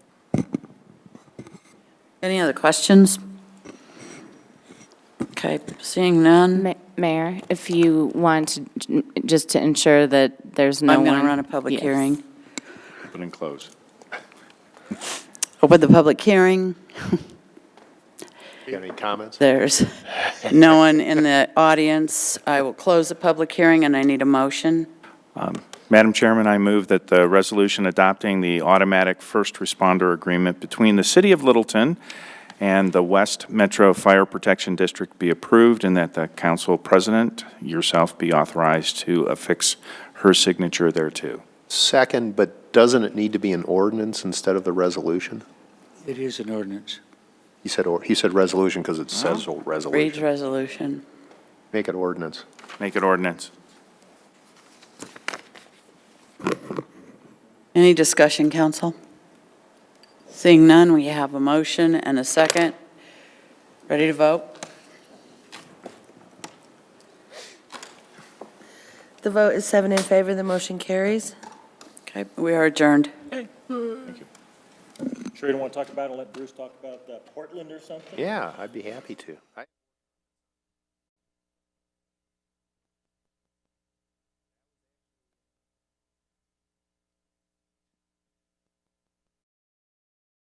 Any other questions? Okay, seeing none, Mayor, if you want to, just to ensure that there's no I'm one. going to run a public Yes. hearing. Open and close. Open the public hearing. You got any comments? There's no one in the audience. I will close the public hearing, and I need a motion. Madam Chairman, I move that the resolution adopting the automatic first responder agreement between the City of Littleton and the West Metro Fire Protection District be approved, and that the council president, yourself, be authorized to affix her signature thereto. Second, but doesn't it need to be an ordinance instead of the resolution? It is an ordinance. He said resolution because it says resolution. Reads resolution. Make it ordinance. Make it ordinance. Any discussion, council? Seeing none, we have a motion and a second. Ready to vote? The vote is 7 in favor, the motion carries. Okay, we are adjourned. Thank you. Sure you don't want to talk about it, let Bruce talk about Portland or something? Yeah, I'd be happy to.